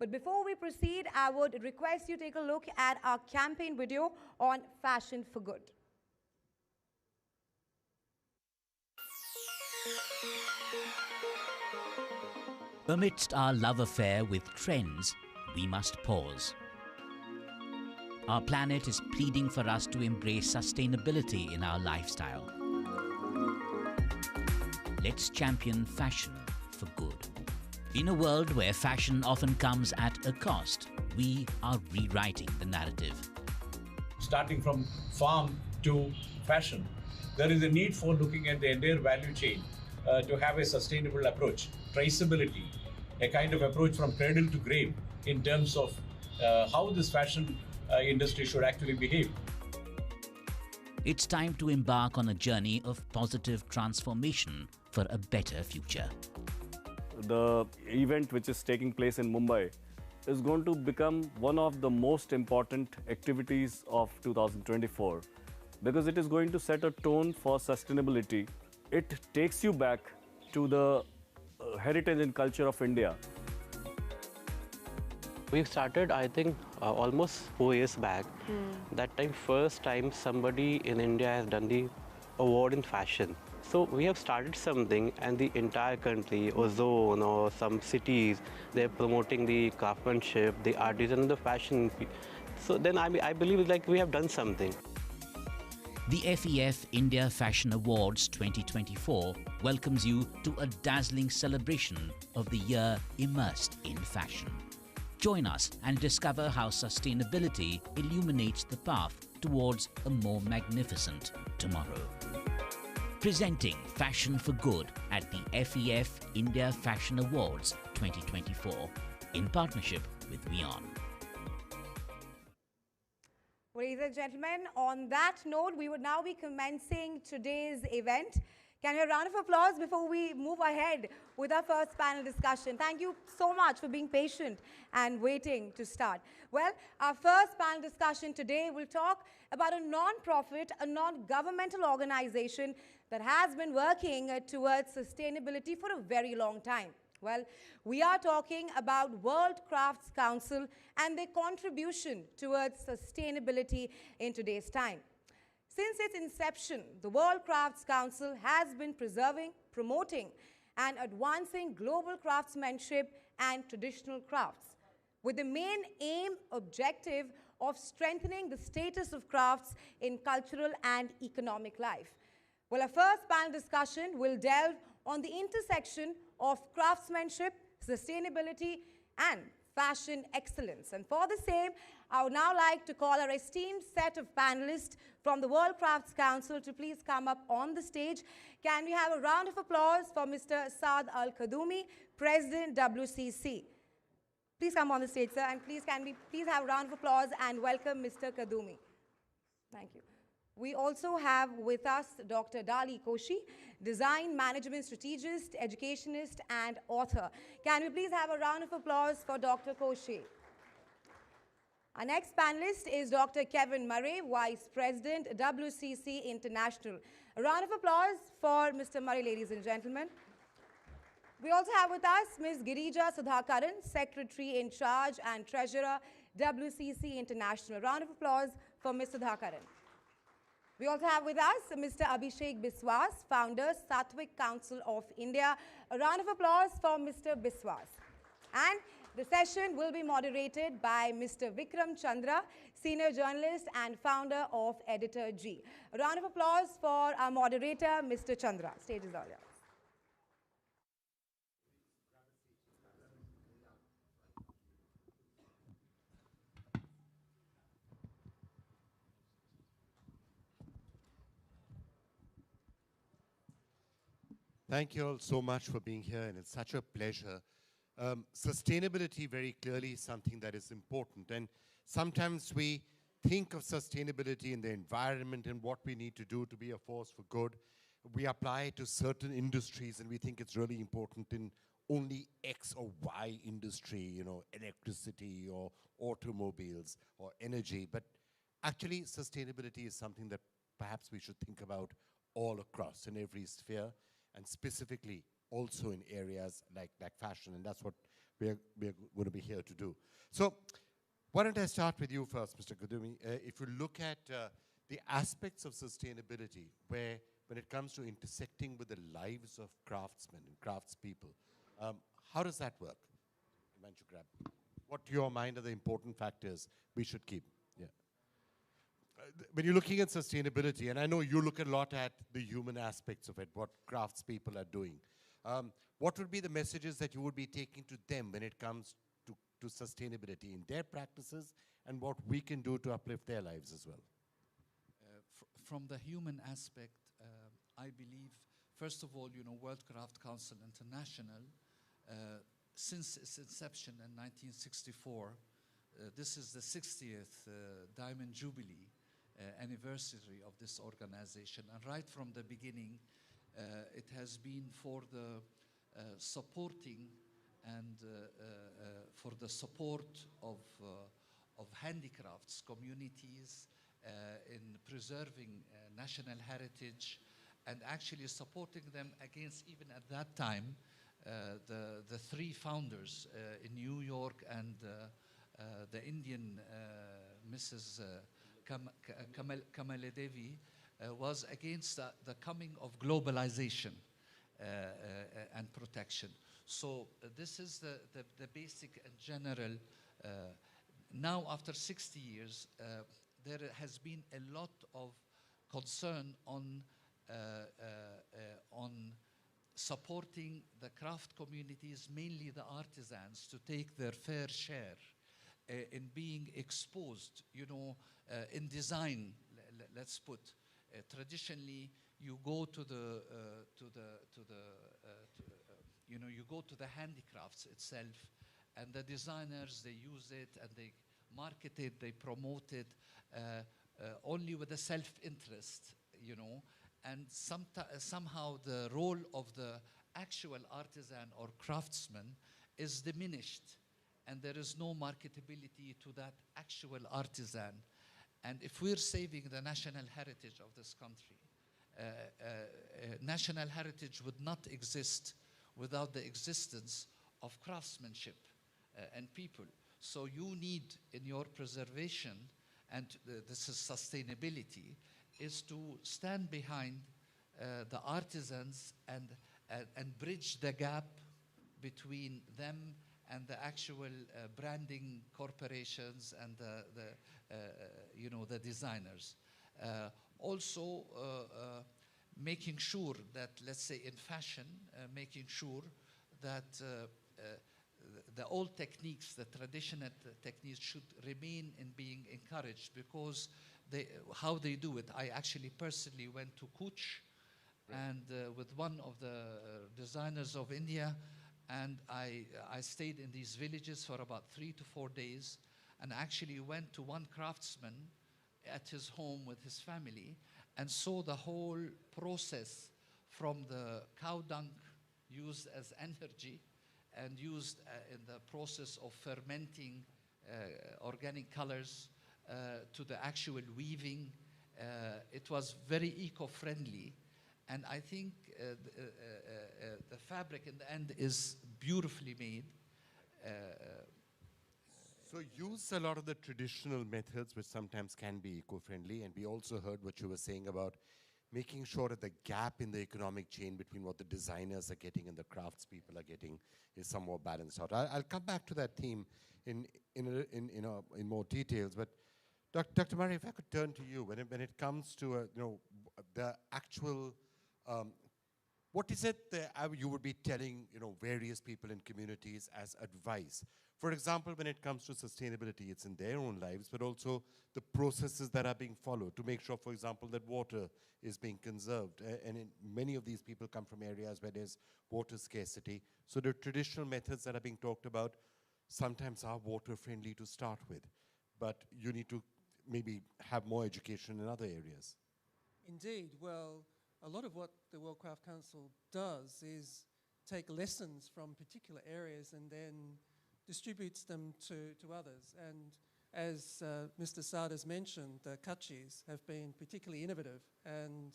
But before we proceed, I would request you take a look at our campaign video on Fashion for Good. Amidst our love affair with trends, we must pause. Our planet is pleading for us to embrace sustainability in our lifestyle. Let's champion fashion for good. In a world where fashion often comes at a cost, we are rewriting the narrative. Starting from farm to fashion, there is a need for looking at the entire value chain to have a sustainable approach, traceability, a kind of approach from cradle to grave in terms of how this fashion industry should actually behave. It's time to embark on a journey of positive transformation for a better future. The event which is taking place in Mumbai is going to become one of the most important activities of 2024 because it is going to set a tone for sustainability. It takes you back to the heritage and culture of India. We've started, I think, almost 4 years back. That time, first time somebody in India has done the award in fashion. So we have started something, and the entire country, or zone, or some cities, they're promoting the craftsmanship, the artisan, the fashion. So then I believe like we have done something. The FEF India Fashion Awards 2024 welcomes you to a dazzling celebration of the year immersed in fashion. Join us and discover how sustainability illuminates the path towards a more magnificent tomorrow. Presenting Fashion for Good at the FEF India Fashion Awards 2024 in partnership with WION. Ladies and gentlemen, on that note, we would now be commencing today's event. Can we have a round of applause before we move ahead with our first panel discussion? Thank you so much for being patient and waiting to start. Well, our first panel discussion today will talk about a non-profit, a non-governmental organization that has been working towards sustainability for a very long time. Well, we are talking about World Crafts Council and their contribution towards sustainability in today's time. Since its inception, the World Crafts Council has been preserving, promoting, and advancing global craftsmanship and traditional crafts, with the main objective of strengthening the status of crafts in cultural and economic life. Well, our first panel discussion will delve on the intersection of craftsmanship, sustainability, and fashion excellence. And for the same, I would now like to call our esteemed set of panelists from the World Crafts Council to please come up on the stage. Can we have a round of applause for Mr. Saad Al-Kadumi, President, WCC. Please come on the stage, sir, and can we please have a round of applause and welcome Mr. Kadumi. Thank you. We also have with us Dr. Dali Koshi, Design Management Strategist, Educationist, and Author. Can we please have a round of applause for Dr. Koshi? Our next panelist is Dr. Kevin Murray, Vice President, WCC International. A round of applause for Mr. Murray, ladies and gentlemen. We also have with us Ms. Girija Sudhakaran, Secretary in Charge and Treasurer, WCC International. A round of applause for Ms. Sudhakaran. We also have with us Mr. Abhishek Biswas, Founder, Sattvic Council of India. A round of applause for Mr. Biswas. And the session will be moderated by Mr. Vikram Chandra, Senior Journalist and Founder of Editor G. A round of applause for our moderator, Mr. Chandra. Stage is all yours. Thank you all so much for being here, and it's such a pleasure. Sustainability very clearly is something that is important, and sometimes we think of sustainability in the environment and what we need to do to be a force for good. We apply it to certain industries, and we think it's really important in only X or Y industry, you know, electricity or automobiles or energy. But actually, sustainability is something that perhaps we should think about all across in every sphere, and specifically also in areas like fashion. And that's what we're going to be here to do. So why don't I start with you first, Mr. Kudumi? If you look at the aspects of sustainability, where when it comes to intersecting with the lives of craftsmen and craftspeople, how does that work? Himanshu, grab. What to your mind are the important factors we should keep? Yeah. When you're looking at sustainability, and I know you look a lot at the human aspects of it, what craftspeople are doing, what would be the messages that you would be taking to them when it comes to sustainability in their practices, and what we can do to uplift their lives as well? From the human aspect, I believe, first of all, World Craft Council International, since its inception in 1964, this is the 60th Diamond Jubilee anniversary of this organization. And right from the beginning, it has been for the supporting and for the support of handicrafts communities in preserving national heritage, and actually supporting them against, even at that time, the three founders in New York, and the Indian Mrs. Kamala Devi was against the coming of globalization and protection. So this is the basic and general. Now, after 60 years, there has been a lot of concern on supporting the craft communities, mainly the artisans, to take their fair share in being exposed. In design, let's put, traditionally you go to the you go to the handicrafts itself, and the designers, they use it and they market it, they promote it only with a self-interest, and somehow the role of the actual artisan or craftsman is diminished, and there is no marketability to that actual artisan. And if we're saving the national heritage of this country, national heritage would not exist without the existence of craftsmanship and people. So you need, in your preservation, and this is sustainability, is to stand behind the artisans and bridge the gap between them and the actual branding corporations and the designers. Also, making sure that, let's say in fashion, making sure that the old techniques, the traditional techniques, should remain in being encouraged, because how they do it. I actually personally went to Kutch, and with one of the designers of India, and I stayed in these villages for about 3 to 4 days, and actually went to one craftsman at his home with his family, and saw the whole process from the cow dung used as energy and used in the process of fermenting organic colors to the actual weaving. It was very eco-friendly, and I think the fabric in the end is beautifully made. So use a lot of the traditional methods, which sometimes can be eco-friendly, and we also heard what you were saying about making sure that the gap in the economic chain between what the designers are getting and the craftspeople are getting is somewhat balanced out. I'll come back to that theme in more details, but Dr. Murray, if I could turn to you, when it comes to the actual, what is it that you would be telling various people in communities as advice? For example, when it comes to sustainability, it's in their own lives, but also the processes that are being followed to make sure, for example, that water is being conserved. And many of these people come from areas where there's water scarcity. So the traditional methods that are being talked about sometimes are water friendly to start with, but you need to maybe have more education in other areas. Indeed. Well, a lot of what the World Craft Council does is take lessons from particular areas and then distributes them to others. And as Mr. Saad has mentioned, the Kutchis have been particularly innovative. And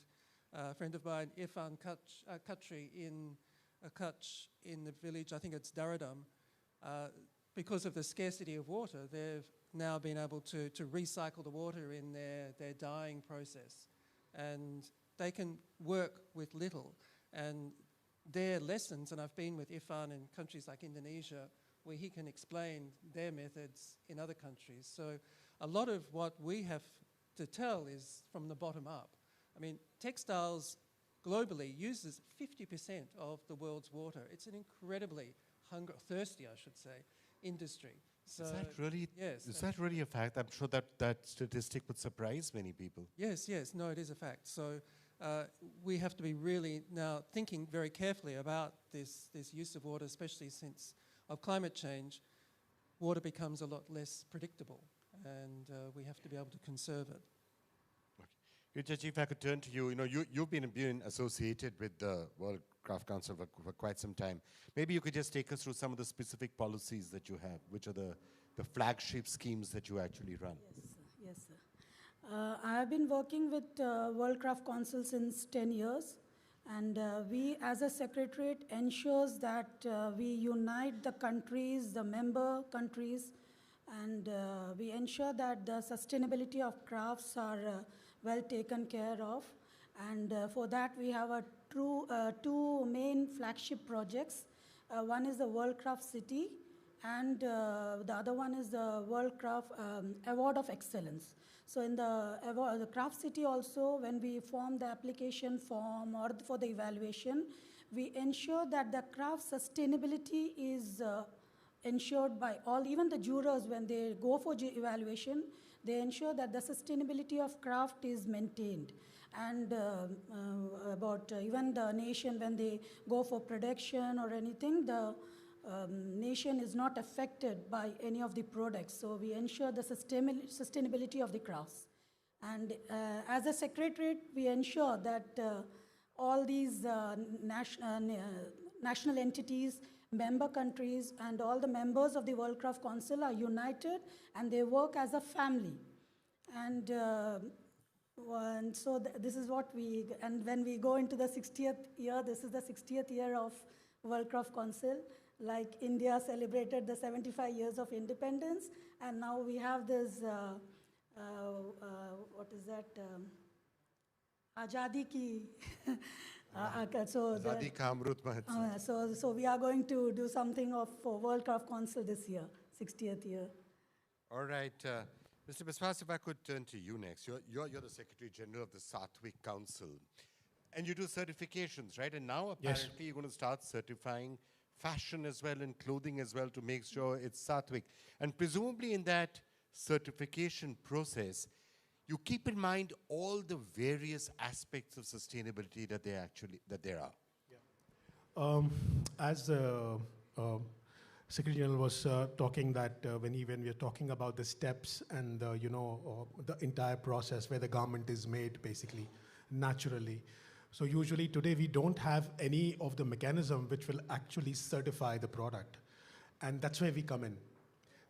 a friend of mine, Irfan Kutchi, in a Kutch in the village, I think it's Daradam, because of the scarcity of water, they've now been able to recycle the water in their dyeing process. And they can work with little. And their lessons, and I've been with Irfan in countries like Indonesia, where he can explain their methods in other countries. So a lot of what we have to tell is from the bottom up. I mean, textiles globally uses 50% of the world's water. It's an incredibly thirsty, I should say, industry. So, Is that really? Yes. Is that really a fact? I'm sure that statistic would surprise many people. Yes, yes. No, it is a fact. So we have to be really now thinking very carefully about this use of water, especially since of climate change. Water becomes a lot less predictable, and we have to be able to conserve it. Jaji, if I could turn to you, you've been associated with the World Craft Council for quite some time. Maybe you could just take us through some of the specific policies that you have, which are the flagship schemes that you actually run. Yes, sir. I have been working with World Craft Council since 10 years, and we as a secretariat ensures that we unite the countries, the member countries, and we ensure that the sustainability of crafts are well taken care of. And for that, we have two main flagship projects. One is the World Craft City, and the other one is the World Craft Award of Excellence. So in the Craft City also, when we form the application form or for the evaluation, we ensure that the craft sustainability is ensured by all, even the jurors, when they go for evaluation, they ensure that the sustainability of craft is maintained. And about even the nation, when they go for production or anything, the nation is not affected by any of the products. So we ensure the sustainability of the crafts. And as a secretariat, we ensure that all these national entities, member countries, and all the members of the World Craft Council are united, and they work as a family. And so this is what and when we go into the 60th year, this is the 60th year of World Craft Council. Like India celebrated the 75 years of independence, and now we have this, what is that? Ajadi ki. Azadi Ka Amrut Mahotsav. So we are going to do something for World Craft Council this year, 60th year. All right. Mr. Biswas, if I could turn to you next. You're the Secretary General of the Sattvic Council. And you do certifications, right? And now apparently you're going to start certifying fashion as well and clothing as well to make sure it's Sattvic. And presumably in that certification process, you keep in mind all the various aspects of sustainability that there are. Yeah. As Secretary General was talking that when we are talking about the steps and the entire process where the garment is made basically naturally. So usually today we don't have any of the mechanism which will actually certify the product, and that's where we come in.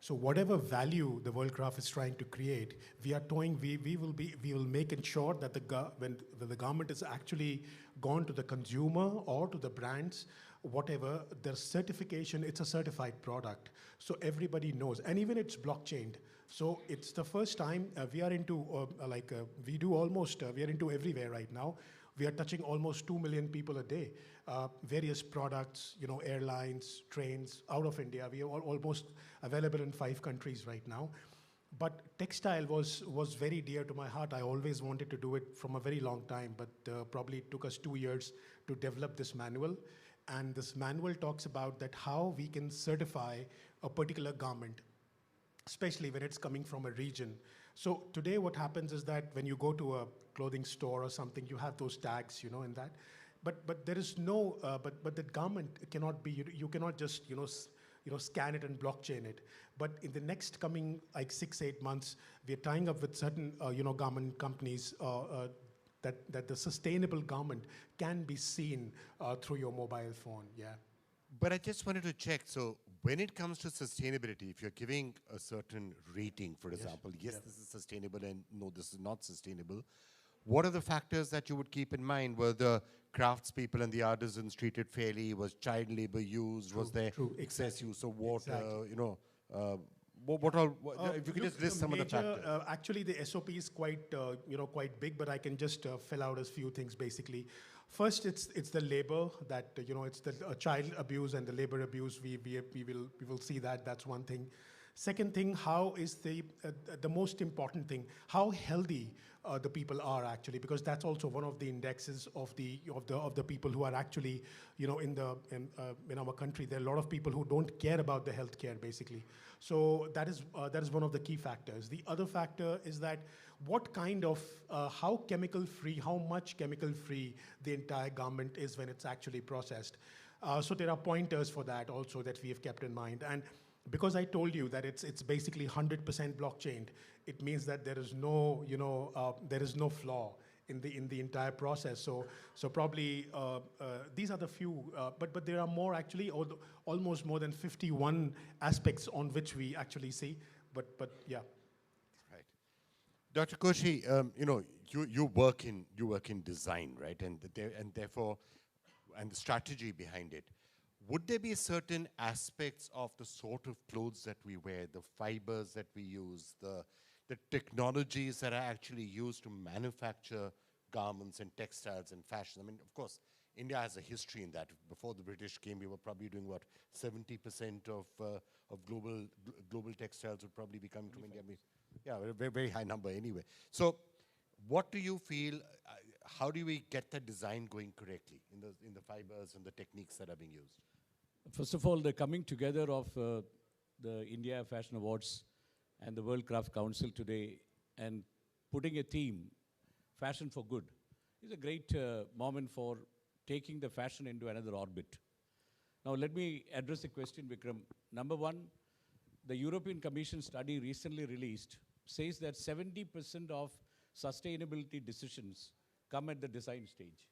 So whatever value the World Craft is trying to create, we will make sure that when the garment is actually gone to the consumer or to the brands, whatever, their certification, it's a certified product. So everybody knows, and even it's blockchained. So it's the first time we are into, we are into everywhere right now. We are touching almost 2 million people a day. Various products, airlines, trains out of India. We are almost available in 5 countries right now. But textile was very dear to my heart. I always wanted to do it from a very long time, but probably it took us 2 years to develop this manual. And this manual talks about that how we can certify a particular garment, especially when it's coming from a region. So today what happens is that when you go to a clothing store or something, you have those tags, in that. But there is no, but the garment cannot be, you cannot just, scan it and blockchain it. But in the next coming 6-8 months, we are tying up with certain, garment companies that the sustainable garment can be seen through your mobile phone, yeah. But I just wanted to check, so when it comes to sustainability, if you're giving a certain rating, for example, yes, this is sustainable and no, this is not sustainable, what are the factors that you would keep in mind? Were the craftspeople and the artisans treated fairly? Was child labor used? Was there excess use of water? You know, if you could just list some of the factors. Actually, the SOP is quite, quite big, but I can just fill out a few things basically. First, it's the labor that, it's the child abuse and the labor abuse. We will see that. That's one thing. Second thing, how is the most important thing, how healthy the people are actually, because that's also one of the indexes of the people who are actually, in our country. There are a lot of people who don't care about the healthcare basically. So that is one of the key factors. The other factor is that what kind of, how chemical free, how much chemical free the entire garment is when it's actually processed. So there are pointers for that also that we have kept in mind. And because I told you that it's basically 100% blockchained, it means that there is no, there is no flaw in the entire process. So probably these are the few, but there are more actually, almost more than 51 aspects on which we actually see. But yeah. Right, Dr. Koshi, you work in design, right? And therefore, and the strategy behind it. Would there be certain aspects of the sort of clothes that we wear, the fibers that we use, the technologies that are actually used to manufacture garments and textiles and fashion? I mean, of course, India has a history in that. Before the British came, we were probably doing, what, 70% of global textiles would probably be coming from India. I mean, yeah, a very, very high number anyway. So what do you feel, how do we get the design going correctly in the fibers and the techniques that are being used? First of all, the coming together of the India Fashion Awards and the World Craft Council today and putting a theme, Fashion for Good, is a great moment for taking the fashion into another orbit. Now, let me address the question, Vikram. Number one, the European Commission study recently released says that 70% of sustainability decisions come at the design stage.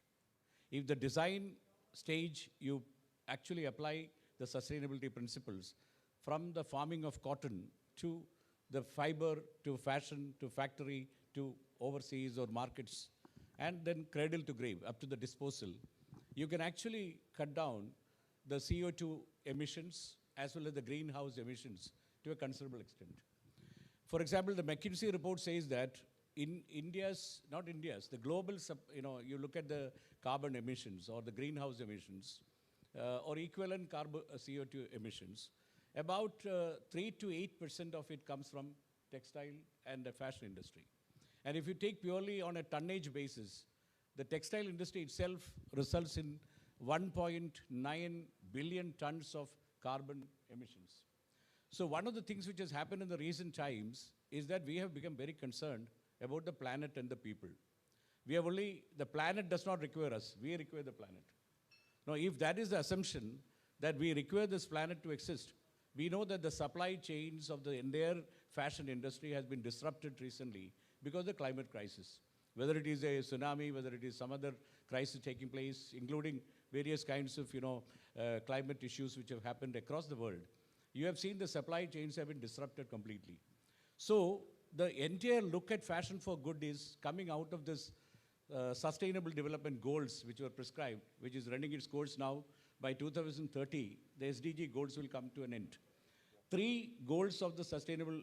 If the design stage, you actually apply the sustainability principles from the farming of cotton to the fiber, to fashion, to factory, to overseas or markets, and then cradle to grave up to the disposal, you can actually cut down the CO2 emissions as well as the greenhouse emissions to a considerable extent. For example, the McKinsey report says that in the global, you look at the carbon emissions or the greenhouse emissions or equivalent carbon CO2 emissions, about 3 to 8% of it comes from textile and the fashion industry. And if you take purely on a tonnage basis, the textile industry itself results in 1.9 billion tons of carbon emissions. So one of the things which has happened in the recent times is that we have become very concerned about the planet and the people. The planet does not require us, we require the planet. Now, if that is the assumption that we require this planet to exist, we know that the supply chains of the entire fashion industry has been disrupted recently because of the climate crisis. Whether it is a tsunami, whether it is some other crisis taking place, including various kinds of climate issues which have happened across the world, you have seen the supply chains have been disrupted completely. So the entire look at fashion for good is coming out of this sustainable development goals which were prescribed, which is running its course now. By 2030, the SDG goals will come to an end. 3 goals of the sustainable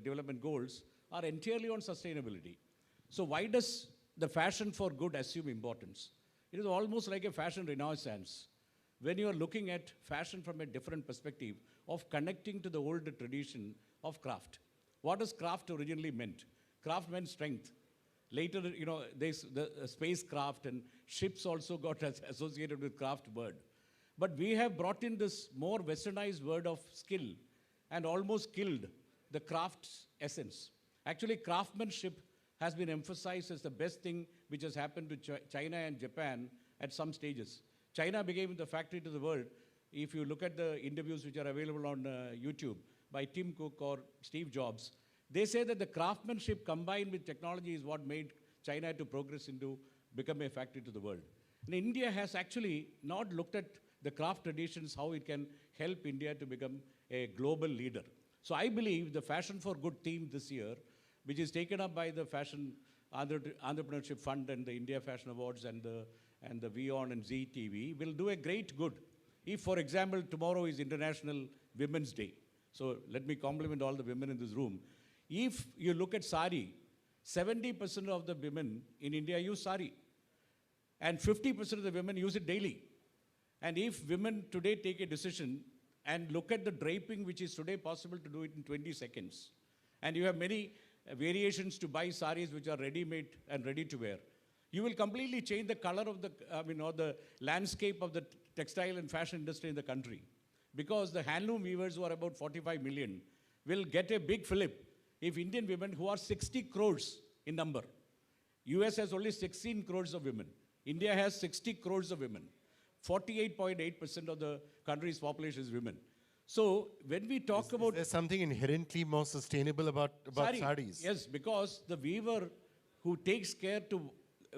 development goals are entirely on sustainability. So why does the fashion for good assume importance? It is almost like a fashion renaissance. When you are looking at fashion from a different perspective of connecting to the older tradition of craft. What does craft originally meant? Craft meant strength. Later, the spacecraft and ships also got associated with craft word. But we have brought in this more westernized word of skill and almost killed the craft's essence. Actually, craftsmanship has been emphasized as the best thing which has happened to China and Japan at some stages. China became the factory to the world. If you look at the interviews which are available on YouTube by Tim Cook or Steve Jobs, they say that the craftsmanship combined with technology is what made China to progress into become a factory to the world. And India has actually not looked at the craft traditions, how it can help India to become a global leader. So I believe the Fashion for Good theme this year, which is taken up by the fashion Entrepreneurship Fund and the India Fashion Awards and the WION and Z TV will do a great good. If, for example, tomorrow is International Women's Day, so let me compliment all the women in this room. If you look at sari, 70% of the women in India use sari, and 50% of the women use it daily. And if women today take a decision and look at the draping, which is today possible to do it in 20 seconds, and you have many variations to buy saris which are ready-made and ready to wear, you will completely change the color of the, or the landscape of the textile and fashion industry in the country. Because the handloom weavers, who are about 45 million, will get a big flip if Indian women, who are 60 crores in number, US has only 16 crores of women, India has 60 crores of women, 48.8% of the country's population is women. So when we talk about... Is there something inherently more sustainable about saris? Yes, because the weaver who takes care to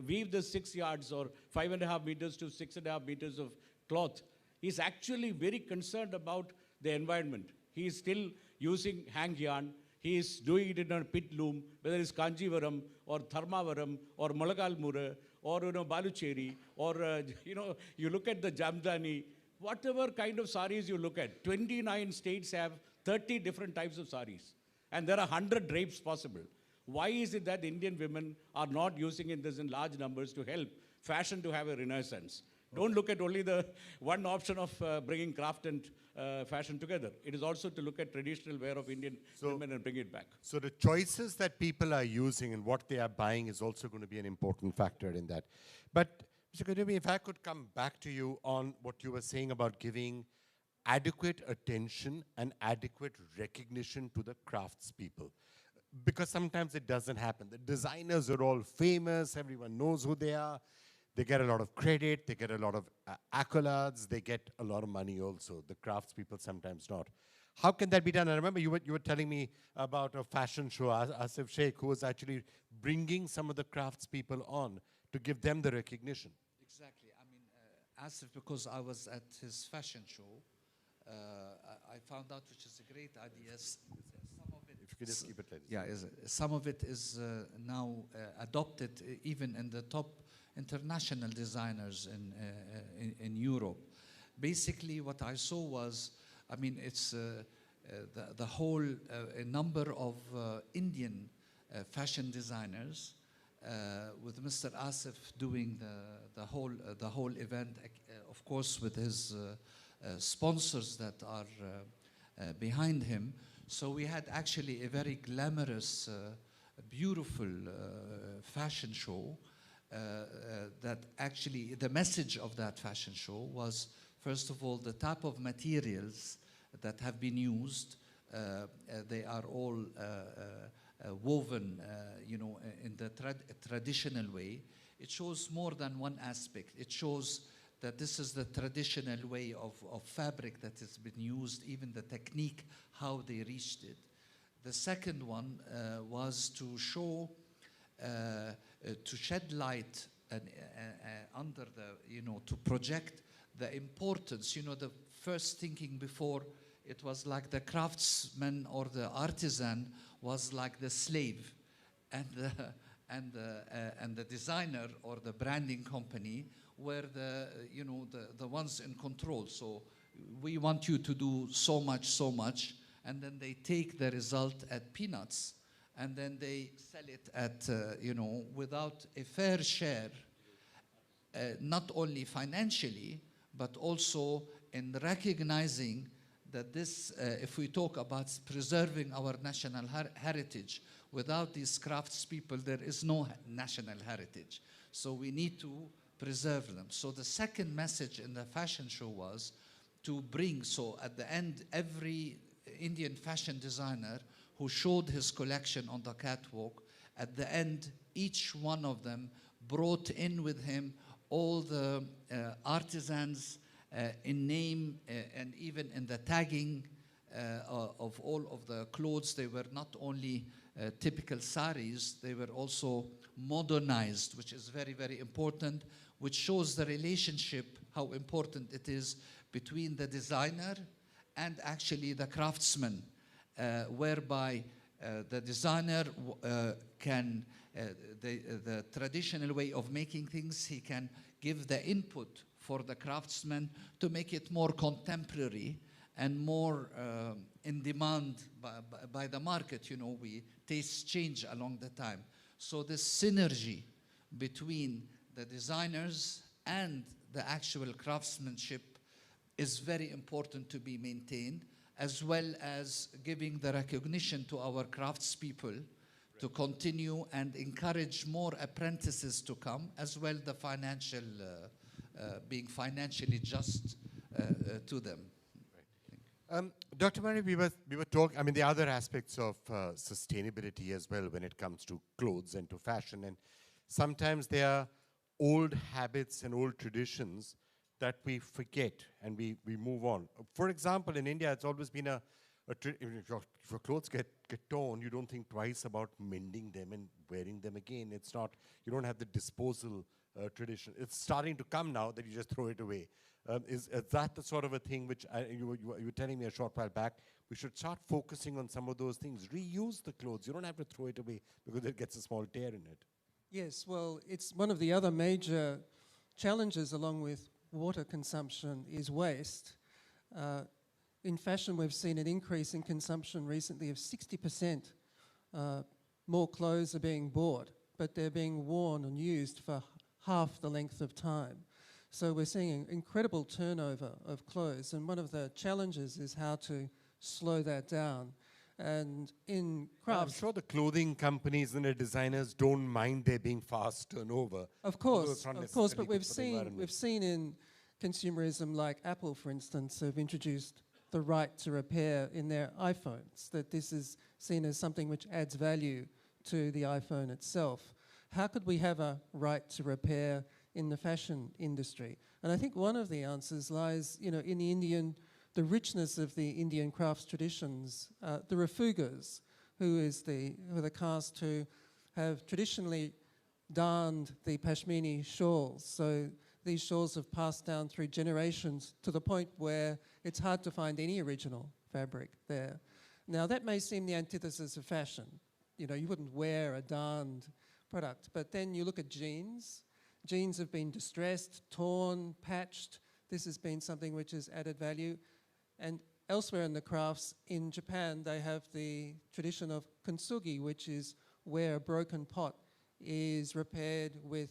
weave the 6 yards or 5.5 meters to 6.5 meters of cloth is actually very concerned about the environment. He is still using hang yarn. He is doing it in a pit loom, whether it's Kanjivaram or Dharmavaram or Malagalmura or Balucheri or you look at the Jamdani, whatever kind of saris you look at. 29 states have 30 different types of saris, and there are 100 drapes possible. Why is it that Indian women are not using this in large numbers to help fashion to have a renaissance? Don't look at only the one option of bringing craft and fashion together. It is also to look at traditional wear of Indian women and bring it back. So the choices that people are using and what they are buying is also going to be an important factor in that. But Mr. Kademi, if I could come back to you on what you were saying about giving adequate attention and adequate recognition to the craftspeople. Because sometimes it doesn't happen. The designers are all famous, everyone knows who they are. They get a lot of credit, they get a lot of accolades, they get a lot of money also. The craftspeople sometimes not. How can that be done? I remember you were telling me about a fashion show, Asif Sheikh, who was actually bringing some of the craftspeople on to give them the recognition. Exactly. I mean, Asif, because I was at his fashion show, I found out, which is a great idea. Some of it, if you could just keep it like this. Yeah, some of it is now adopted even in the top international designers in Europe. Basically, what I saw was, I mean, it's the whole a number of Indian fashion designers with Mr. Asif doing the whole event, of course, with his sponsors that are behind him. So we had actually a very glamorous, beautiful fashion show. That actually, the message of that fashion show was, first of all, the type of materials that have been used. They are all woven, in the traditional way. It shows more than one aspect. It shows that this is the traditional way of fabric that has been used, even the technique, how they reached it. The second one was to show, to shed light under the, to project the importance. The first thinking before, it was like the craftsman or the artisan was like the slave, and the designer or the branding company were the ones in control. So we want you to do so much, and then they take the result at peanuts, and then they sell it at, without a fair share, not only financially, but also in recognizing that this, if we talk about preserving our national heritage, without these craftspeople, there is no national heritage. So we need to preserve them. So the second message in the fashion show was to bring, so at the end, every Indian fashion designer who showed his collection on the catwalk, at the end, each one of them brought in with him all the artisans in name and even in the tagging of all of the clothes. They were not only typical saris, they were also modernized, which is very, very important, which shows the relationship, how important it is between the designer and actually the craftsman, whereby The designer can, the traditional way of making things, he can give the input for the craftsman to make it more contemporary and more in demand by the market. You know, tastes change along the time. So this synergy between the designers and the actual craftsmanship is very important to be maintained, as well as giving the recognition to our craftspeople to continue and encourage more apprentices to come, as well the financial, being financially just to them. Dr. Murray, we were talking, I mean, the other aspects of sustainability as well when it comes to clothes and to fashion, and sometimes there are old habits and old traditions that we forget and we move on. For example, in India, it's always been if your clothes get torn, you don't think twice about mending them and wearing them again. It's not, you don't have the disposal tradition. It's starting to come now that you just throw it away. Is that the sort of a thing which you were telling me a short while back? We should start focusing on some of those things. Reuse the clothes. You don't have to throw it away because it gets a small tear in it. Yes, well, it's one of the other major challenges along with water consumption is waste. In fashion, we've seen an increase in consumption recently of 60%. More clothes are being bought, but they're being worn and used for half the length of time. So we're seeing an incredible turnover of clothes, and one of the challenges is how to slow that down. And in crafts, I'm sure the clothing companies and the designers don't mind there being fast turnover. Of course, but we've seen in consumerism, like Apple, for instance, have introduced the right to repair in their iPhones, that this is seen as something which adds value to the iPhone itself. How could we have a right to repair in the fashion industry? And I think one of the answers lies, you know, in the richness of the Indian crafts traditions. The Rafugas, who are the caste who have traditionally darned the Pashmini shawls. So these shawls have passed down through generations to the point where it's hard to find any original fabric there. Now, that may seem the antithesis of fashion. You know, you wouldn't wear a darned product. But then you look at jeans. Jeans have been distressed, torn, patched. This has been something which has added value. And elsewhere in the crafts, in Japan, they have the tradition of kintsugi, which is where a broken pot is repaired with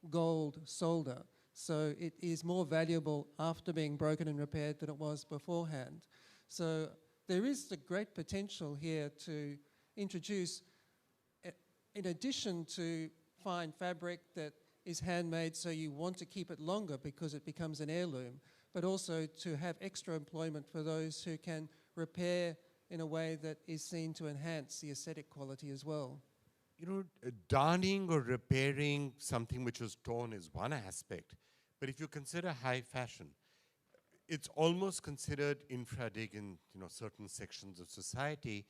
gold solder. So it is more valuable after being broken and repaired than it was beforehand. So there is the great potential here to introduce, in addition to fine fabric that is handmade so you want to keep it longer because it becomes an heirloom, but also to have extra employment for those who can repair in a way that is seen to enhance the aesthetic quality as well. You know, darning or repairing something which was torn is one aspect, but if you consider high fashion, it's almost considered infra-dig in, you know, certain sections of society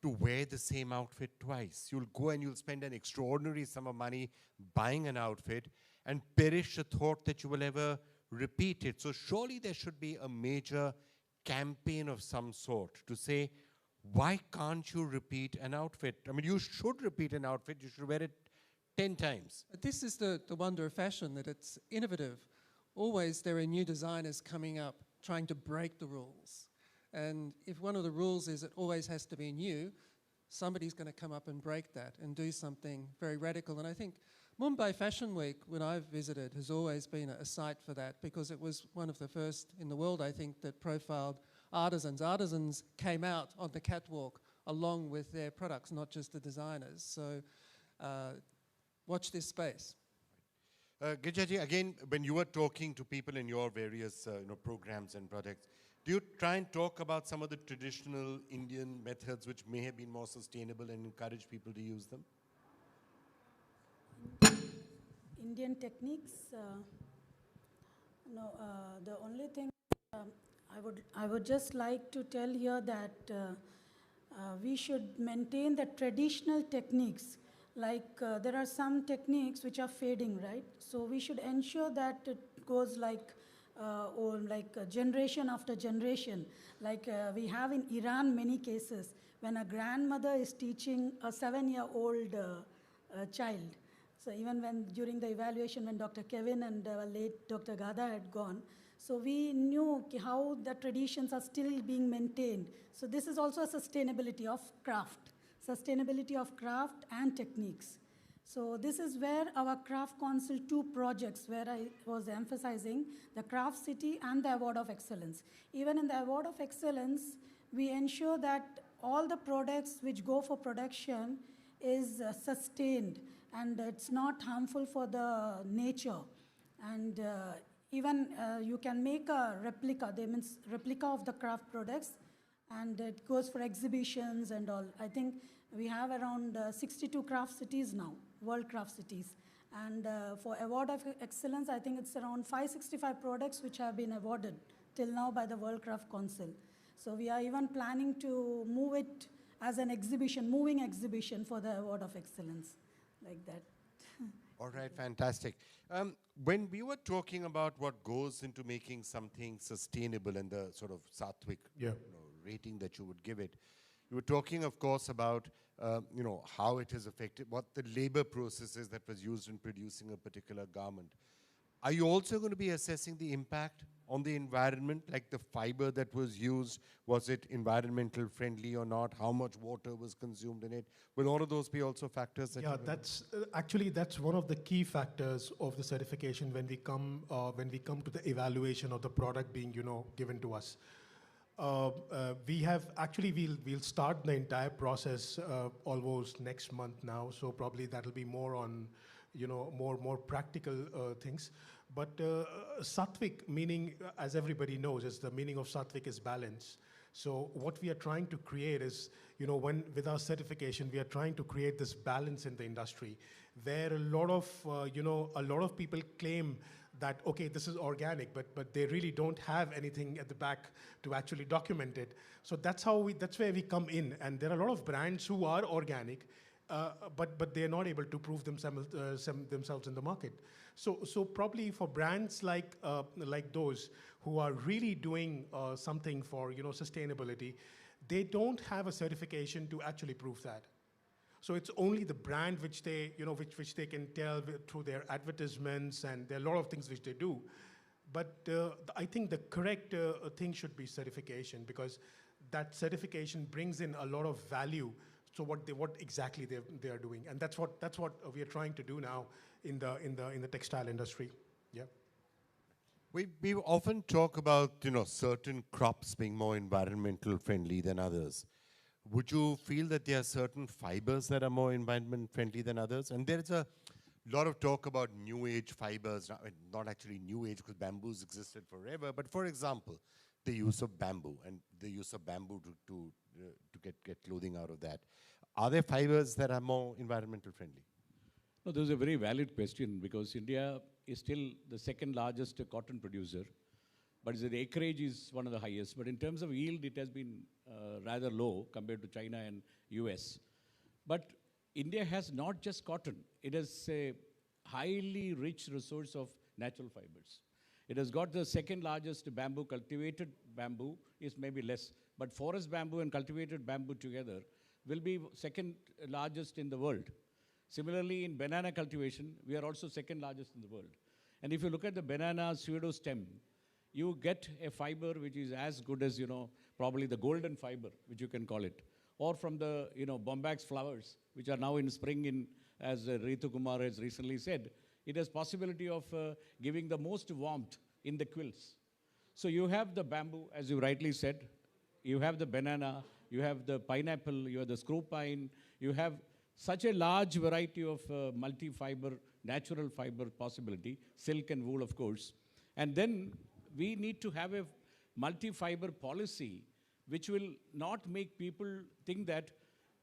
to wear the same outfit twice. You'll go and you'll spend an extraordinary sum of money buying an outfit and perish the thought that you will ever repeat it. So surely there should be a major campaign of some sort to say, why can't you repeat an outfit? I mean, you should repeat an outfit. You should wear it 10 times. But this is the wonder of fashion, that it's innovative. Always there are new designers coming up trying to break the rules. And if one of the rules is it always has to be new, somebody's going to come up and break that and do something very radical. And I think Mumbai Fashion Week, when I've visited, has always been a site for that, because it was one of the first in the world, I think, that profiled artisans. Artisans came out on the catwalk along with their products, not just the designers. So watch this space. Gijaji, again, when you were talking to people in your various programs and projects, do you try and talk about some of the traditional Indian methods which may have been more sustainable and encourage people to use them? Indian techniques, no, the only thing I would just like to tell here that we should maintain the traditional techniques. Like there are some techniques which are fading, right? So we should ensure that it goes like generation after generation. Like we have in Iran many cases when a grandmother is teaching a 7-year-old child. So even when during the evaluation, when Dr. Kevin and late Dr. Gada had gone, so we knew how the traditions are still being maintained. So this is also a sustainability of craft and techniques. So this is where our Craft Council 2 projects, where I was emphasizing the Craft City and the Award of Excellence. Even in the Award of Excellence, we ensure that all the products which go for production is sustained and it's not harmful for the nature. And even you can make a replica, that means replica of the craft products, and it goes for exhibitions and all. I think we have around 62 craft cities now, world craft cities. And for Award of Excellence, I think it's around 565 products which have been awarded till now by the World Craft Council. So we are even planning to move it as an exhibition, moving exhibition for the Award of Excellence, like that. All right, fantastic. When we were talking about what goes into making something sustainable and the sort of sattvic rating that you would give it, you were talking, of course, about how it has affected, what the labor processes that was used in producing a particular garment. Are you also going to be assessing the impact on the environment, like the fiber that was used? Was it environmental friendly or not? How much water was consumed in it? Will all of those be also factors that that's actually that's one of the key factors of the certification when we come to the evaluation of the product being given to us. We have actually we'll start the entire process almost next month now, so probably that'll be more on more practical things. But sattvic, meaning, as everybody knows, is the meaning of sattvic is balance. So what we are trying to create is, with our certification, we are trying to create this balance in the industry, where a lot of people claim that, okay, this is organic, but they really don't have anything at the back to actually document it. So that's where we come in. And there are a lot of brands who are organic, but they're not able to prove themselves in the market. So probably for brands like those who are really doing something for sustainability, they don't have a certification to actually prove that. So it's only the brand which they which they can tell through their advertisements, and there are a lot of things which they do. But I think the correct thing should be certification, because that certification brings in a lot of value. So what exactly they are doing, and that's what we are trying to do now in the textile industry. Yeah. We often talk about certain crops being more environmental friendly than others. Would you feel that there are certain fibers that are more environment friendly than others? And there's a lot of talk about new age fibers, not actually new age because bamboos existed forever, but for example, the use of bamboo and the use of bamboo to get clothing out of that. Are there fibers that are more environmental friendly? No, this is a very valid question, because India is still the second largest cotton producer, but the acreage is one of the highest. But in terms of yield, it has been rather low compared to China and US. But India has not just cotton. It has a highly rich resource of natural fibers. It has got the second largest bamboo. Cultivated bamboo is maybe less, but forest bamboo and cultivated bamboo together will be second largest in the world. Similarly, in banana cultivation, we are also second largest in the world. And if you look at the banana pseudo stem, you get a fiber which is as good as, probably the golden fiber, which you can call it. Or from the, bombax flowers, which are now in spring, as Ritu Kumar has recently said, it has possibility of giving the most warmth in the quills. So you have the bamboo, as you rightly said, you have the banana, you have the pineapple, you have the screw pine, you have such a large variety of multi-fiber, natural fiber possibility, silk and wool, of course. And then we need to have a multi-fiber policy which will not make people think that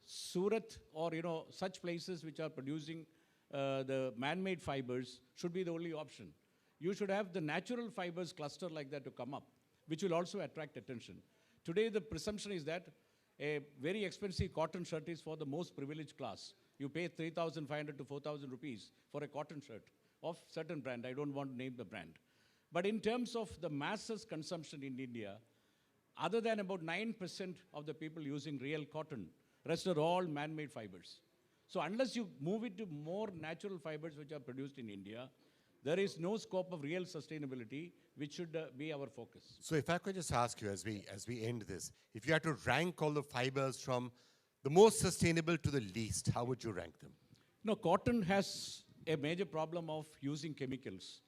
Surat or such places which are producing the man-made fibers should be the only option. You should have the natural fibers cluster like that to come up, which will also attract attention. Today, the presumption is that a very expensive cotton shirt is for the most privileged class. You pay 3,500 to 4,000 rupees for a cotton shirt of certain brand. I don't want to name the brand. But in terms of the masses consumption in India, other than about 9% of the people using real cotton, rest are all man-made fibers. So unless you move it to more natural fibers which are produced in India, there is no scope of real sustainability, which should be our focus. So if I could just ask you as we end this, if you had to rank all the fibers from the most sustainable to the least, how would you rank them? No, cotton has a major problem of using chemicals.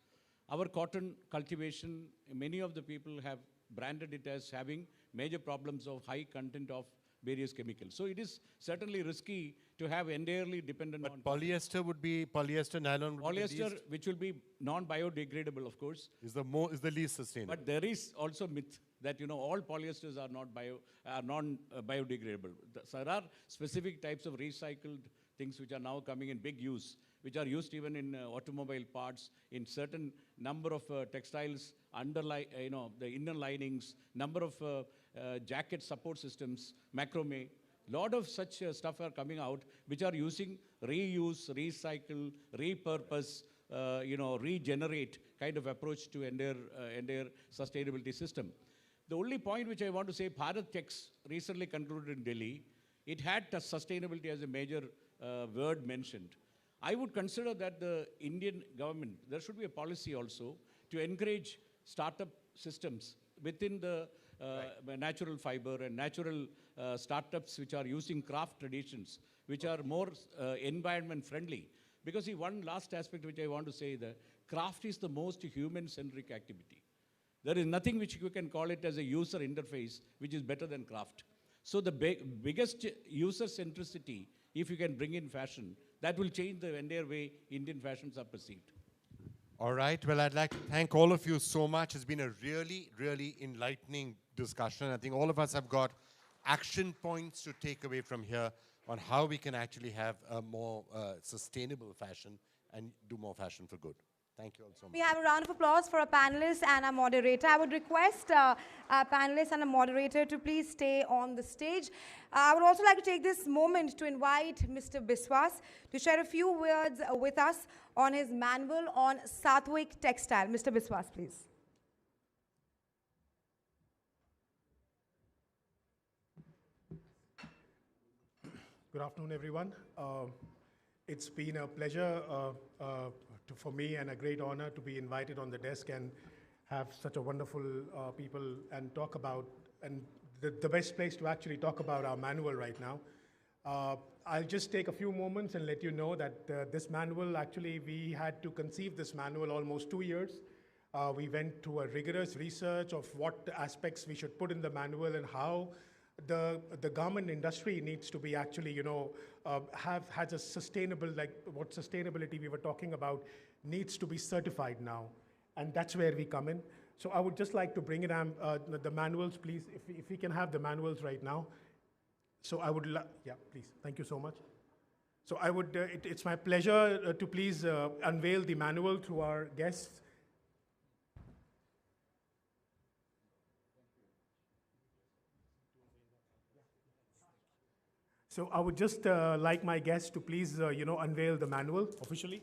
Our cotton cultivation, many of the people have branded it as having major problems of high content of various chemicals. So it is certainly risky to have entirely dependent on Polyester would be, polyester, nylon would be the polyester, least, which will be non-biodegradable, of course. is the least sustainable. But there is also myth that all polyesters are not biodegradable. So there are specific types of recycled things which are now coming in big use, which are used even in automobile parts, in certain number of textiles, the inner linings, number of jacket support systems, macrame. Lot of such stuff are coming out, which are using reuse, recycle, repurpose, regenerate kind of approach to entire sustainability system. The only point which I want to say, Bharat Checks recently concluded in Delhi, it had sustainability as a major word mentioned. I would consider that the Indian government, there should be a policy also to encourage startup systems within the natural fiber and natural startups which are using craft traditions, which are more environment friendly. Because see, one last aspect which I want to say, the craft is the most human-centric activity. There is nothing which you can call it as a user interface which is better than craft. So the biggest user centricity, if you can bring in fashion, that will change the entire way Indian fashions are perceived. All right. Well, I'd like to thank all of you so much. It's been a really, really enlightening discussion. I think all of us have got action points to take away from here on how we can actually have a more sustainable fashion and do more fashion for good. Thank you all so much. We have a round of applause for our panelists and our moderator. I would request our panelists and our moderator to please stay on the stage. I would also like to take this moment to invite Mr. Biswas to share a few words with us on his manual on Sattvic textile. Mr. Biswas, please. Good afternoon, everyone. It's been a pleasure for me and a great honor to be invited on the desk and have such a wonderful people and talk about, and the best place to actually talk about our manual right now. I'll just take a few moments and let you know that this manual, actually, we had to conceive this manual almost 2 years. We went through a rigorous research of what aspects we should put in the manual and how the garment industry needs to be actually, has a sustainable, like what sustainability we were talking about, needs to be certified now. And that's where we come in. So I would just like to bring in the manuals, please, if we can have the manuals right now. So I would, yeah, please, thank you so much. So I would, it's my pleasure to please unveil the manual to our guests. So I would just like my guests to please, unveil the manual officially.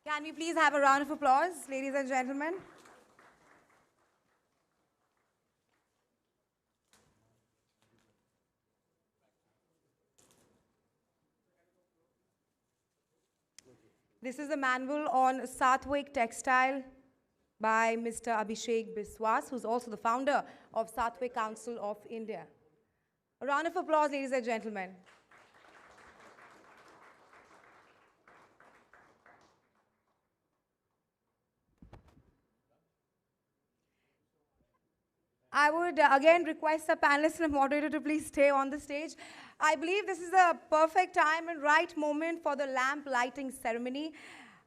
Can we please have a round of applause, ladies and gentlemen? This is a manual on Sattvic textile by Mr. Abhishek Biswas, who's also the founder of Sattvic Council of India. A round of applause, ladies and gentlemen. I would again request the panelists and the moderator to please stay on the stage. I believe this is a perfect time and right moment for the lamp lighting ceremony.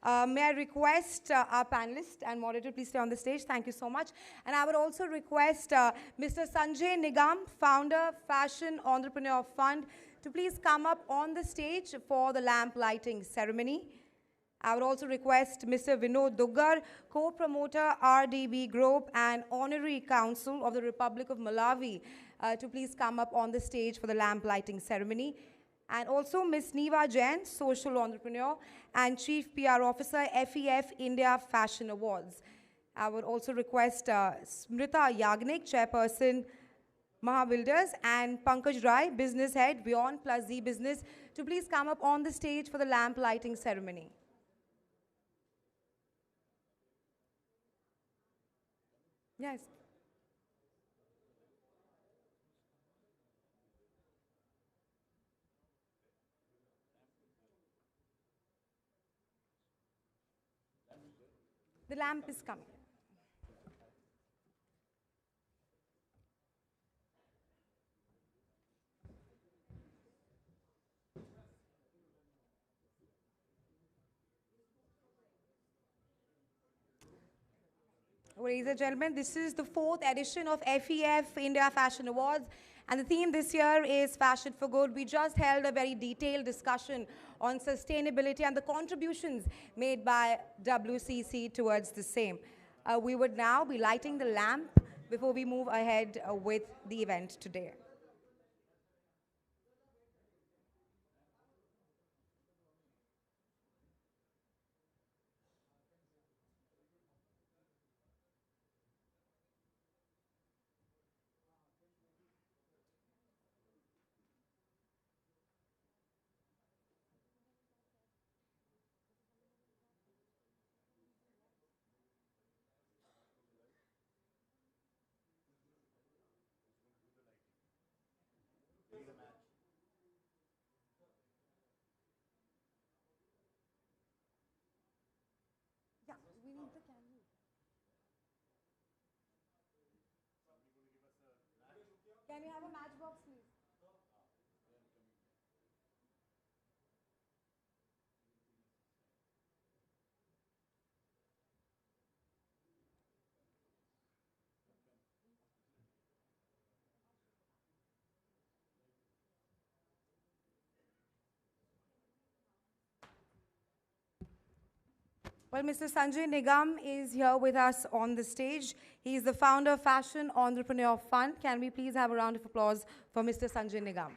May I request our panelists and moderator please stay on the stage. Thank you so much. And I would also request Mr. Sanjay Nigam, founder, Fashion Entrepreneur Fund, to please come up on the stage for the lamp lighting ceremony. I would also request Mr. Vinod Duggar, co-promoter RDB Group and Honorary Council of the Republic of Malawi, to please come up on the stage for the lamp lighting ceremony. And also Ms. Neeva Jain, social entrepreneur and Chief PR Officer, FEF India Fashion Awards. I would also request Smrita Yagnik, Chairperson, Mahabuilders, and Pankaj Rai, Business Head, WION plus Z Business, to please come up on the stage for the lamp lighting ceremony. Yes. The lamp is coming. Ladies and gentlemen, this is the 4th edition of FEF India Fashion Awards, and the theme this year is Fashion for Good. We just held a very detailed discussion on sustainability and the contributions made by WCC towards the same. We would now be lighting the lamp before we move ahead with the event today. Yeah, we need the candle. Can you have a matchbox, please? Well, Mr. Sanjay Nigam is here with us on the stage. He is the founder of Fashion Entrepreneur Fund. Can we please have a round of applause for Mr. Sanjay Nigam?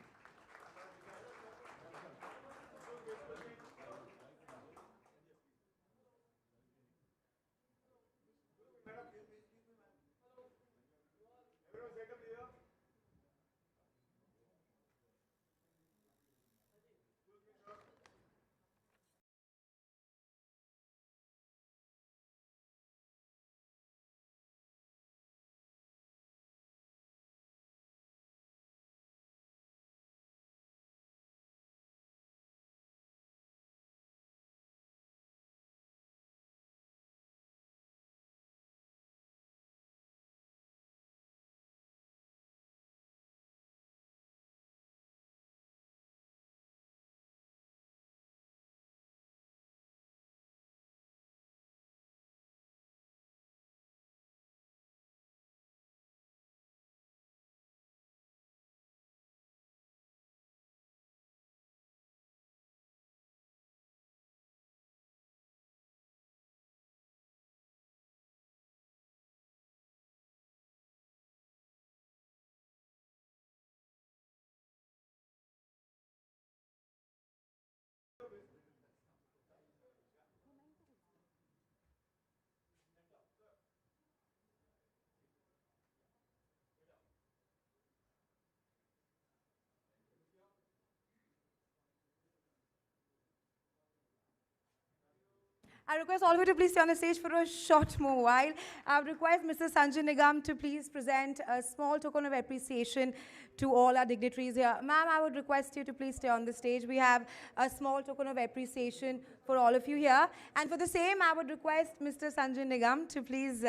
I request all of you to please stay on the stage for a short more while. I would request Mr. Sanjay Nigam to please present a small token of appreciation to all our dignitaries here. Ma'am, I would request you to please stay on the stage. We have a small token of appreciation for all of you here. And for the same, I would request Mr. Sanjay Nigam to please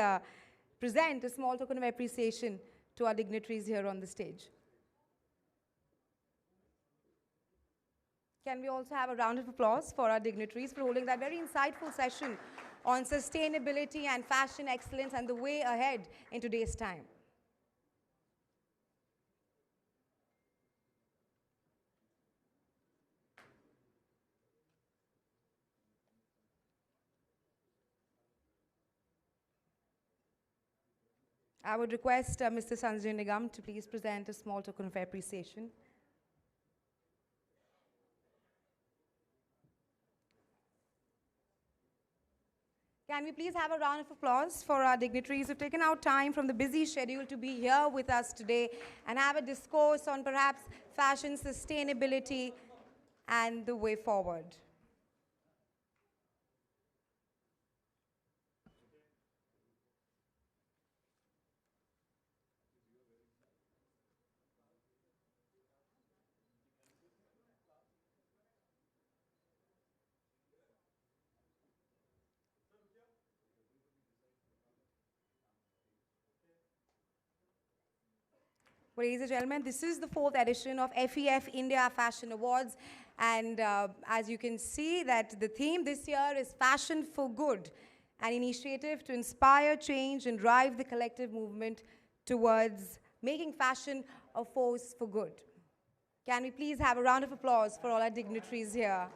present a small token of appreciation to our dignitaries here on the stage. Can we also have a round of applause for our dignitaries for holding that very insightful session on sustainability and fashion excellence and the way ahead in today's time. I would request Mr. Sanjay Nigam to please present a small token of appreciation. Can we please have a round of applause for our dignitaries who've taken out time from the busy schedule to be here with us today and have a discourse on perhaps fashion sustainability and the way forward. Ladies and gentlemen, this is the 4th edition of FEF India Fashion Awards, and as you can see that the theme this year is Fashion for Good, an initiative to inspire change and drive the collective movement towards making fashion a force for good. Can we please have a round of applause for all our dignitaries here?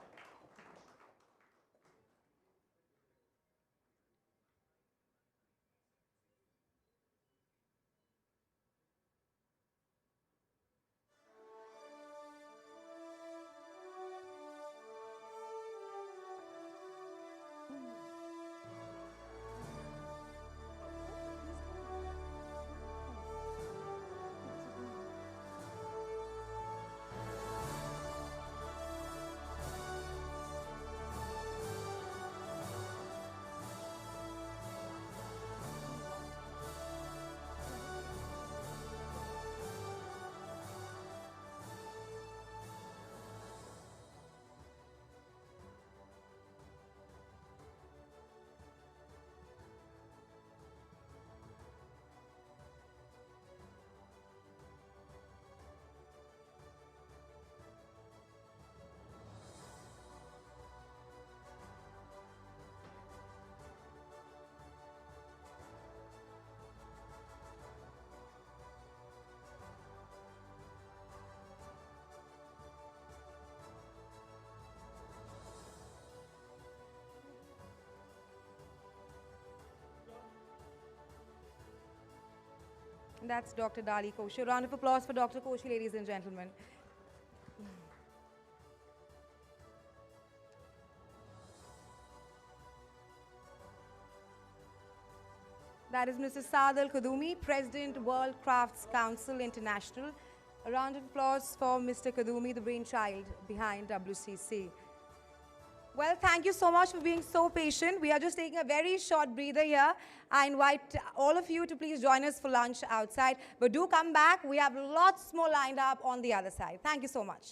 That's Dr. Dali Koshi. A round of applause for Dr. Koshi, ladies and gentlemen. That is Mr. Saad Al-Kadumi, President, World Crafts Council International. A round of applause for Mr. Kadumi, the brainchild behind WCC. Well, thank you so much for being so patient. We are just taking a very short breather here. I invite all of you to please join us for lunch outside. But do come back. We have lots more lined up on the other side. Thank you so much.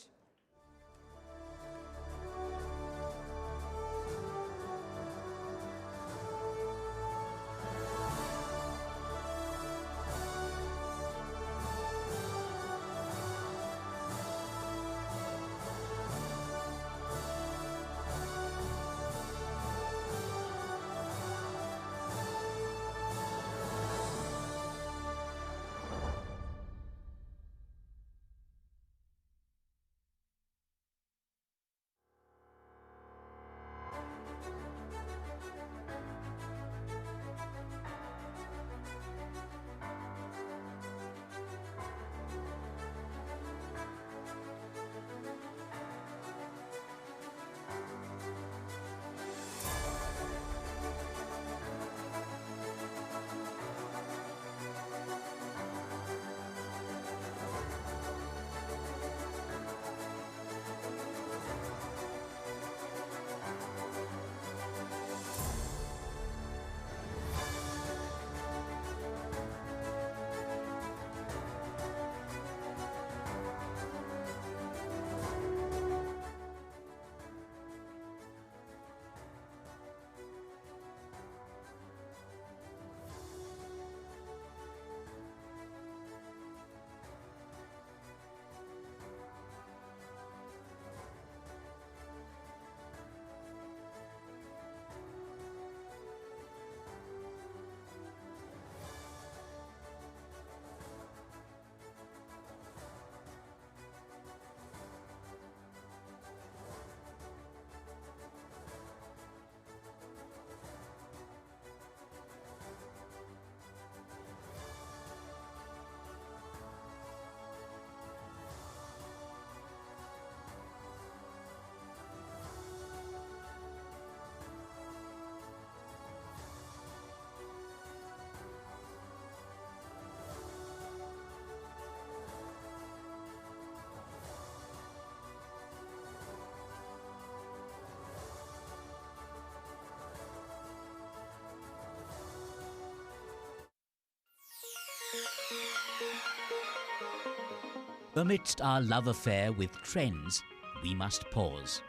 Amidst our love affair with trends, we must pause.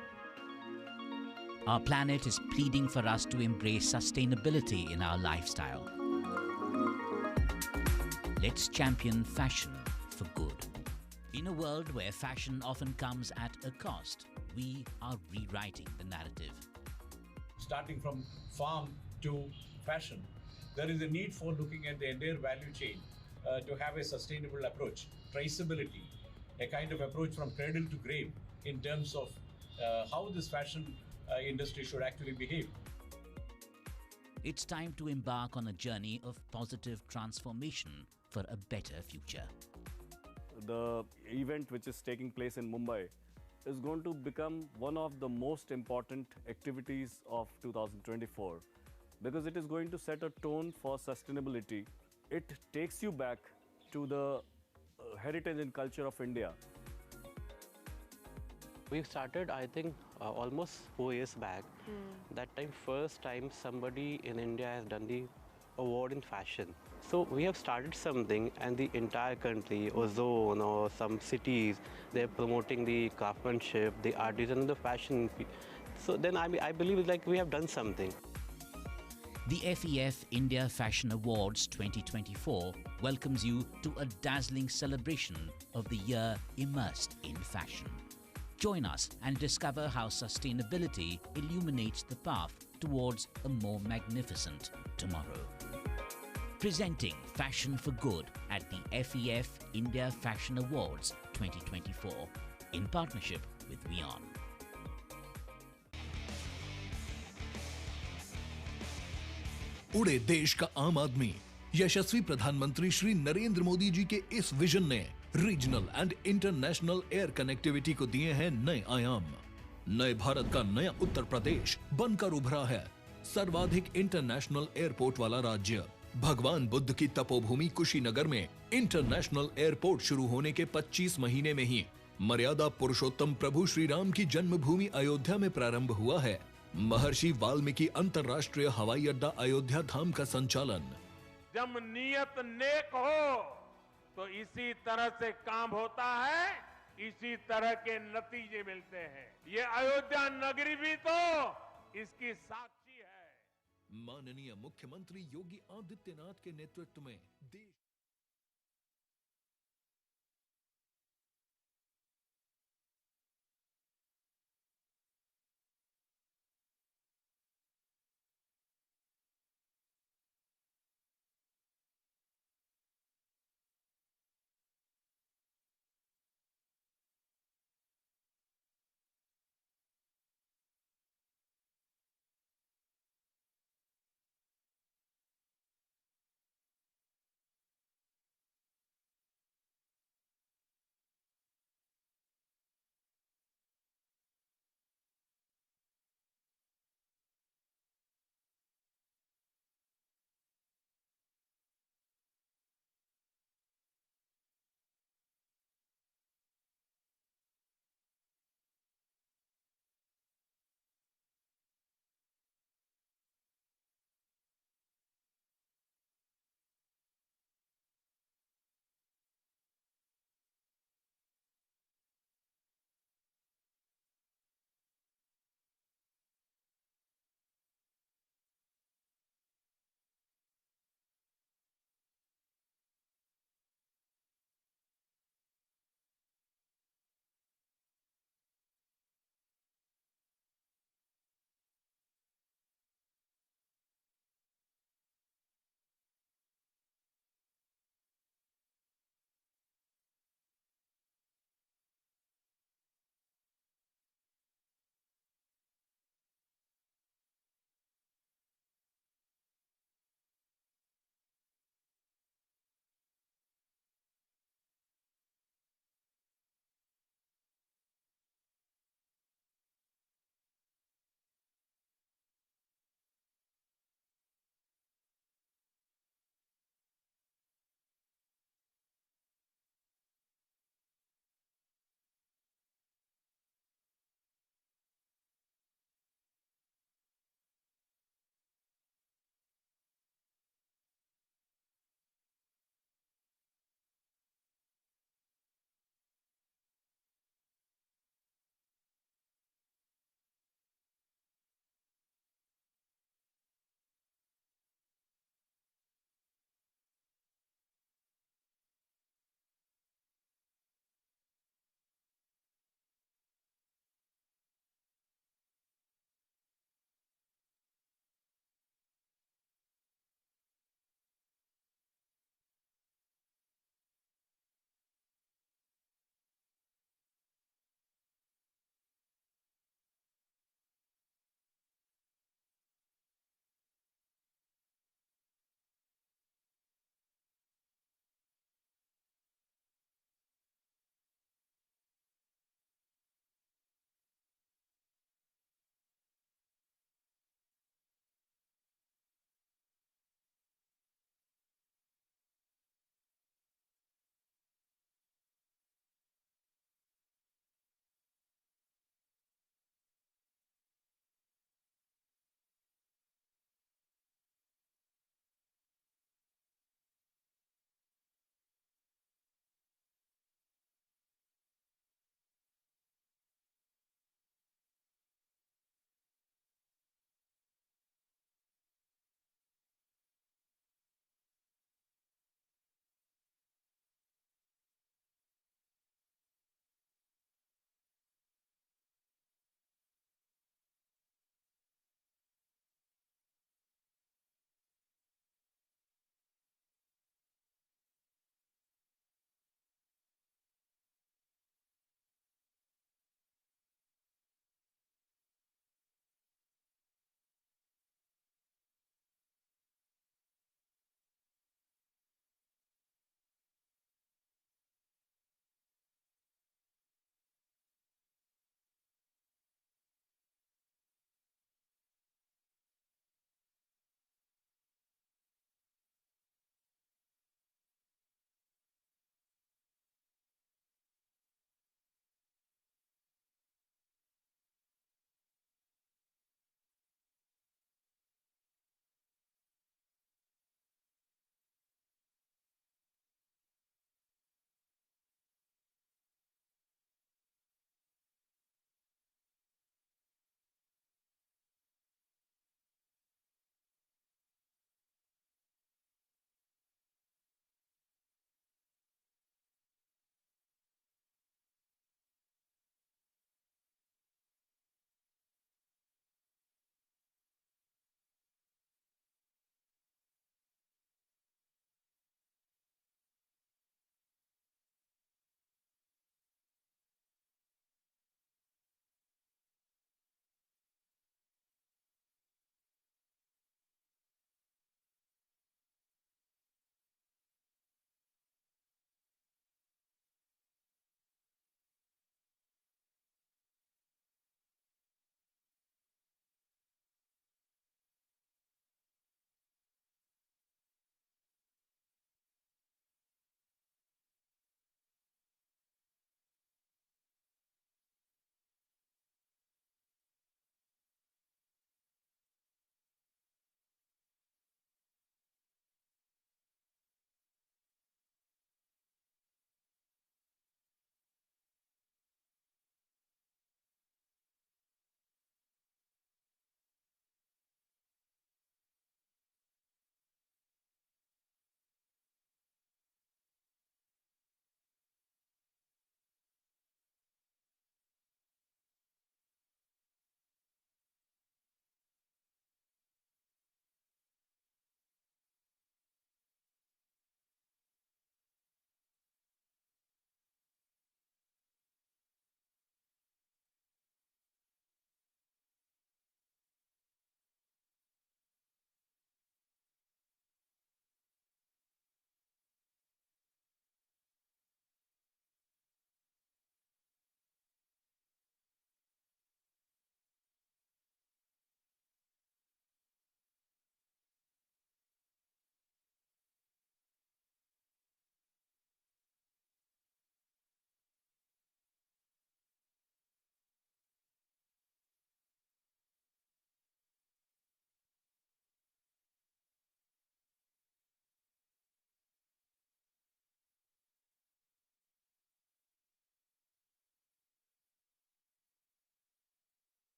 Our planet is pleading for us to embrace sustainability in our lifestyle. Let's champion fashion for good. In a world where fashion often comes at a cost, we are rewriting the narrative. Starting from farm to fashion, there is a need for looking at the entire value chain to have a sustainable approach, traceability, a kind of approach from cradle to grave in terms of how this fashion industry should actually behave. It's time to embark on a journey of positive transformation for a better future. The event which is taking place in Mumbai is going to become one of the most important activities of 2024 because it is going to set a tone for sustainability. It takes you back to the heritage and culture of India. We started, I think, almost 4 years back. That time, first time somebody in India has done the award in fashion. So we have started something, and the entire country, or zone, or some cities, they're promoting the craftsmanship, the artisan, and the fashion. So then I believe it's like we have done something. The FEF India Fashion Awards 2024 welcomes you to a dazzling celebration of the year immersed in fashion. Join us and discover how sustainability illuminates the path towards a more magnificent tomorrow. Presenting Fashion for Good at the FEF India Fashion Awards 2024 in partnership with WION. उड़े देश का आम आदमी यशस्वी प्रधानमंत्री श्री नरेंद्र मोदी जी के इस vision ने regional and international air connectivity को दिए हैं नए आयाम। नए भारत का नया उत्तर प्रदेश बनकर उभरा है सर्वाधिक इंटरनेशनल एयरपोर्ट वाला राज्य। भगवान बुद्ध की तपोभूमि कुशीनगर में इंटरनेशनल एयरपोर्ट शुरू होने के 25 महीने में ही मर्यादा पुरुषोत्तम प्रभु श्री राम की जन्मभूमि अयोध्या में प्रारंभ हुआ है। महर्षि वाल्मीकि अंतर्राष्ट्रीय हवाई अड्डा अयोध्या धाम का संचालन। जब नियत नेक हो तो इसी तरह से काम होता है, इसी तरह के नतीजे मिलते हैं। ये अयोध्या नगरी भी तो इसकी साक्षी है। माननीय मुख्यमंत्री योगी आदित्यनाथ के नेतृत्व में देश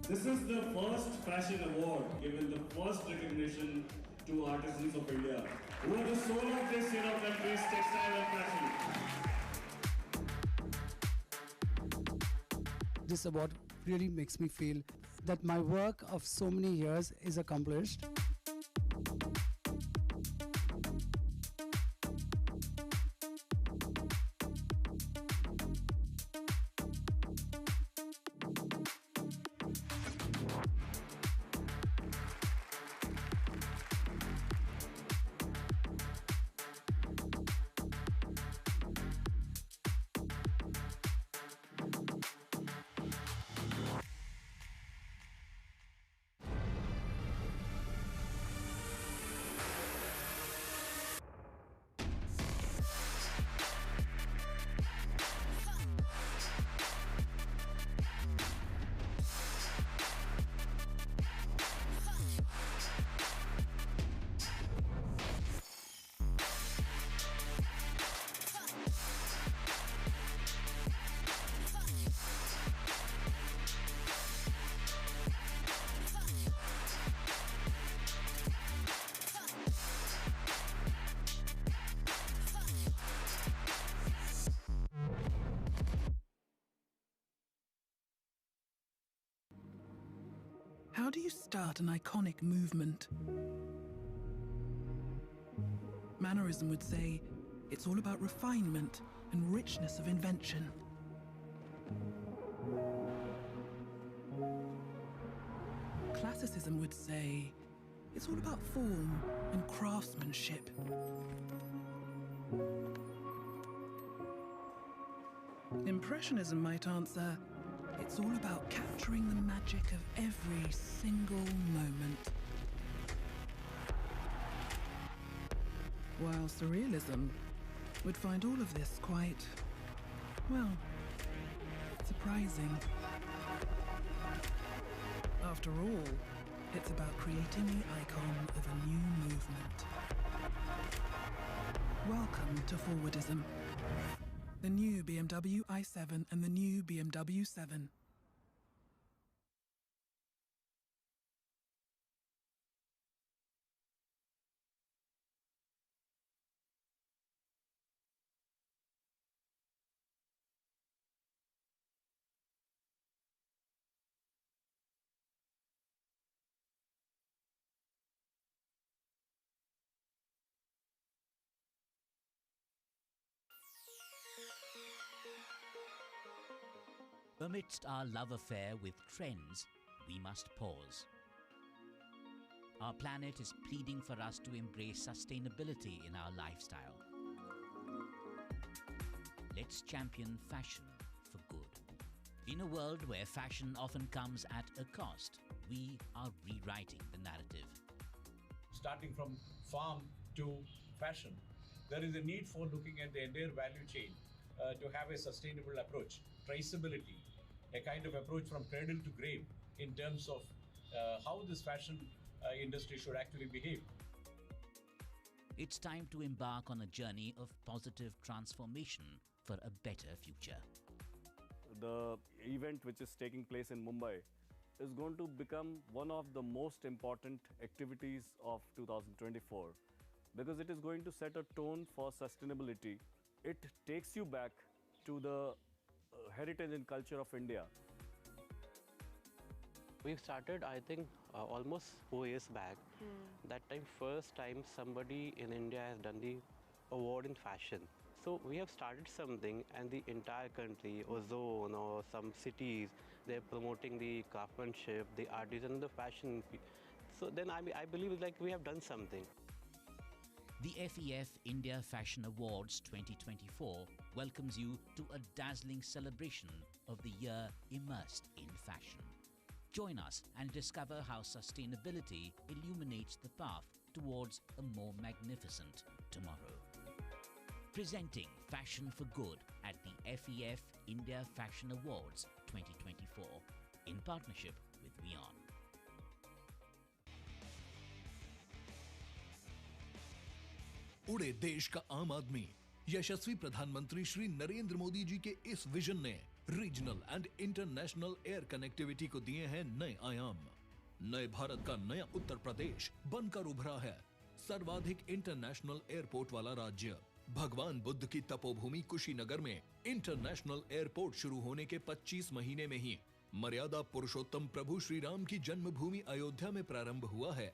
This is the first fashion award given, the first recognition to artisans of India, who are the soul of this country's textile and fashion. This award really makes me feel that my work of so many years is accomplished. How do you start an iconic movement? Mannerism would say it's all about refinement and richness of invention. Classicism would say it's all about form and craftsmanship. Impressionism might answer, it's all about capturing the magic of every single moment. While surrealism would find all of this quite, well, surprising. After all, it's about creating the icon of a new movement. Welcome to Forwardism. The new BMW i7 and the new BMW 7. Amidst our love affair with trends, we must pause. Our planet is pleading for us to embrace sustainability in our lifestyle. Let's champion fashion for good. In a world where fashion often comes at a cost, we are rewriting the narrative. Starting from farm to fashion, there is a need for looking at the entire value chain to have a sustainable approach, traceability, a kind of approach from cradle to grave in terms of how this fashion industry should actually behave. It's time to embark on a journey of positive transformation for a better future. The event which is taking place in Mumbai is going to become one of the most important activities of 2024 because it is going to set a tone for sustainability. It takes you back to the heritage and culture of India. We've started, I think, almost 4 years back. That time, first time somebody in India has done the award in fashion. So we have started something, and the entire country, or zone, or some cities, they're promoting the craftsmanship, the artisan, the fashion. So then I believe like we have done something. The FEF India Fashion Awards 2024 welcomes you to a dazzling celebration of the year immersed in fashion. Join us and discover how sustainability illuminates the path towards a more magnificent tomorrow. Presenting Fashion for Good at the FEF India Fashion Awards 2024 in partnership with WION. उड़े देश का आम आदमी यशस्वी प्रधानमंत्री श्री नरेंद्र मोदी जी के इस vision ने regional and international air connectivity को दिए हैं नए आयाम। नए भारत का नया उत्तर प्रदेश बनकर उभरा है सर्वाधिक इंटरनेशनल एयरपोर्ट वाला राज्य। भगवान बुद्ध की तपोभूमि कुशीनगर में इंटरनेशनल एयरपोर्ट शुरू होने के 25 महीने में ही मर्यादा पुरुषोत्तम प्रभु श्री राम की जन्मभूमि अयोध्या में प्रारंभ हुआ है।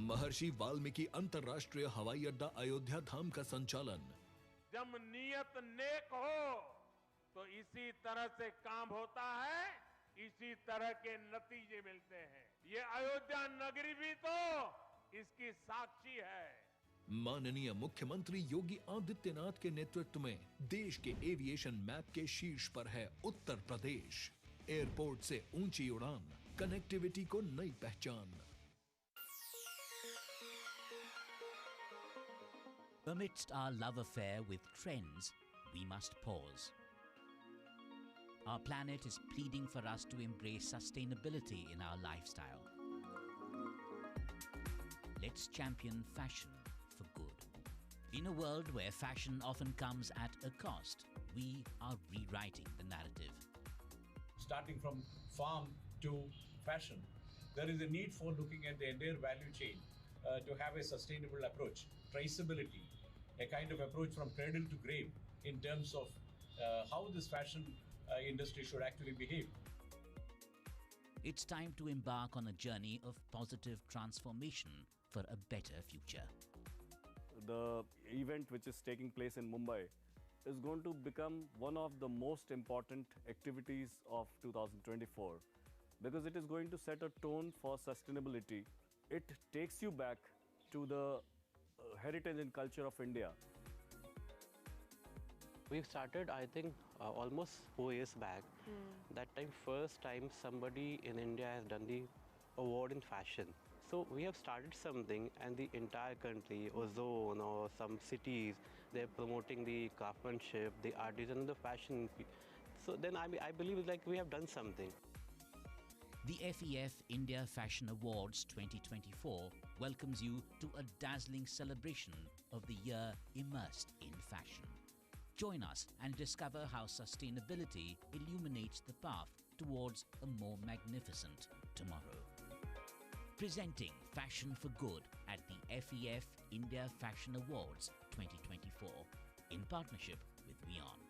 महर्षि वाल्मीकि अंतर्राष्ट्रीय हवाई अड्डा अयोध्या धाम का संचालन। जब नियत नेक हो तो इसी तरह से काम होता है, इसी तरह के नतीजे मिलते हैं। ये अयोध्या नगरी भी तो इसकी साक्षी है। माननीय मुख्यमंत्री योगी आदित्यनाथ के नेतृत्व में देश के एविएशन मैप के शीर्ष पर है उत्तर प्रदेश। एयरपोर्ट से ऊंची उड़ान, कनेक्टिविटी को नई पहचान। Amidst our love affair with trends, we must pause. Our planet is pleading for us to embrace sustainability in our lifestyle. Let's champion fashion for good. In a world where fashion often comes at a cost, we are rewriting the narrative. Starting from farm to fashion, there is a need for looking at the entire value chain to have a sustainable approach, traceability, a kind of approach from cradle to grave in terms of how this fashion industry should actually behave. It's time to embark on a journey of positive transformation for a better future. The event which is taking place in Mumbai is going to become one of the most important activities of 2024 because it is going to set a tone for sustainability. It takes you back to the heritage and culture of India. We've started, I think, almost 4 years back. That time, first time somebody in India has done the award in fashion. So we have started something, and the entire country, or zone, or some cities, they're promoting the craftsmanship, the artisan, and the fashion. So then I believe like we have done something. The FEF India Fashion Awards 2024 welcomes you to a dazzling celebration of the year immersed in fashion. Join us and discover how sustainability illuminates the path towards a more magnificent tomorrow. Presenting Fashion for Good at the FEF India Fashion Awards 2024 in partnership with WION.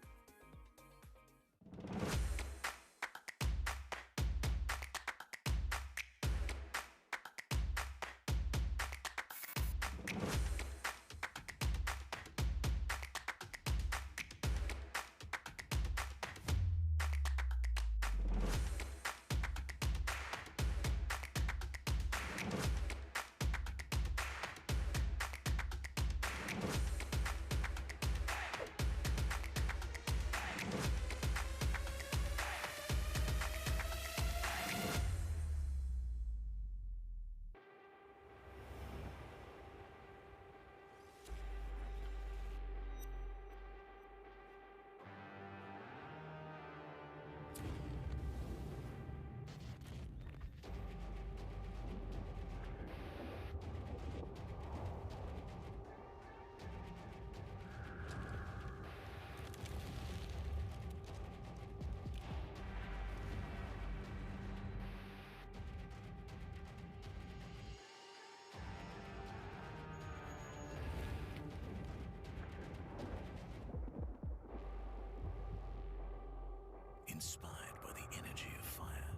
Inspired by the energy of fire,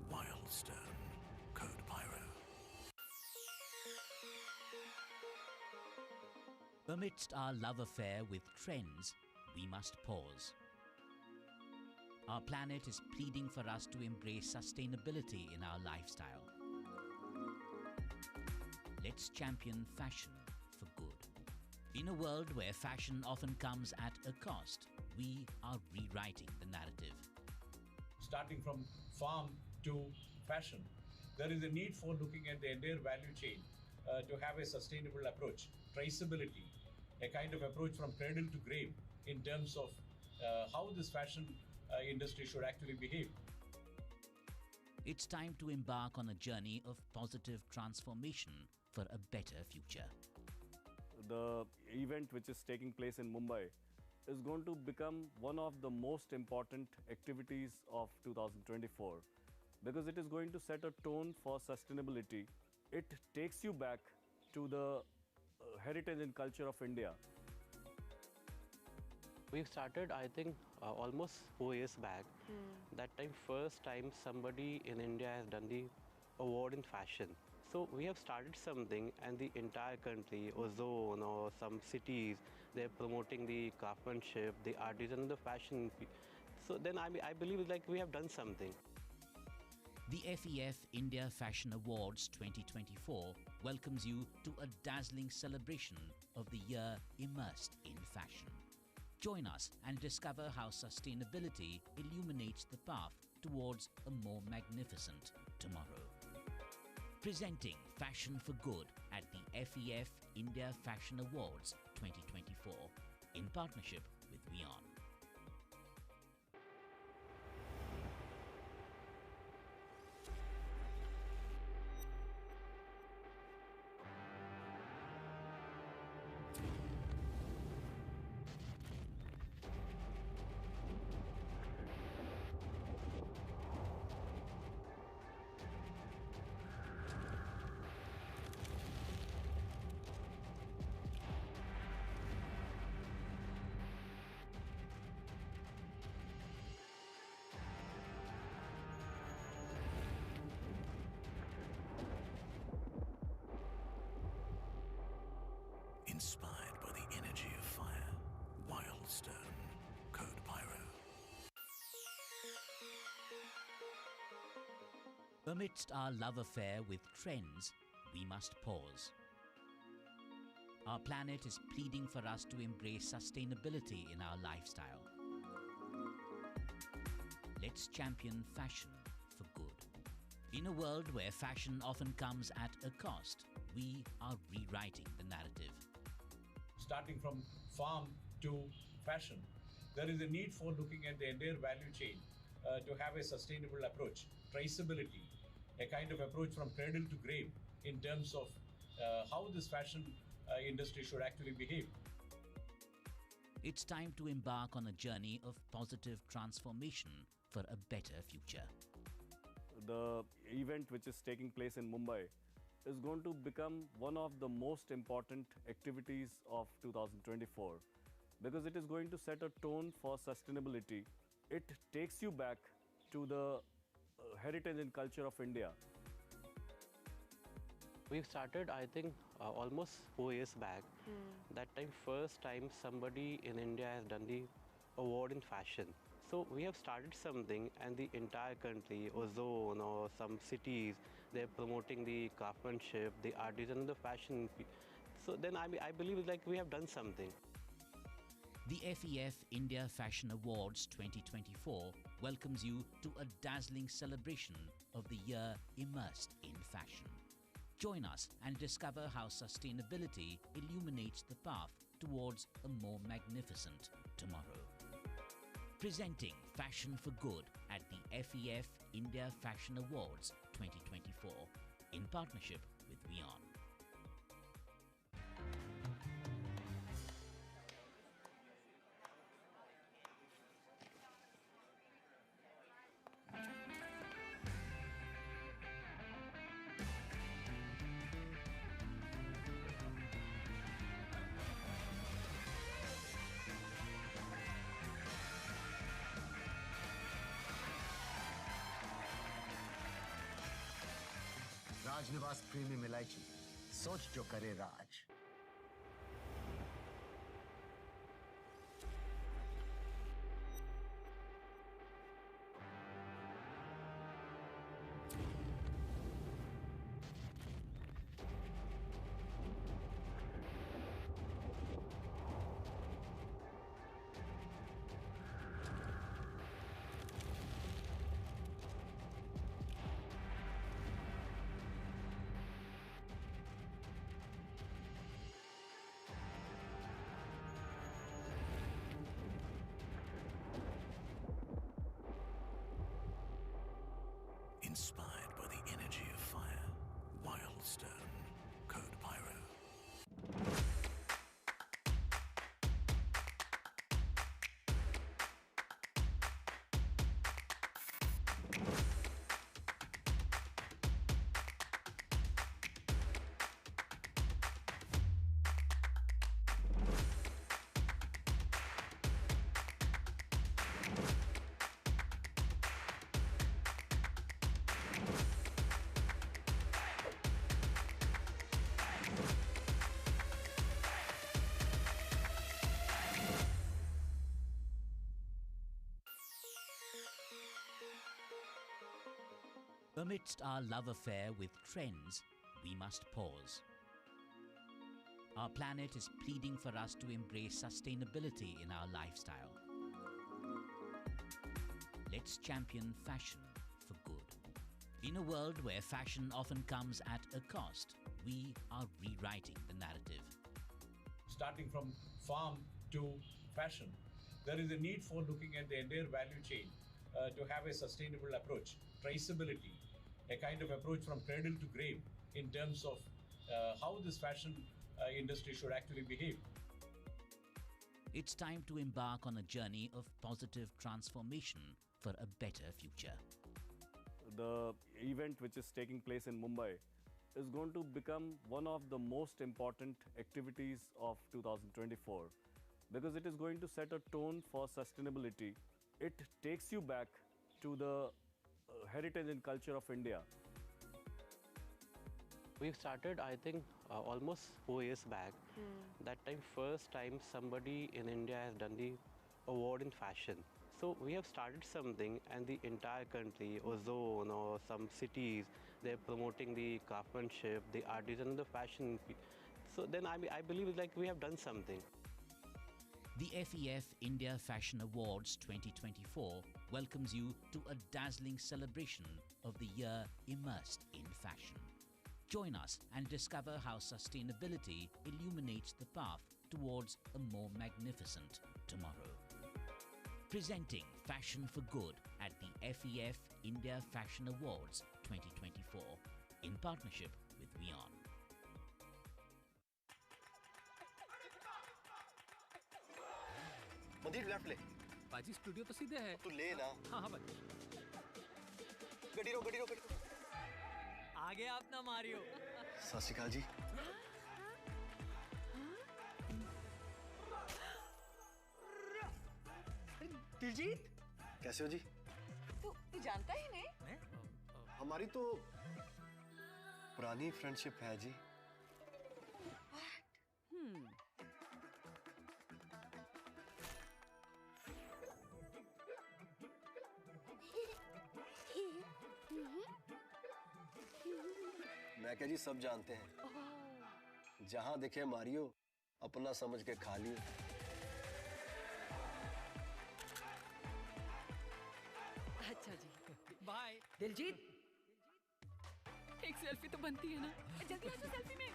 wild stone, code pyro. Amidst our love affair with trends, we must pause. Our planet is pleading for us to embrace sustainability in our lifestyle. Let's champion fashion for good. In a world where fashion often comes at a cost, we are rewriting the narrative. Starting from farm to fashion, there is a need for looking at the entire value chain to have a sustainable approach, traceability, a kind of approach from cradle to grave in terms of how this fashion industry should actually behave. It's time to embark on a journey of positive transformation for a better future. The event which is taking place in Mumbai is going to become one of the most important activities of 2024 because it is going to set a tone for sustainability. It takes you back to the heritage and culture of India. We've started, I think, almost 4 years back. That time, first time somebody in India has done the award in fashion. So we have started something, and the entire country, or zone, or some cities, they're promoting the craftsmanship, the artisan, the fashion. So then I believe like we have done something. The FEF India Fashion Awards 2024 welcomes you to a dazzling celebration of the year immersed in fashion. Join us and discover how sustainability illuminates the path towards a more magnificent tomorrow. Presenting Fashion for Good at the FEF India Fashion Awards 2024 in partnership with WION. Inspired by the energy of fire, wild stone, code pyro. Amidst our love affair with trends, we must pause. Our planet is pleading for us to embrace sustainability in our lifestyle. Let's champion fashion for good. In a world where fashion often comes at a cost, we are rewriting the narrative. Starting from farm to fashion, there is a need for looking at the entire value chain to have a sustainable approach, traceability, a kind of approach from cradle to grave in terms of how this fashion industry should actually behave. It's time to embark on a journey of positive transformation for a better future. The event which is taking place in Mumbai is going to become one of the most important activities of 2024 because it is going to set a tone for sustainability. It takes you back to the heritage and culture of India. We've started, I think, almost 4 years back. That time, first time somebody in India has done the award in fashion. So we have started something, and the entire country, or zone, or some cities, they're promoting the craftsmanship, the artisan, the fashion. So then I believe like we have done something. The FEF India Fashion Awards 2024 welcomes you to a dazzling celebration of the year immersed in fashion. Join us and discover how sustainability illuminates the path towards a more magnificent tomorrow. Presenting Fashion for Good at the FEF India Fashion Awards 2024 in partnership with WION. Rajnivas premium इलायची सोच जो करे राज। Inspired by the energy of fire, wild stone, code pyro. Amidst our love affair with trends, we must pause. Our planet is pleading for us to embrace sustainability in our lifestyle. Let's champion fashion for good. In a world where fashion often comes at a cost, we are rewriting the narrative. Starting from farm to fashion, there is a need for looking at the entire value chain to have a sustainable approach, traceability, a kind of approach from cradle to grave in terms of how this fashion industry should actually behave. It's time to embark on a journey of positive transformation for a better future. The event which is taking place in Mumbai is going to become one of the most important activities of 2024 because it is going to set a tone for sustainability. It takes you back to the heritage and culture of India. We've started, I think, almost 4 years back. That time, first time somebody in India has done the award in fashion. So we have started something, and the entire country, or zone, or some cities, they're promoting the craftsmanship, the artisan, the fashion. So then I believe like we have done something. The FEF India Fashion Awards 2024 welcomes you to a dazzling celebration of the year immersed in fashion. Join us and discover how sustainability illuminates the path towards a more magnificent tomorrow. Presenting Fashion for Good at the FEF India Fashion Awards 2024 in partnership with WION. मंदिर left ले बाजी studio तो सीधे है तू ले ना हाँ हाँ बाजी गड्डी रो आगे आप ना मारियो सत श्री अकाल जी दिलजीत कैसे हो जी तू जानता ही नहीं हमारी तो पुरानी फ्रेंडशिप है जी मैं क्या जी सब जानते हैं जहां देखे मारियो अपना समझ के खा लियो अच्छा जी बाय दिलजीत एक सेल्फी तो बनती है ना जल्दी आ जाओ सेल्फी में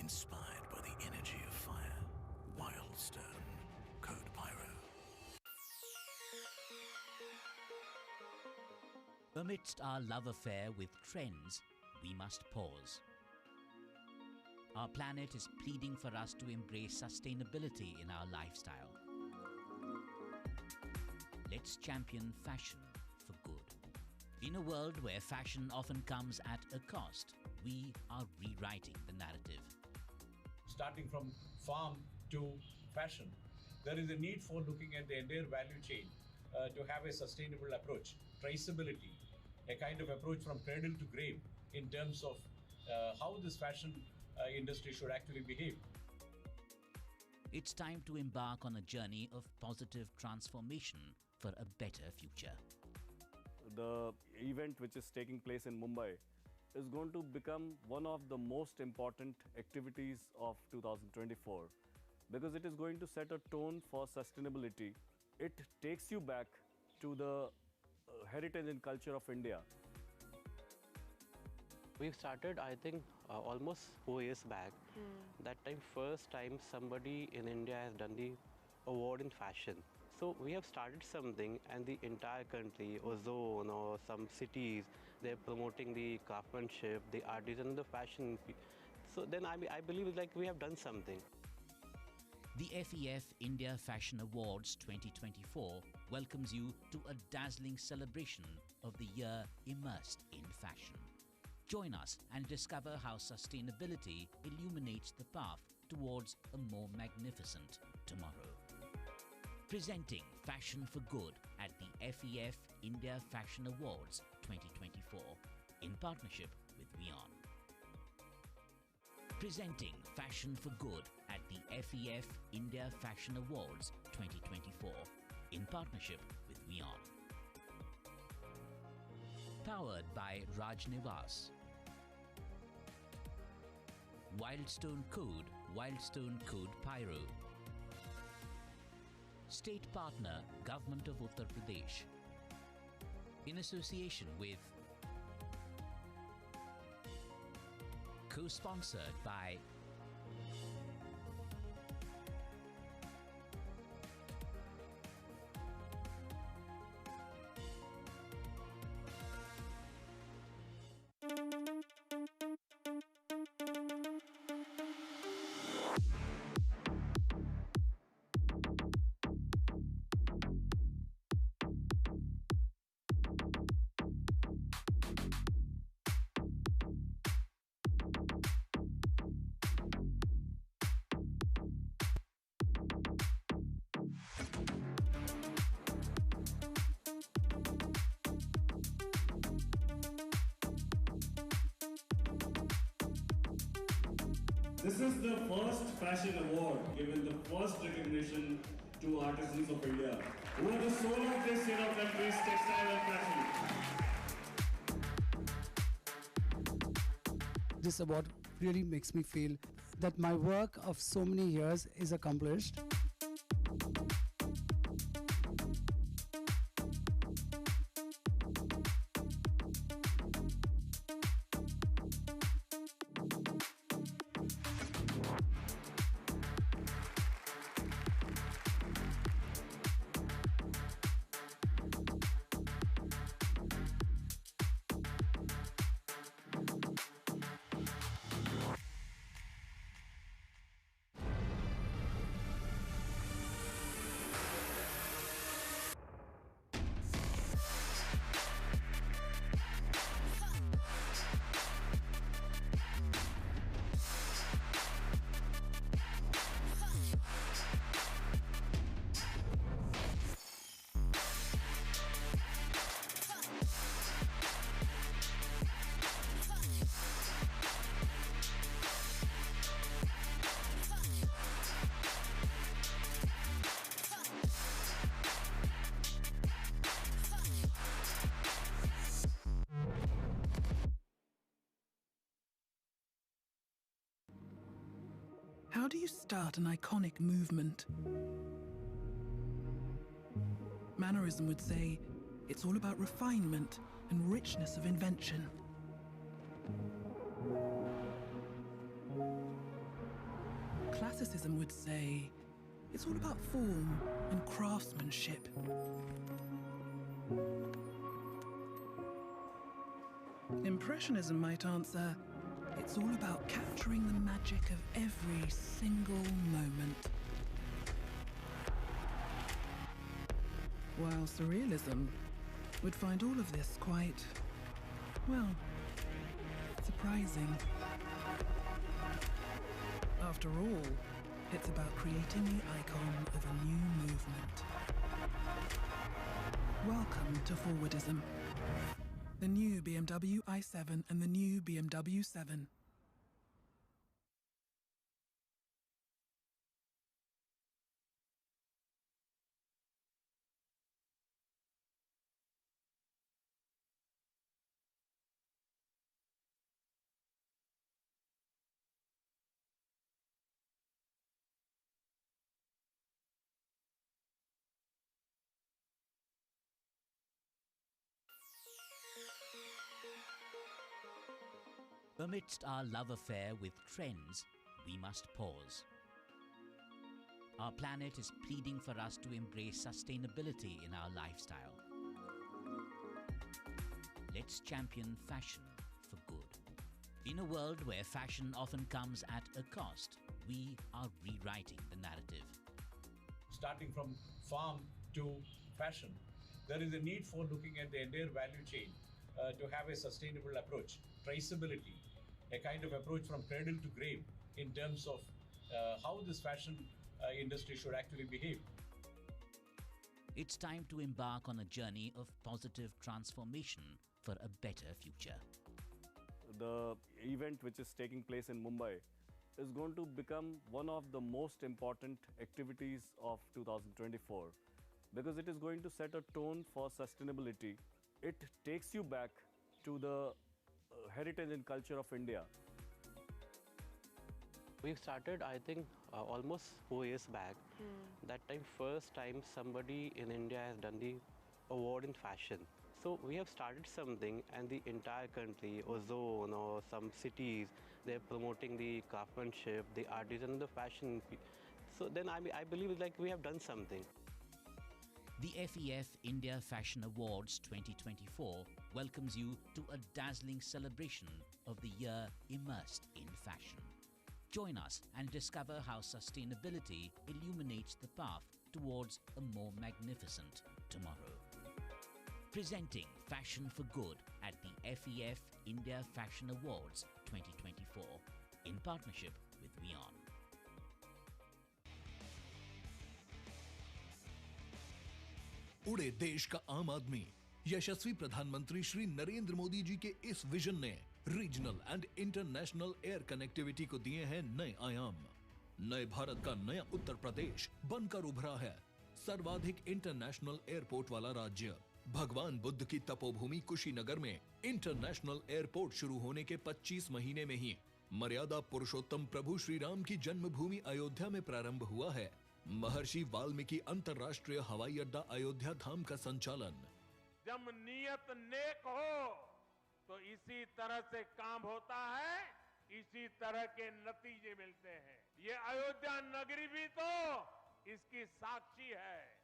Inspired by the energy of fire, wild stone, code pyro. Amidst our love affair with trends, we must pause. Our planet is pleading for us to embrace sustainability in our lifestyle. Let's champion fashion for good. In a world where fashion often comes at a cost, we are rewriting the narrative. Starting from farm to fashion, there is a need for looking at the entire value chain to have a sustainable approach, traceability, a kind of approach from cradle to grave in terms of how this fashion industry should actually behave. It's time to embark on a journey of positive transformation for a better future. The event which is taking place in Mumbai is going to become one of the most important activities of 2024 because it is going to set a tone for sustainability. It takes you back to the heritage and culture of India. We've started, I think, almost 4 years back. That time, first time somebody in India has done the award in fashion. So we have started something, and the entire country, or zone, or some cities, they're promoting the craftsmanship, the artisan, the fashion. So then I believe like we have done something. The FEF India Fashion Awards 2024 welcomes you to a dazzling celebration of the year immersed in fashion. Join us and discover how sustainability illuminates the path towards a more magnificent tomorrow. Presenting Fashion for Good at the FEF India Fashion Awards 2024 in partnership with WION. Presenting Fashion for Good at the FEF India Fashion Awards 2024 in partnership with WION. Powered by Rajnivas. Wildstone Code Pyro. State partner, Government of Uttar Pradesh. In association with co-sponsored by This is the first fashion award given the first recognition to artisans of India, who are the soul of this country's textile and fashion. This award really makes me feel that my work of so many years is accomplished. How do you start an iconic movement? Mannerism would say it's all about refinement and richness of invention. Classicism would say it's all about form and craftsmanship. Impressionism might answer, it's all about capturing the magic of every single moment. While Surrealism would find all of this quite, well, surprising. After all, it's about creating the icon of a new movement. Welcome to Forwardism. The new BMW i7 and the new BMW 7. Amidst our love affair with trends, we must pause. Our planet is pleading for us to embrace sustainability in our lifestyle. Let's champion fashion for good. In a world where fashion often comes at a cost, we are rewriting the narrative. Starting from farm to fashion, there is a need for looking at the entire value chain to have a sustainable approach, traceability, a kind of approach from cradle to grave in terms of how this fashion industry should actually behave. It's time to embark on a journey of positive transformation for a better future. The event which is taking place in Mumbai is going to become one of the most important activities of 2024 because it is going to set a tone for sustainability. It takes you back to the heritage and culture of India. We started, I think, almost 4 years back. That time, first time somebody in India has done the award in fashion. So we have started something, and the entire country, or zone, or some cities, they're promoting the craftsmanship, the artisan, the fashion. So then I believe like we have done something. The FEF India Fashion Awards 2024 welcomes you to a dazzling celebration of the year immersed in fashion. Join us and discover how sustainability illuminates the path towards a more magnificent tomorrow. Presenting Fashion for Good at the FEF India Fashion Awards 2024 in partnership with WION. उड़े देश का आम आदमी यशस्वी प्रधानमंत्री श्री नरेंद्र मोदी जी के इस vision ने regional and international air connectivity को दिए हैं नए आयाम। नए भारत का नया उत्तर प्रदेश बनकर उभरा है सर्वाधिक इंटरनेशनल एयरपोर्ट वाला राज्य। भगवान बुद्ध की तपोभूमि कुशीनगर में इंटरनेशनल एयरपोर्ट शुरू होने के 25 महीने में ही मर्यादा पुरुषोत्तम प्रभु श्री राम की जन्मभूमि अयोध्या में प्रारंभ हुआ है। महर्षि वाल्मीकि अंतर्राष्ट्रीय हवाई अड्डा अयोध्या धाम का संचालन। जब नियत नेक हो तो इसी तरह से काम होता है, इसी तरह के नतीजे मिलते हैं। ये अयोध्या नगरी भी तो इसकी साक्षी है।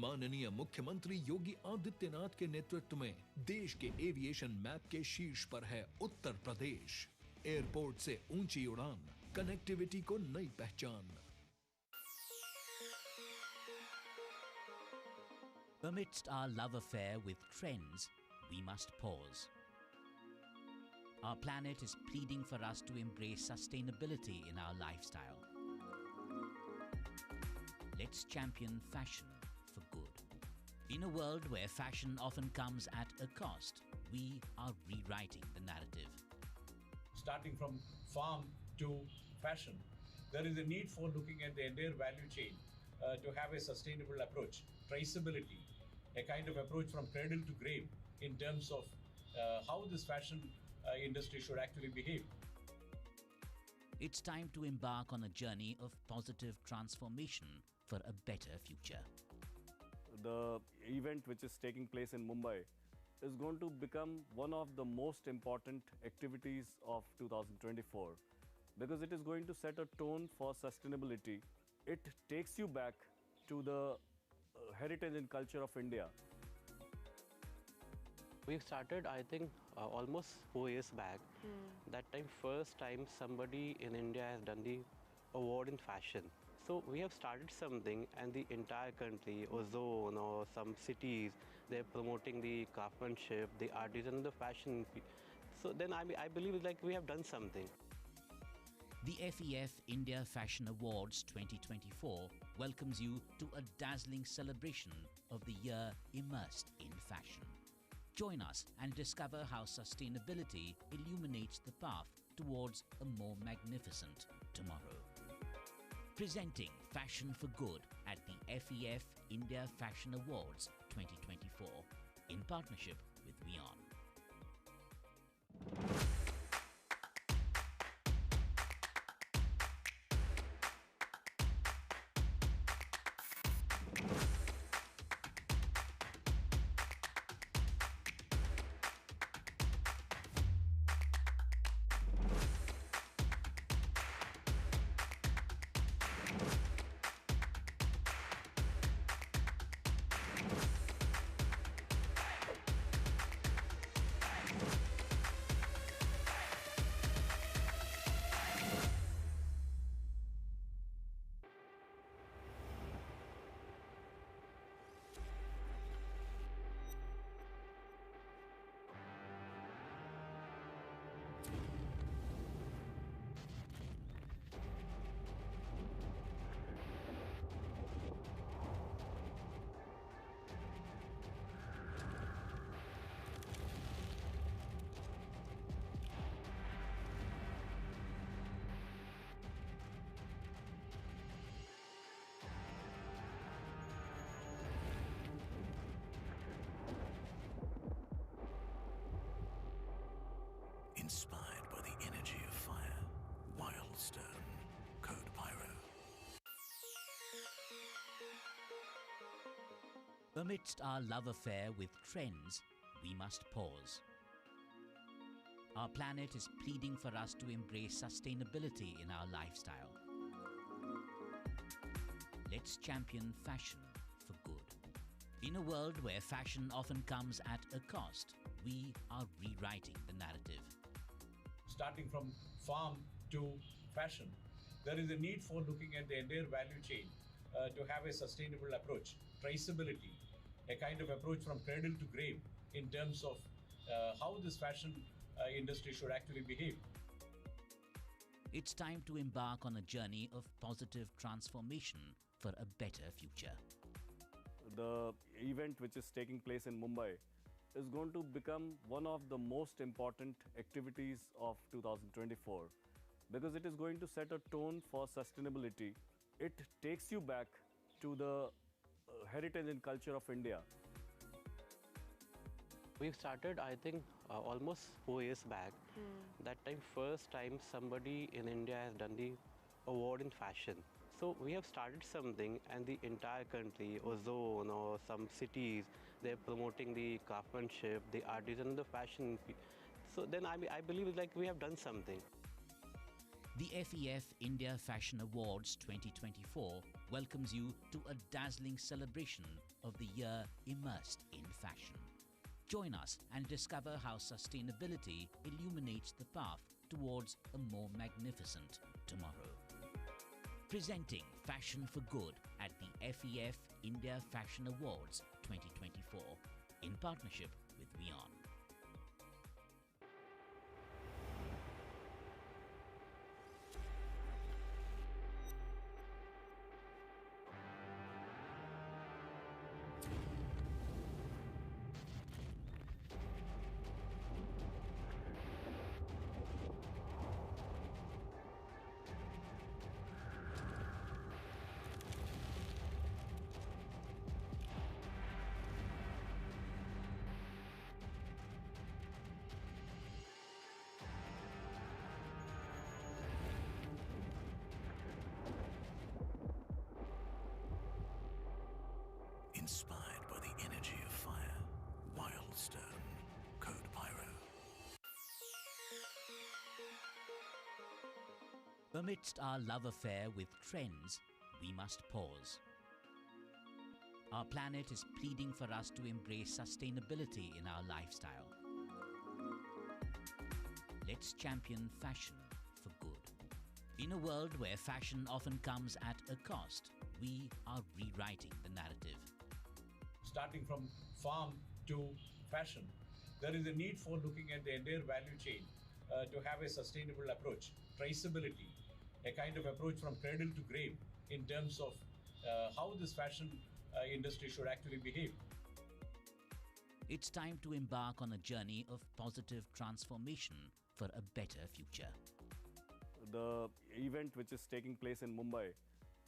माननीय मुख्यमंत्री योगी आदित्यनाथ के नेतृत्व में देश के एविएशन मैप के शीर्ष पर है उत्तर प्रदेश। एयरपोर्ट से ऊंची उड़ान, कनेक्टिविटी को नई पहचान। Amidst our love affair with trends, we must pause. Our planet is pleading for us to embrace sustainability in our lifestyle. Let's champion fashion for good. In a world where fashion often comes at a cost, we are rewriting the narrative. Starting from farm to fashion, there is a need for looking at the entire value chain to have a sustainable approach, traceability, a kind of approach from cradle to grave in terms of how this fashion industry should actually behave. It's time to embark on a journey of positive transformation for a better future. The event which is taking place in Mumbai is going to become one of the most important activities of 2024 because it is going to set a tone for sustainability. It takes you back to the heritage and culture of India. We started, I think, almost 4 years back. That time, first time somebody in India has done the award in fashion. So we have started something, and the entire country, or zone, or some cities, they're promoting the craftsmanship, the artisan, the fashion. So then I believe like we have done something. The FEF India Fashion Awards 2024 welcomes you to a dazzling celebration of the year immersed in fashion. Join us and discover how sustainability illuminates the path towards a more magnificent tomorrow. Presenting Fashion for Good at the FEF India Fashion Awards 2024 in partnership with WION. Amidst our love affair with trends, we must pause. Our planet is pleading for us to embrace sustainability in our lifestyle. Let's champion fashion for good. In a world where fashion often comes at a cost, we are rewriting the narrative. Starting from farm to fashion, there is a need for looking at the entire value chain to have a sustainable approach, traceability, a kind of approach from cradle to grave in terms of how this fashion industry should actually behave. It's time to embark on a journey of positive transformation for a better future. The event which is taking place in Mumbai is going to become one of the most important activities of 2024 because it is going to set a tone for sustainability. It takes you back to the heritage and culture of India. We've started, I think, almost 4 years back. That time, first time somebody in India has done the award in fashion. So we have started something, and the entire country, or zone, or some cities, they're promoting the craftsmanship, the artisan, and the fashion. So then I believe it's like we have done something. The FEF India Fashion Awards 2024 welcomes you to a dazzling celebration of the year immersed in fashion. Join us and discover how sustainability illuminates the path towards a more magnificent tomorrow. Presenting Fashion for Good at the FEF India Fashion Awards 2024 in partnership with WION. Inspired by the energy of fire, wild stone, code pyro. Amidst our love affair with trends, we must pause. Our planet is pleading for us to embrace sustainability in our lifestyle. Let's champion fashion for good. In a world where fashion often comes at a cost, we are rewriting the narrative. Starting from farm to fashion, there is a need for looking at the entire value chain to have a sustainable approach, traceability, a kind of approach from cradle to grave in terms of how this fashion industry should actually behave. It's time to embark on a journey of positive transformation for a better future. The event which is taking place in Mumbai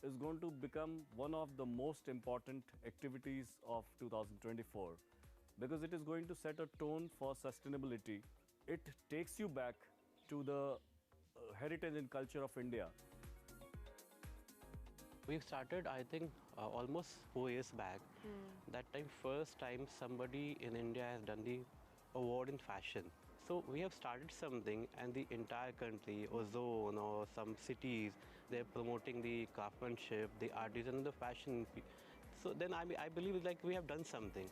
is going to become one of the most important activities of 2024 because it is going to set a tone for sustainability. It takes you back to the heritage and culture of India. We've started, I think, almost 4 years back. That time, first time somebody in India has done the award in fashion. So we have started something, and the entire country, or zone, or some cities, they're promoting the craftsmanship, the artisan, and the fashion. So then I believe it's like we have done something.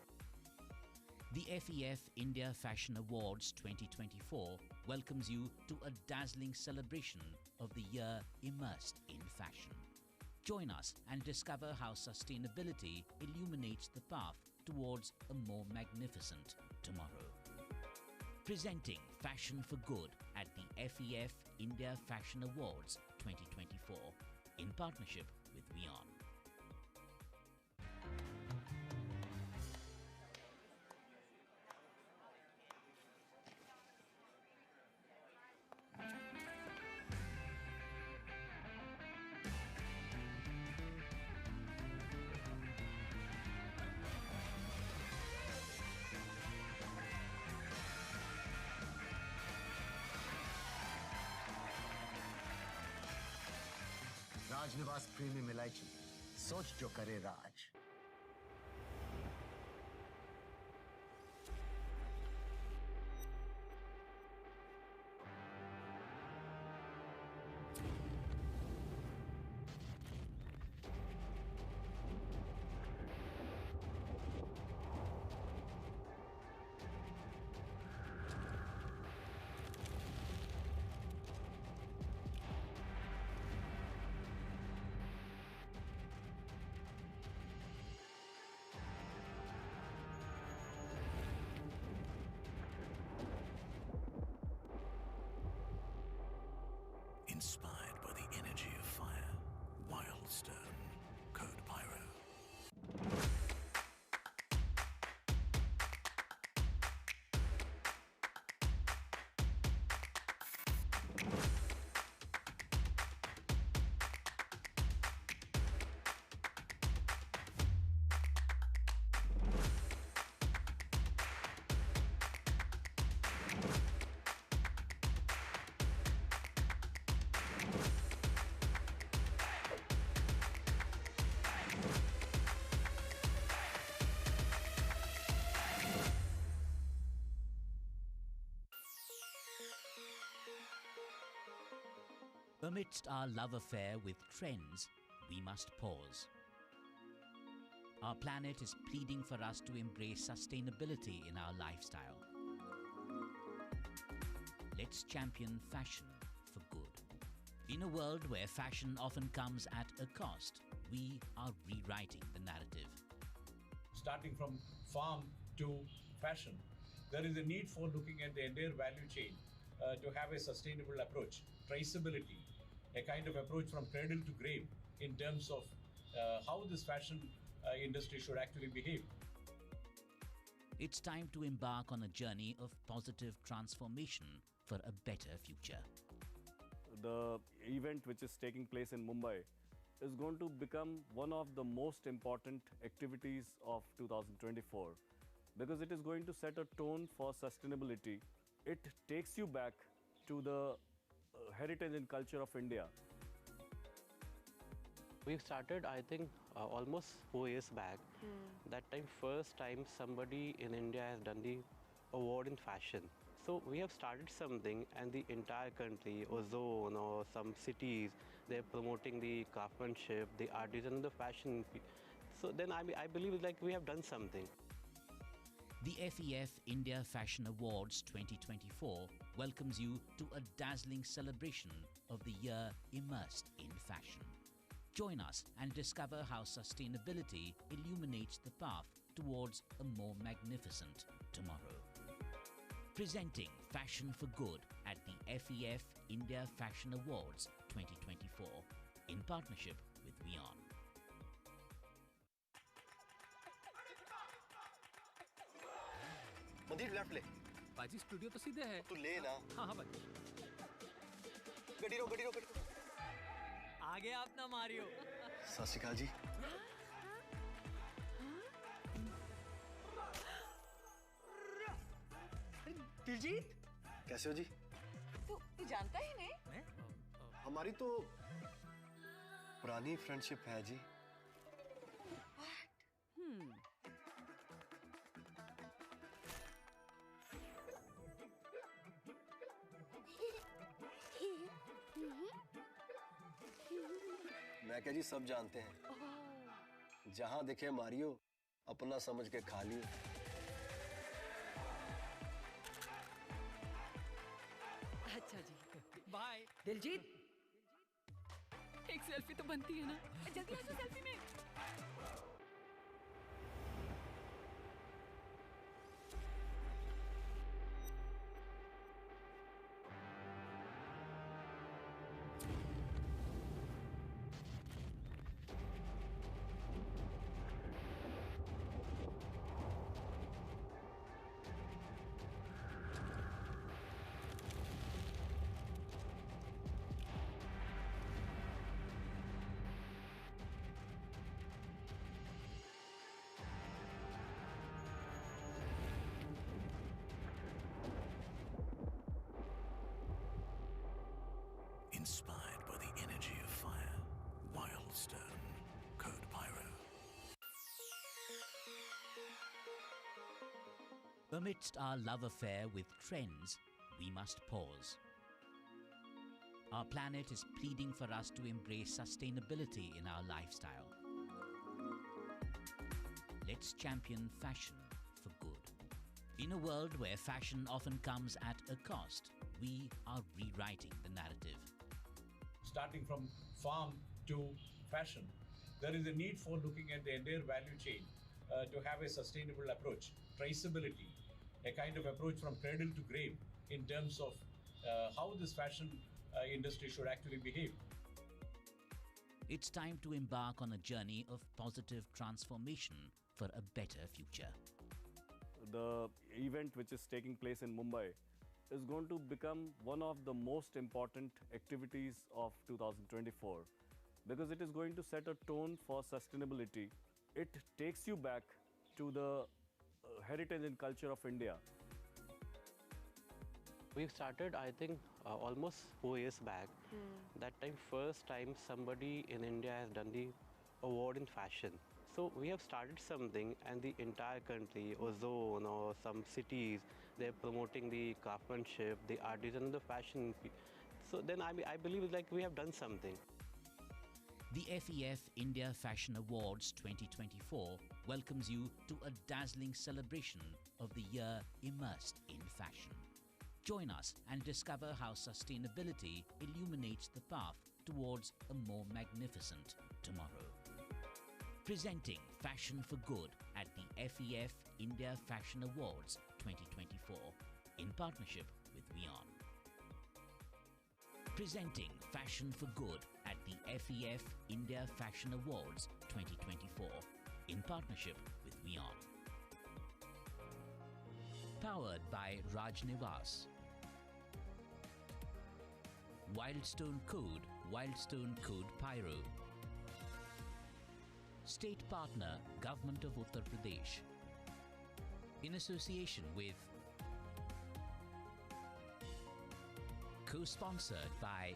The FEF India Fashion Awards 2024 welcomes you to a dazzling celebration of the year immersed in fashion. Join us and discover how sustainability illuminates the path towards a more magnificent tomorrow. Presenting Fashion for Good at the FEF India Fashion Awards 2024 in partnership with WION. Rajnivas premium इलायची सोच जो करे राज Inspired by the energy of fire, wild stone, code pyro. Amidst our love affair with trends, we must pause. Our planet is pleading for us to embrace sustainability in our lifestyle. Let's champion fashion for good. In a world where fashion often comes at a cost, we are rewriting the narrative. Starting from farm to fashion, there is a need for looking at the entire value chain to have a sustainable approach, traceability, a kind of approach from cradle to grave in terms of how this fashion industry should actually behave. It's time to embark on a journey of positive transformation for a better future. The event which is taking place in Mumbai is going to become one of the most important activities of 2024 because it is going to set a tone for sustainability. It takes you back to the heritage and culture of India. We started, I think, almost 4 years back. That time, first time somebody in India has done the award in fashion. So we have started something, and the entire country, or zone, or some cities, they're promoting the craftsmanship, the artisan, the fashion. So then I believe like we have done something. The FEF India Fashion Awards 2024 welcomes you to a dazzling celebration of the year immersed in fashion. Join us and discover how sustainability illuminates the path towards a more magnificent tomorrow. Presenting Fashion for Good at the FEF India Fashion Awards 2024 in partnership with WION. मंदिर left ले बाजी studio तो सीधे है तू ले ना हाँ हाँ भाई गड्डी रो गड्डी रो गड्डी रो आ गया अपना मारियो सत श्री अकाल जी दिलजीत कैसे हो जी तू जानता ही नहीं हमारी तो पुरानी फ्रेंडशिप है जी मैं क्या जी सब जानते हैं जहां देखे मारियो अपना समझ के खा लियो अच्छा जी बाय दिलजीत एक सेल्फी तो बनती है ना जल्दी आ जाओ सेल्फी में Inspired by the energy of fire, wild stone, code pyro. Amidst our love affair with trends, we must pause. Our planet is pleading for us to embrace sustainability in our lifestyle. Let's champion fashion for good. In a world where fashion often comes at a cost, we are rewriting the narrative. Starting from farm to fashion, there is a need for looking at the entire value chain to have a sustainable approach, traceability, a kind of approach from cradle to grave in terms of how this fashion industry should actually behave. It's time to embark on a journey of positive transformation for a better future. The event which is taking place in Mumbai is going to become one of the most important activities of 2024 because it is going to set a tone for sustainability. It takes you back to the heritage and culture of India. We started, I think, almost 4 years back. That time, first time somebody in India has done the award in fashion. So we have started something, and the entire country, or zone, or some cities, they're promoting the craftsmanship, the artisan, and the fashion. So then I believe like we have done something. The FEF India Fashion Awards 2024 welcomes you to a dazzling celebration of the year immersed in fashion. Join us and discover how sustainability illuminates the path towards a more magnificent tomorrow. Presenting Fashion for Good at the FEF India Fashion Awards 2024 in partnership with WION. Presenting Fashion for Good at the FEF India Fashion Awards 2024 in partnership with WION. Powered by Rajnivas. Wildstone Code Pyro. State partner, Government of Uttar Pradesh. In association with co-sponsored by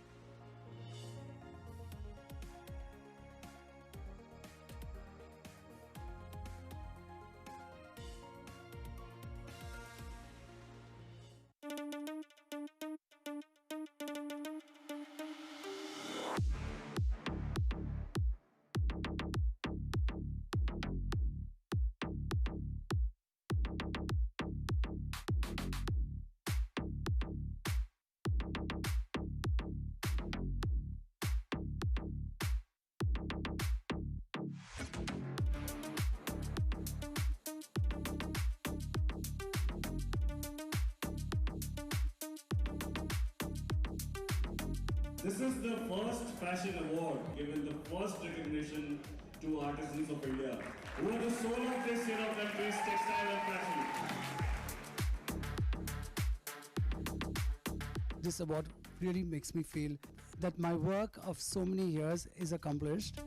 This is the first fashion award given the first recognition to artisans of India, who are the soul of this country's textile and fashion. This award really makes me feel that my work of so many years is accomplished.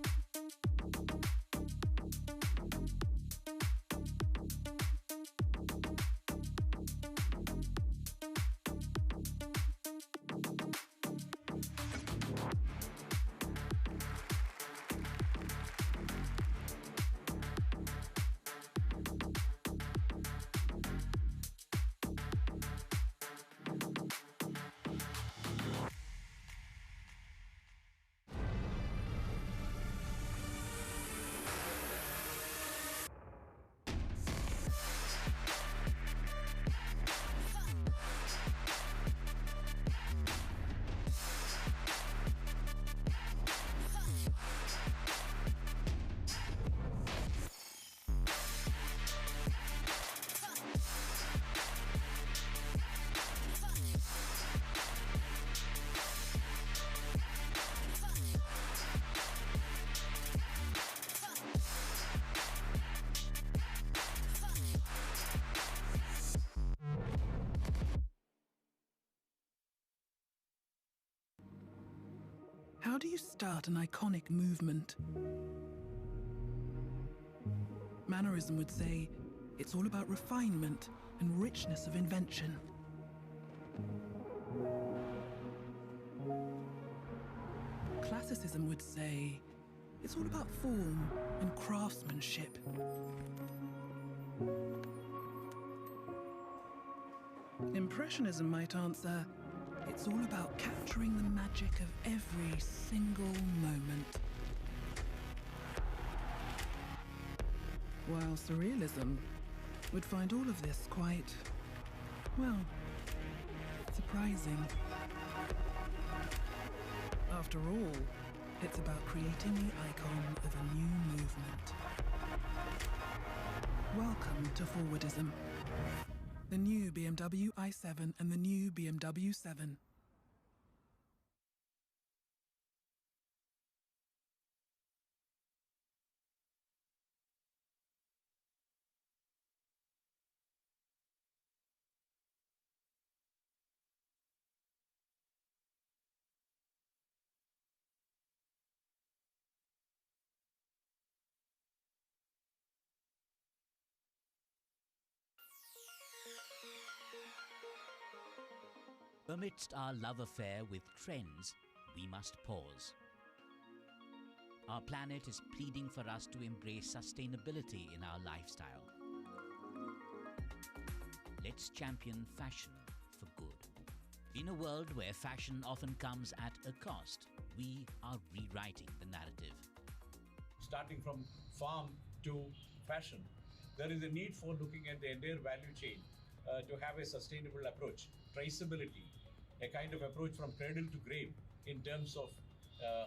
How do you start an iconic movement? Mannerism would say it's all about refinement and richness of invention. Classicism would say it's all about form and craftsmanship. Impressionism might answer, it's all about capturing the magic of every single moment. While Surrealism would find all of this quite, well, surprising. After all, it's about creating the icon of a new movement. Welcome to Forwardism. The new BMW i7 and the new BMW 7. Amidst our love affair with trends, we must pause. Our planet is pleading for us to embrace sustainability in our lifestyle. Let's champion fashion for good. In a world where fashion often comes at a cost, we are rewriting the narrative. Starting from farm to fashion, there is a need for looking at the entire value chain to have a sustainable approach, traceability, a kind of approach from cradle to grave in terms of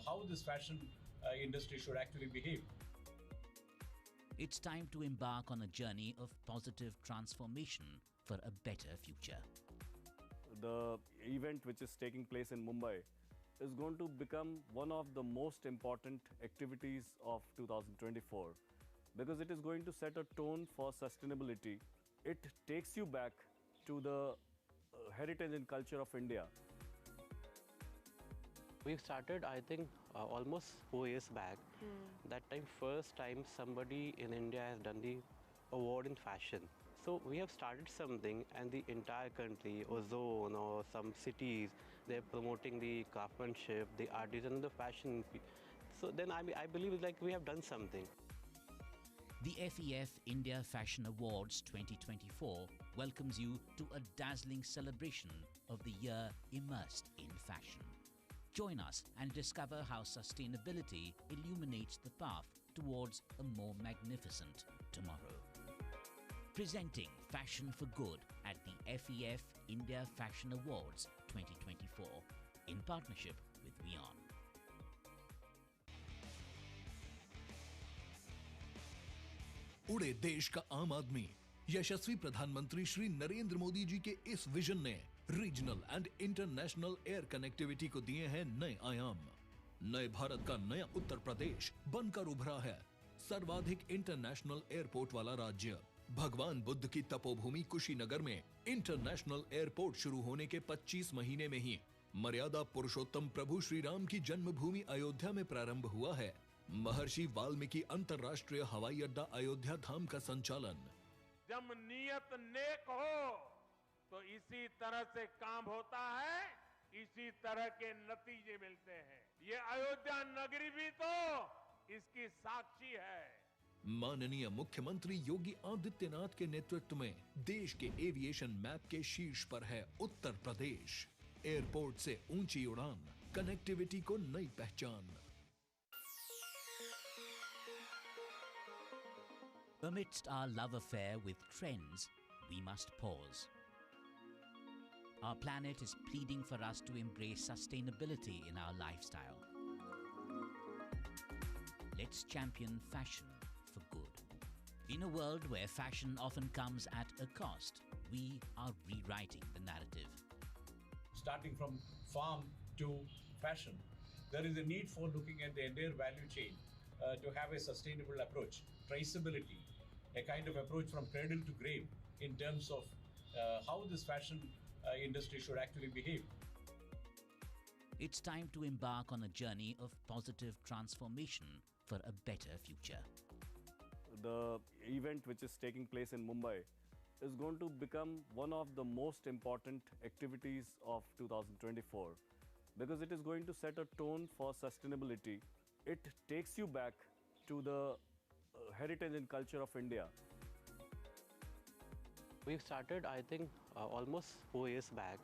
how this fashion industry should actually behave. It's time to embark on a journey of positive transformation for a better future. The event which is taking place in Mumbai is going to become one of the most important activities of 2024 because it is going to set a tone for sustainability. It takes you back to the heritage and culture of India. We've started, I think, almost 4 years back. That time, first time somebody in India has done the award in fashion. So we have started something, and the entire country, or zone, or some cities, they're promoting the craftsmanship, the artisan, the fashion. So then I believe like we have done something. The FEF India Fashion Awards 2024 welcomes you to a dazzling celebration of the year immersed in fashion. Join us and discover how sustainability illuminates the path towards a more magnificent tomorrow. Presenting Fashion for Good at the FEF India Fashion Awards 2024 in partnership with WION. उड़े देश का आम आदमी यशस्वी प्रधानमंत्री श्री नरेंद्र मोदी जी के इस vision ने regional and international air connectivity को दिए हैं नए आयाम। नए भारत का नया उत्तर प्रदेश बनकर उभरा है सर्वाधिक इंटरनेशनल एयरपोर्ट वाला राज्य। भगवान बुद्ध की तपोभूमि कुशीनगर में इंटरनेशनल एयरपोर्ट शुरू होने के 25 महीने में ही मर्यादा पुरुषोत्तम प्रभु श्री राम की जन्मभूमि अयोध्या में प्रारंभ हुआ है। महर्षि वाल्मीकि अंतर्राष्ट्रीय हवाई अड्डा अयोध्या धाम का संचालन। जब नियत नेक हो तो इसी तरह से काम होता है, इसी तरह के नतीजे मिलते हैं। ये अयोध्या नगरी भी तो इसकी साक्षी है। माननीय मुख्यमंत्री योगी आदित्यनाथ के नेतृत्व में देश के एविएशन मैप के शीर्ष पर है उत्तर प्रदेश। एयरपोर्ट से ऊंची उड़ान, कनेक्टिविटी को नई पहचान। Amidst our love affair with trends, we must pause. Our planet is pleading for us to embrace sustainability in our lifestyle. Let's champion fashion for good. In a world where fashion often comes at a cost, we are rewriting the narrative. Starting from farm to fashion, there is a need for looking at the entire value chain to have a sustainable approach, traceability, a kind of approach from cradle to grave in terms of how this fashion industry should actually behave. It's time to embark on a journey of positive transformation for a better future. The event which is taking place in Mumbai is going to become one of the most important activities of 2024 because it is going to set a tone for sustainability. It takes you back to the heritage and culture of India. We've started, I think, almost 4 years back.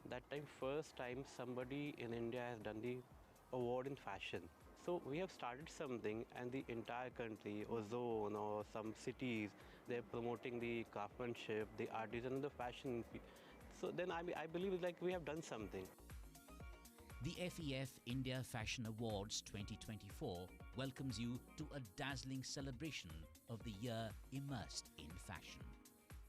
That time, first time somebody in India has done the award in fashion. So we have started something, and the entire country, or zone, or some cities, they're promoting the craftsmanship, the artisan, the fashion. So then I believe like we have done something. The FEF India Fashion Awards 2024 welcomes you to a dazzling celebration of the year immersed in fashion.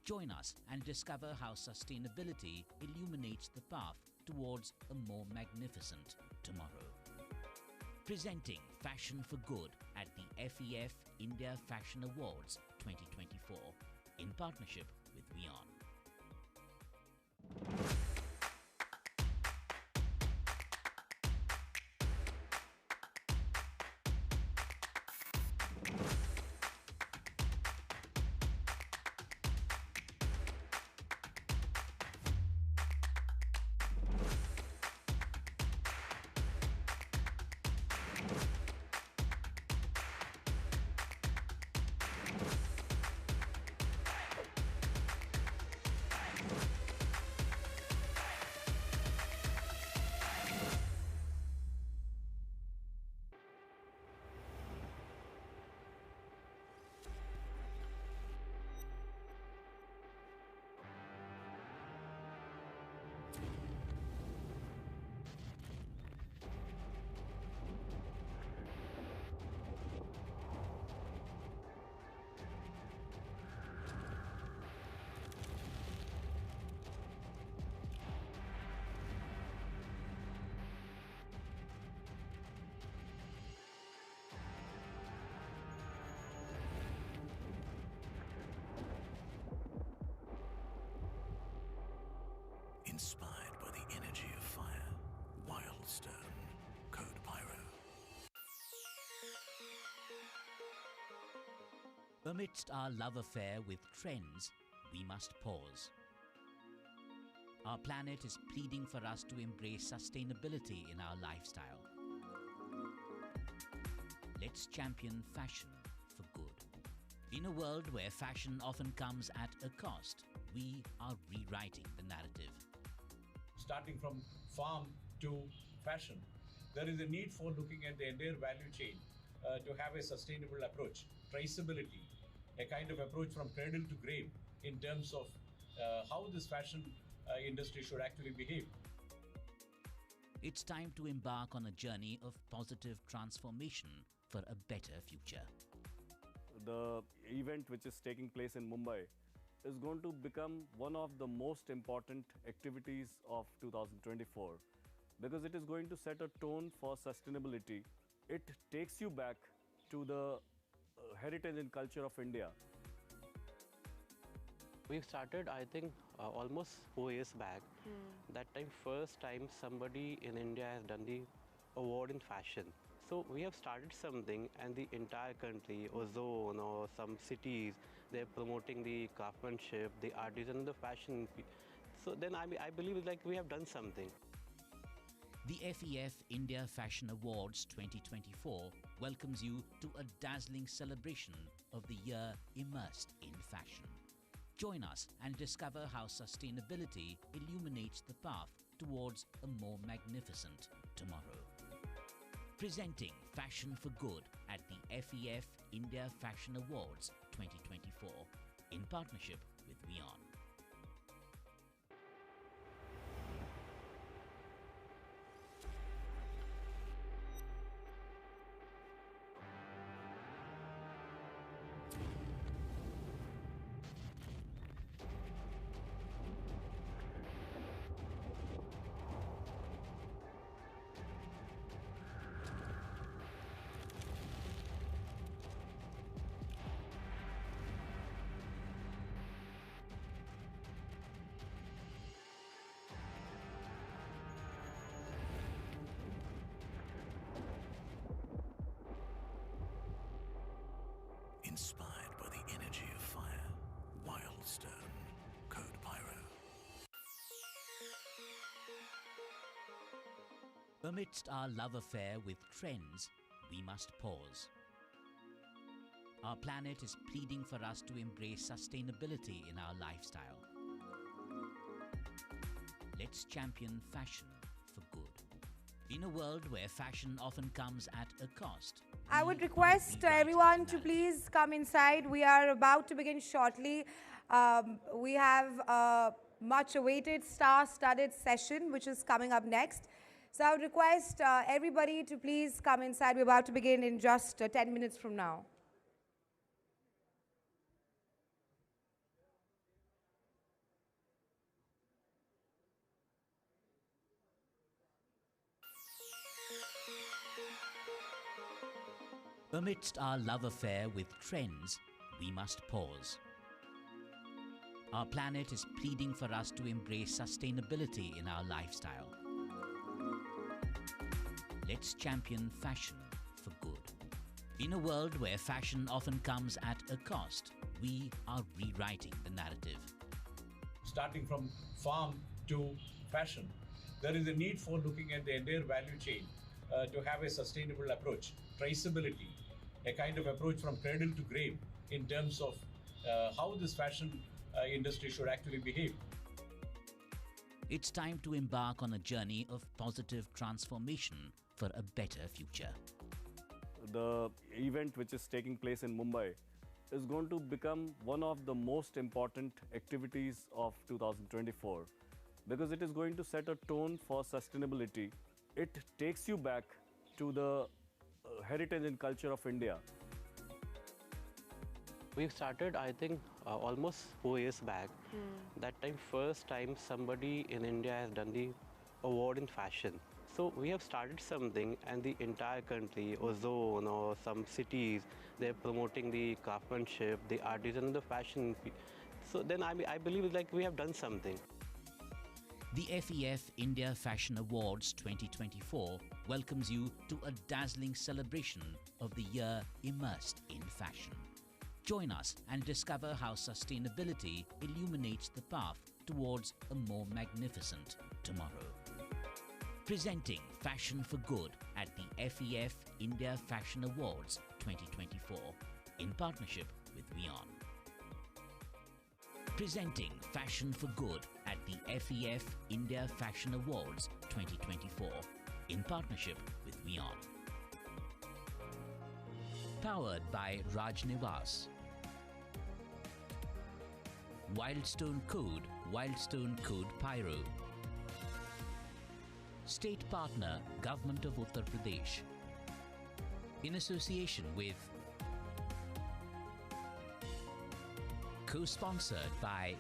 Join us and discover how sustainability illuminates the path towards a more magnificent tomorrow. Presenting Fashion for Good at the FEF India Fashion Awards 2024 in partnership with WION. Amidst our love affair with trends, we must pause. Our planet is pleading for us to embrace sustainability in our lifestyle. Let's champion fashion for good. In a world where fashion often comes at a cost, we are rewriting the narrative. Starting from farm to fashion, there is a need for looking at the entire value chain to have a sustainable approach, traceability, a kind of approach from cradle to grave in terms of how this fashion industry should actually behave. It's time to embark on a journey of positive transformation for a better future. The event which is taking place in Mumbai is going to become one of the most important activities of 2024 because it is going to set a tone for sustainability. It takes you back to the heritage and culture of India. We've started, I think, almost 4 years back. That time, first time somebody in India has done the award in fashion. So we have started something, and the entire country, or zone, or some cities, they're promoting the craftsmanship, the artisan, and the fashion. So then I believe like we have done something. The FEF India Fashion Awards 2024 welcomes you to a dazzling celebration of the year immersed in fashion. Join us and discover how sustainability illuminates the path towards a more magnificent tomorrow. Presenting Fashion for Good at the FEF India Fashion Awards 2024 in partnership with WION. Inspired by the energy of fire, wild stone, code pyro. Amidst our love affair with trends, we must pause. Our planet is pleading for us to embrace sustainability in our lifestyle. Let's champion fashion for good. In a world where fashion often comes at a cost, I would request everyone to please come inside. We are about to begin shortly. We have a much awaited star-studded session which is coming up next. So I would request everybody to please come inside. We're about to begin in just 10 minutes from now. Amidst our love affair with trends, we must pause. Our planet is pleading for us to embrace sustainability in our lifestyle. Let's champion fashion for good. In a world where fashion often comes at a cost, we are rewriting the narrative. Starting from farm to fashion, there is a need for looking at the entire value chain to have a sustainable approach, traceability, a kind of approach from cradle to grave in terms of how this fashion industry should actually behave. It's time to embark on a journey of positive transformation for a better future. The event which is taking place in Mumbai is going to become one of the most important activities of 2024 because it is going to set a tone for sustainability. It takes you back to the heritage and culture of India. We've started, I think, almost 4 years back. That time, first time somebody in India has done the award in fashion. So we have started something, and the entire country, or zone, or some cities, they're promoting the craftsmanship, the artisan, and the fashion. So then I believe like we have done something. The FEF India Fashion Awards 2024 welcomes you to a dazzling celebration of the year immersed in fashion. Join us and discover how sustainability illuminates the path towards a more magnificent tomorrow. Presenting Fashion for Good at the FEF India Fashion Awards 2024 in partnership with WION. Presenting Fashion for Good at the FEF India Fashion Awards 2024 in partnership with WION. Powered by Raj Nivas. Wildstone Code Pyro. State partner, Government of Uttar Pradesh. In association with co-sponsored by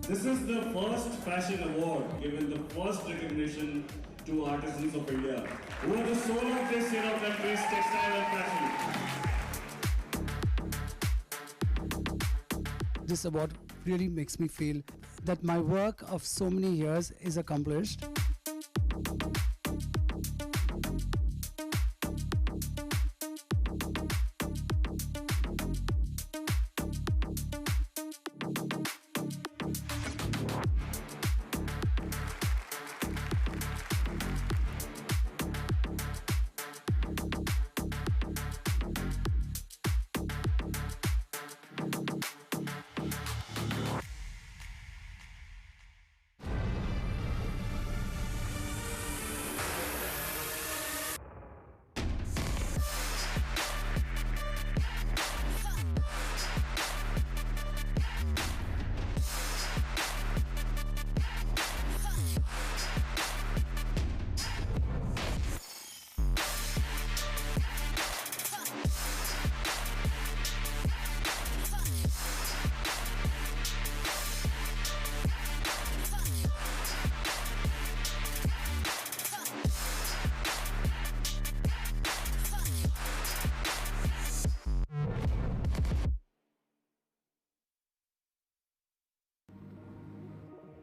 This is the first fashion award given the first recognition to artisans of India, who are the soul of this country's textile and fashion. This award really makes me feel that my work of so many years is accomplished.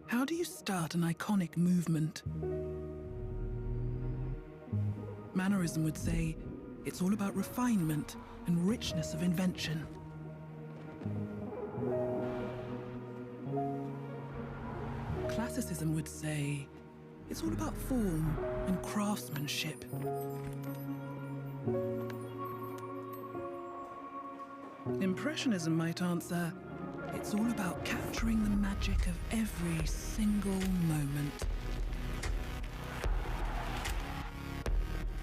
How do you start an iconic movement? Mannerism would say it's all about refinement and richness of invention. Classicism would say it's all about form and craftsmanship. Impressionism might answer, it's all about capturing the magic of every single moment.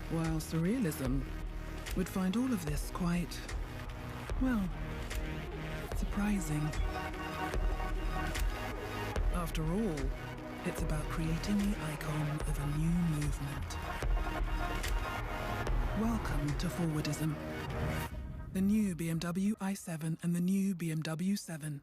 While Surrealism would find all of this quite, well, surprising. After all, it's about creating the icon of a new movement. Welcome to Forwardism. The new BMW i7 and the new BMW 7.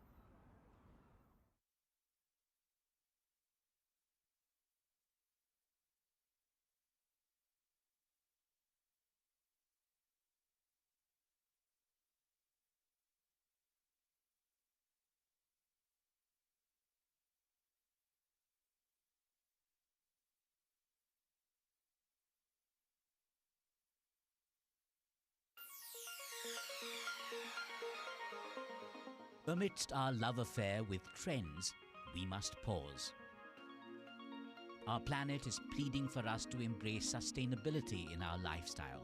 Amidst our love affair with trends, we must pause. Our planet is pleading for us to embrace sustainability in our lifestyle.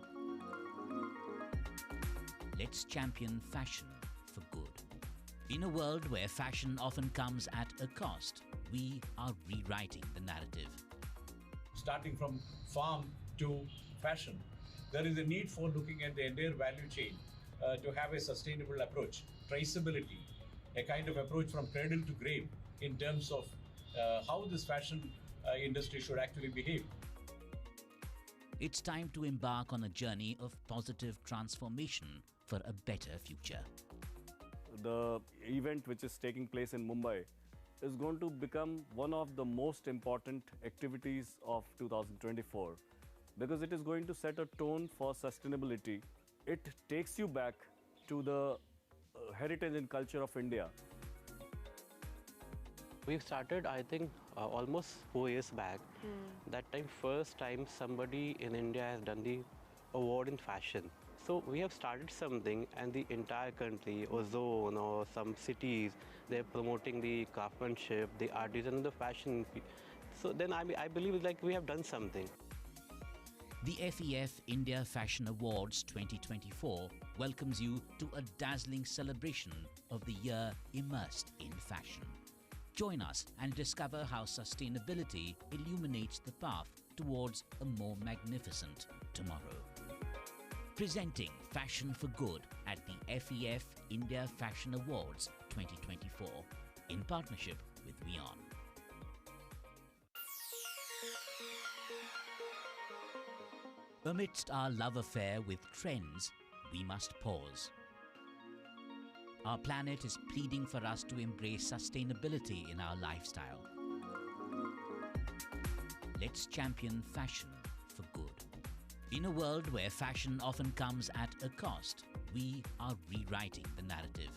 Let's champion fashion for good. In a world where fashion often comes at a cost, we are rewriting the narrative. Starting from farm to fashion, there is a need for looking at the entire value chain to have a sustainable approach. traceability, a kind of approach from cradle to grave in terms of how this fashion industry should actually behave. It's time to embark on a journey of positive transformation for a better future. The event which is taking place in Mumbai is going to become one of the most important activities of 2024 because it is going to set a tone for sustainability. It takes you back to the heritage and culture of India. We've started, I think, almost 4 years back. That time, first time somebody in India has done the award in fashion. So we have started something, and the entire country, or zone, or some cities, they're promoting the craftsmanship, the artisan, the fashion. So then I believe like we have done something. The FEF India Fashion Awards 2024 welcomes you to a dazzling celebration of the year immersed in fashion. Join us and discover how sustainability illuminates the path towards a more magnificent tomorrow. Presenting Fashion for Good at the FEF India Fashion Awards 2024 in partnership with WION. Amidst our love affair with trends, we must pause. Our planet is pleading for us to embrace sustainability in our lifestyle. Let's champion fashion for good. In a world where fashion often comes at a cost, we are rewriting the narrative.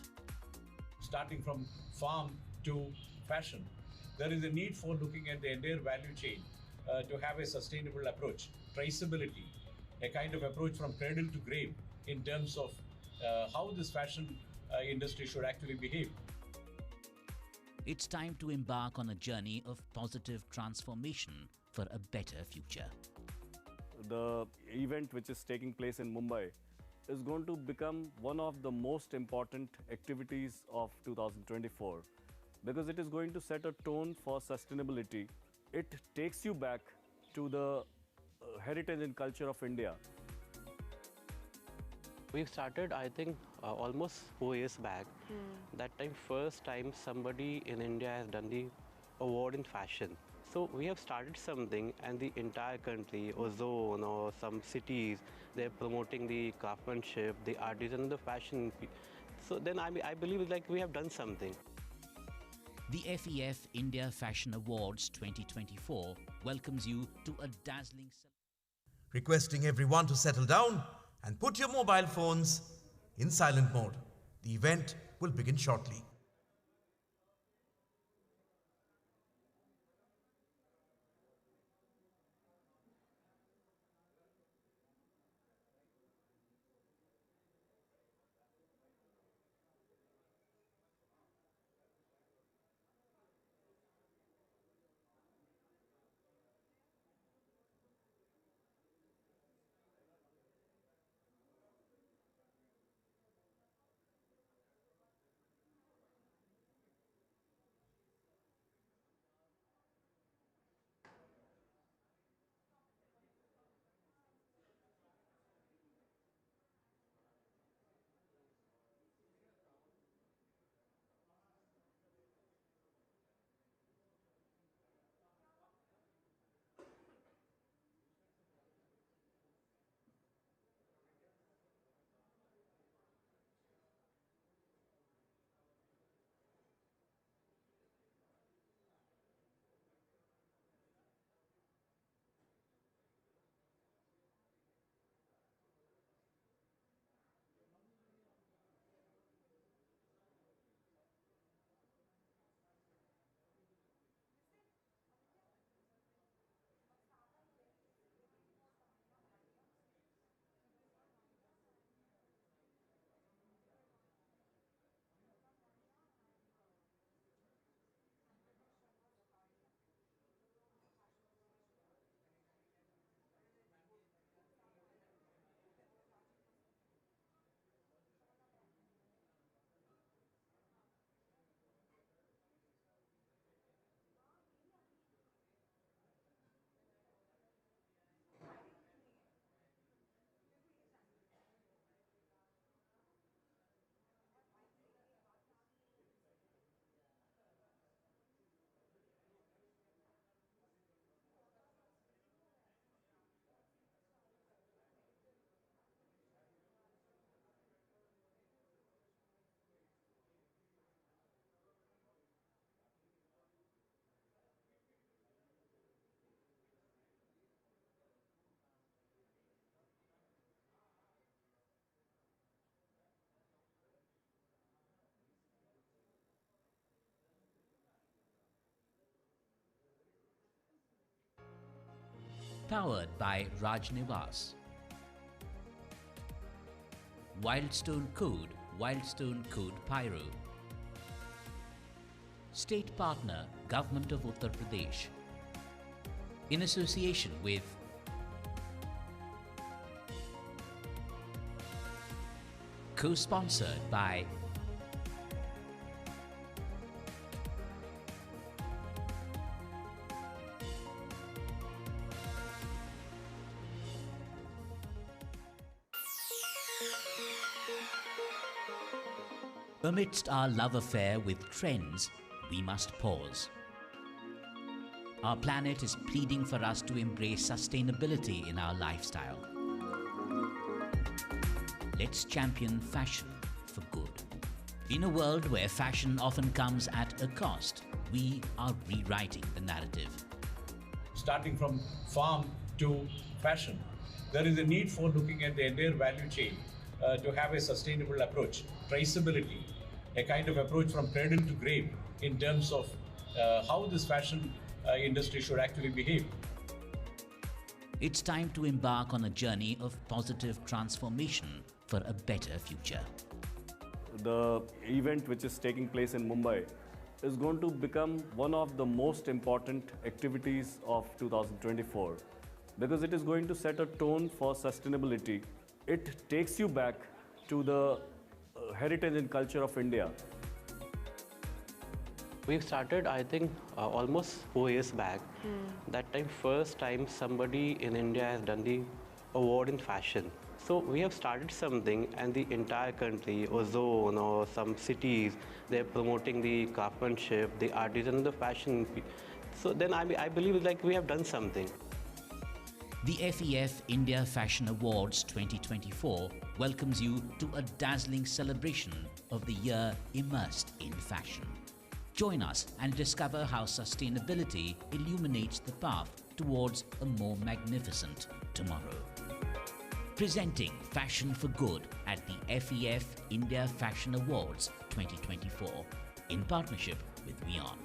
Starting from farm to fashion, there is a need for looking at the entire value chain to have a sustainable approach, traceability, a kind of approach from cradle to grave in terms of how this fashion industry should actually behave. It's time to embark on a journey of positive transformation for a better future. The event which is taking place in Mumbai is going to become one of the most important activities of 2024 because it is going to set a tone for sustainability. It takes you back to the heritage and culture of India. We've started, I think, almost 4 years back. That time, first time somebody in India has done the award in fashion. So we have started something, and the entire country, or zone, or some cities, they're promoting the craftsmanship, the artisan, the fashion. So then I believe like we have done something. The FEF India Fashion Awards 2024 welcomes you to a dazzling... Requesting everyone to settle down and put your mobile phones in silent mode. The event will begin shortly. Powered by Rajnivas. Wildstone Code Pyro. State partner, Government of Uttar Pradesh. In association with co-sponsored by Amidst our love affair with trends, we must pause. Our planet is pleading for us to embrace sustainability in our lifestyle. Let's champion fashion for good. In a world where fashion often comes at a cost, we are rewriting the narrative. Starting from farm to fashion, there is a need for looking at the entire value chain to have a sustainable approach, traceability, a kind of approach from cradle to grave in terms of how this fashion industry should actually behave. It's time to embark on a journey of positive transformation for a better future. The event which is taking place in Mumbai is going to become one of the most important activities of 2024 because it is going to set a tone for sustainability. It takes you back to the heritage and culture of India. We've started, I think, almost 4 years back. That time, first time somebody in India has done the award in fashion. So we have started something, and the entire country, or zone, or some cities, they're promoting the craftsmanship, the artisan, the fashion. So then I believe like we have done something. The FEF India Fashion Awards 2024 welcomes you to a dazzling celebration of the year immersed in fashion. Join us and discover how sustainability illuminates the path towards a more magnificent tomorrow. Presenting Fashion for Good at the FEF India Fashion Awards 2024 in partnership with WION.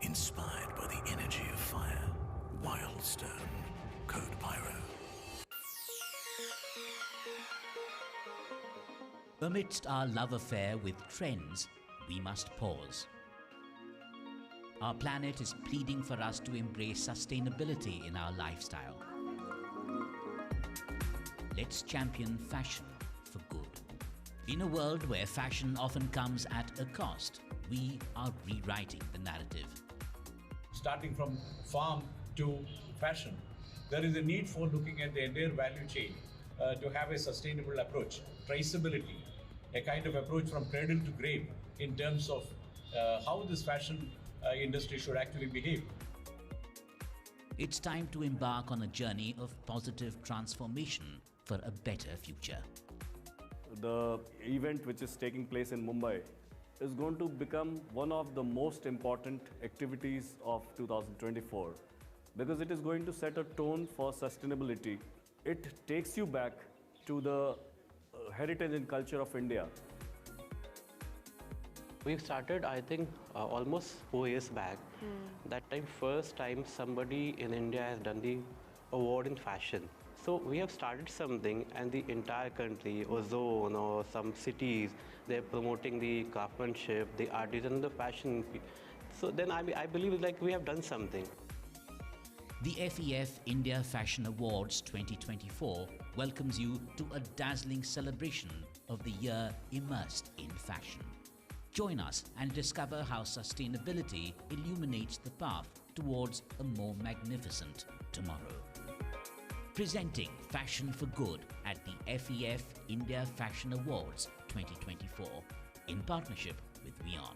Inspired by the energy of fire, Wildstone Code Pyro. Amidst our love affair with trends, we must pause. Our planet is pleading for us to embrace sustainability in our lifestyle. Let's champion fashion for good. In a world where fashion often comes at a cost, we are rewriting the narrative. Starting from farm to fashion, there is a need for looking at the entire value chain to have a sustainable approach, traceability, a kind of approach from cradle to grave in terms of how this fashion industry should actually behave. It's time to embark on a journey of positive transformation for a better future. The event which is taking place in Mumbai is going to become one of the most important activities of 2024 because it is going to set a tone for sustainability. It takes you back to the heritage and culture of India. We've started, I think, almost 4 years back. That time, first time somebody in India has done the award in fashion. So we have started something, and the entire country, or zone, or some cities, they're promoting the craftsmanship, the artisan, the fashion. So then I believe like we have done something. The FEF India Fashion Awards 2024 welcomes you to a dazzling celebration of the year immersed in fashion. Join us and discover how sustainability illuminates the path towards a more magnificent tomorrow. Presenting Fashion for Good at the FEF India Fashion Awards 2024 in partnership with WION.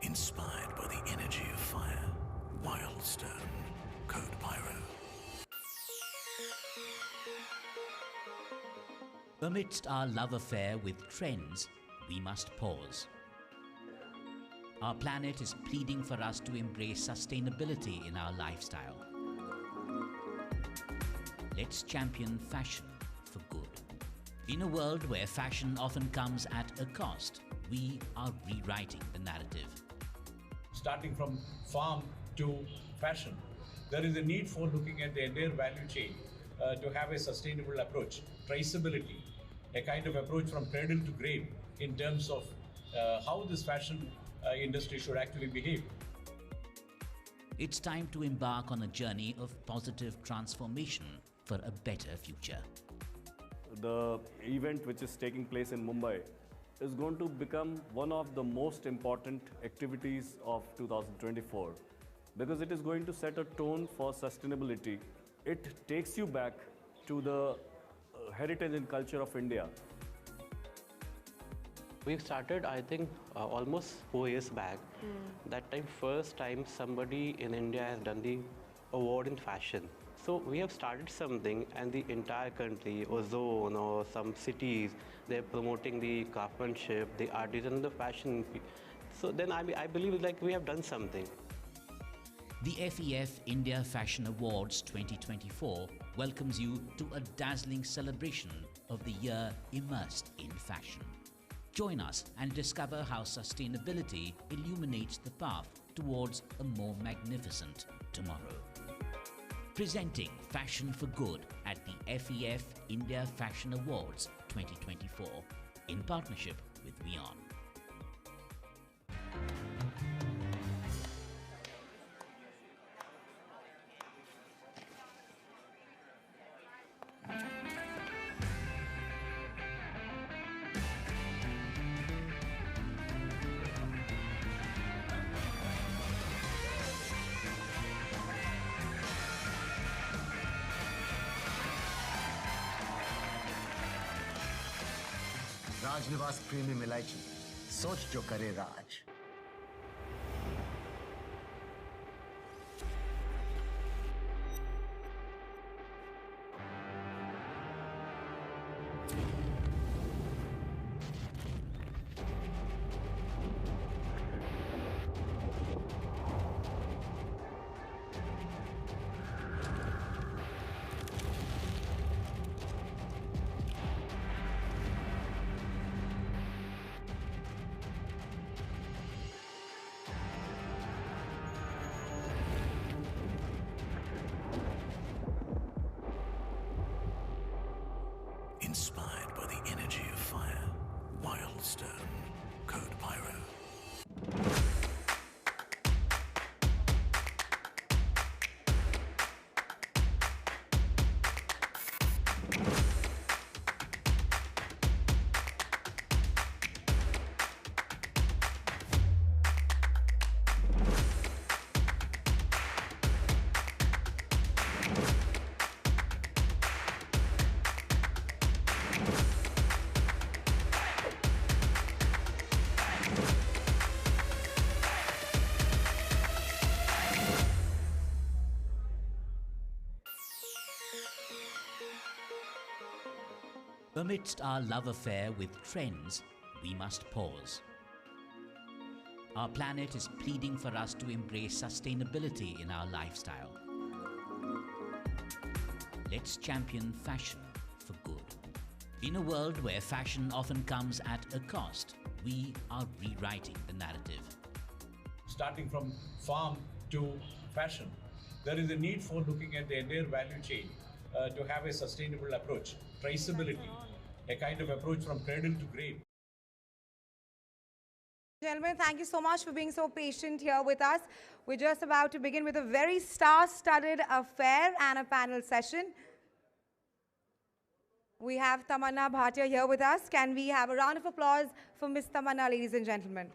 Inspired by the energy of fire, wild stone, code pyro. Amidst our love affair with trends, we must pause. Our planet is pleading for us to embrace sustainability in our lifestyle. Let's champion fashion for good. In a world where fashion often comes at a cost, we are rewriting the narrative. Starting from farm to fashion, there is a need for looking at the entire value chain to have a sustainable approach, traceability, a kind of approach from cradle to grave in terms of how this fashion industry should actually behave. It's time to embark on a journey of positive transformation for a better future. The event which is taking place in Mumbai is going to become one of the most important activities of 2024 because it is going to set a tone for sustainability. It takes you back to the heritage and culture of India. We've started, I think, almost 4 years back. That time, first time somebody in India has done the award in fashion. So we have started something, and the entire country, or zone, or some cities, they're promoting the craftsmanship, the artisan, the fashion. So then I believe like we have done something. The FEF India Fashion Awards 2024 welcomes you to a dazzling celebration of the year immersed in fashion. Join us and discover how sustainability illuminates the path towards a more magnificent tomorrow. Presenting Fashion for Good at the FEF India Fashion Awards 2024 in partnership with WION. Rajnivas premium इलायची सोच जो करे राज। Inspired by the energy of fire, wild stone, code pyro. Amidst our love affair with trends, we must pause. Our planet is pleading for us to embrace sustainability in our lifestyle. Let's champion fashion for good. In a world where fashion often comes at a cost, we are rewriting the narrative. Starting from farm to fashion, there is a need for looking at the entire value chain to have a sustainable approach, traceability, a kind of approach from cradle to grave. Gentlemen, thank you so much for being so patient here with us. We're just about to begin with a very star-studded affair and a panel session. We have Tamanna Bhatia here with us. Can we have a round of applause for Miss Tamanna, ladies and gentlemen?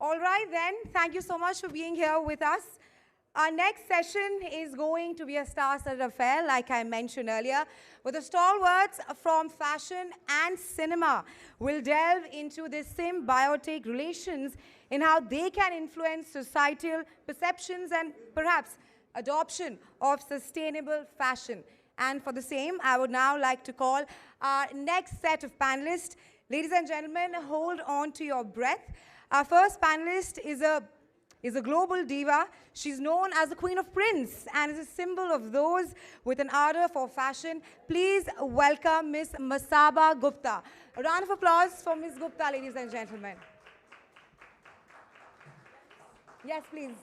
All right then, thank you so much for being here with us. Our next session is going to be a star-studded affair, like I mentioned earlier, with the stalwarts from fashion and cinema. We'll delve into the symbiotic relations in how they can influence societal perceptions and perhaps adoption of sustainable fashion. And for the same, I would now like to call our next set of panelists. Ladies and gentlemen, hold on to your breath. Our first panelist is a global diva. She's known as the Queen of Prints and is a symbol of those with an ardor for fashion. Please welcome Miss Masaba Gupta. A round of applause for Miss Gupta, ladies and gentlemen. Yes, please.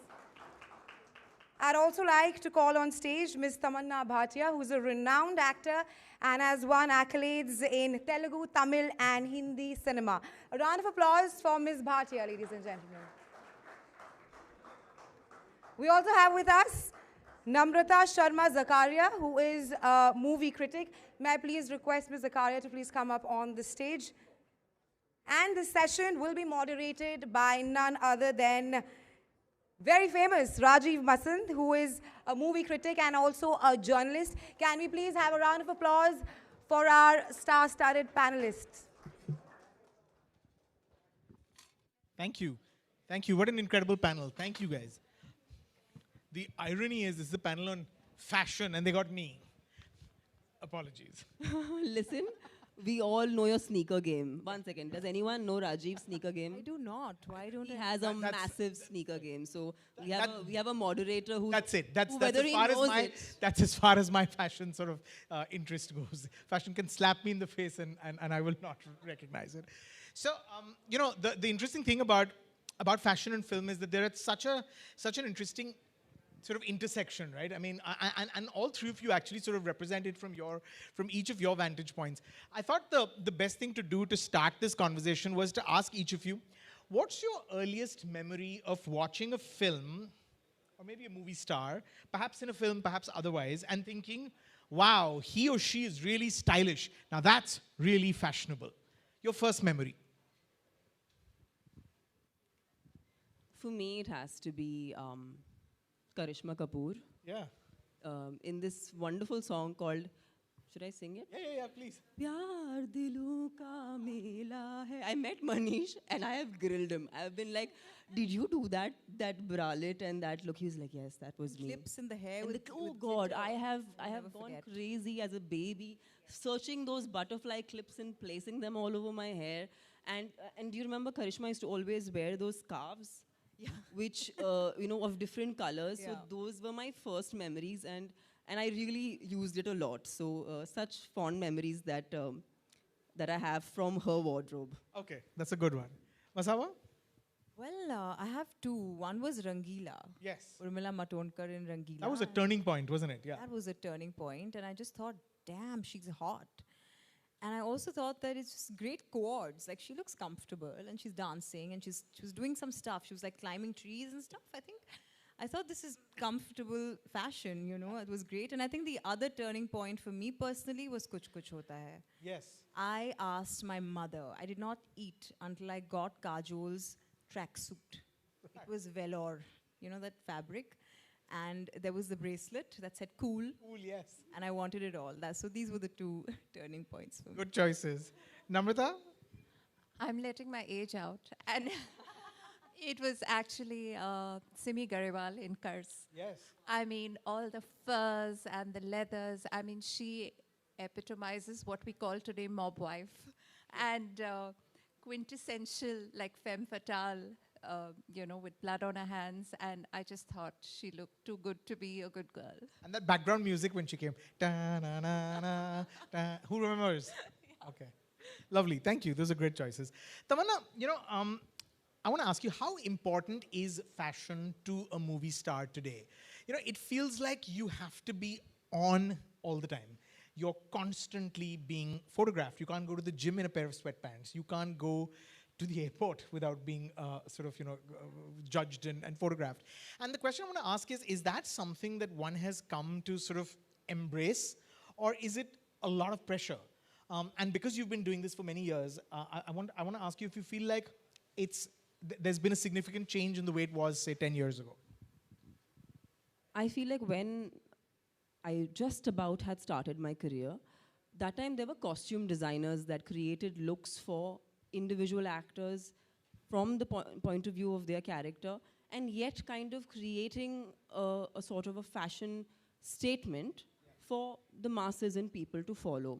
I'd also like to call on stage Miss Tamanna Bhatia, who's a renowned actor and has won accolades in Telugu, Tamil and Hindi cinema. A round of applause for Miss Bhatia, ladies and gentlemen. We also have with us Namrata Sharma Zakaria, who is a movie critic. May I please request Ms. Zakaria to please come up on the stage. And this session will be moderated by none other than very famous Rajiv Masand, who is a movie critic and also a journalist. Can we please have a round of applause for our star-studded panelists? Thank you. Thank you. What an incredible panel. Thank you, guys. The irony is this is a panel on fashion and they got me. Apologies. Listen, we all know your sneaker game. 1 second. Does anyone know Rajiv's sneaker game? I do not. Why don't he I? has a massive sneaker game. So we have a moderator who. That's it. That's whether as he far as knows my it. that's as far as my fashion sort of interest goes. Fashion can slap me in the face and I will not recognize it. So you know the interesting thing about fashion and film is that there is such an interesting sort of intersection, right? I mean, and all three of you actually sort of represent it from each of your vantage points. I thought the best thing to do to start this conversation was to ask each of you, what's your earliest memory of watching a film, or maybe a movie star, perhaps in a film, perhaps otherwise, and thinking, wow, he or she is really stylish. Now that's really fashionable. Your first memory. For me, it has to be Karishma Kapoor. Yeah. In this wonderful song called, should I sing it? Yeah, please. Pyar dilon ka mela hai. I met Manish and I have grilled him. I've been like, did you do that bralette and that look? He was like, yes, that was me. Clips in the hair. And With, oh with God, glitter. I have Never gone forget. crazy as a baby, searching those butterfly clips and placing them all over my hair. And do you remember Karishma used to always wear those scarves? Yeah. Which, you know, of different colors. Yeah. So those were my first memories and I really used it a lot. So such fond memories that I have from her wardrobe. Okay, that's a good one. Masaba? Well, I have two. One was Rangila. Yes. Urmila Matondkar in Rangila. That was a turning point, wasn't it? Yeah. That was a turning point, and I just thought, damn, she's hot. And I also thought that it's just great chords. Like, she looks comfortable, and she's dancing, and she was doing some stuff. She was like climbing trees and stuff. I thought this is comfortable fashion, you know. It was great. And I think the other turning point for me personally was Kuch Kuch Hota Hai. Yes. I asked my mother. I did not eat until I got Kajol's tracksuit. It was velour, you know, that fabric. And there was the bracelet that said cool. Cool, yes. And I wanted it all. So these were the two turning points for me. Good choices. Namrata? I'm letting my age out. And It was actually Simi Garewal in Kars. Yes. I mean, all the furs and the leathers. I mean, she epitomizes what we call today mob wife. And quintessential, like femme fatale, you know, with blood on her hands. And I just thought she looked too good to be a good girl. And that background music when she came. Da-na-na-na, who remembers? Okay. Lovely. Thank you. Those are great choices. Tamanna, you know, I want to ask you, how important is fashion to a movie star today? You know, it feels like you have to be on all the time. You're constantly being photographed. You can't go to the gym in a pair of sweatpants. You can't go to the airport without being sort of, you know, judged and photographed. And the question I want to ask is that something that one has come to sort of embrace, or is it a lot of pressure? And because you've been doing this for many years, I want to ask you if you feel like there's been a significant change in the way it was, say, 10 years ago. I feel like when I just about had started my career, that time there were costume designers that created looks for individual actors from the point of view of their character, and yet kind of creating a sort of a fashion statement for the masses and people to follow.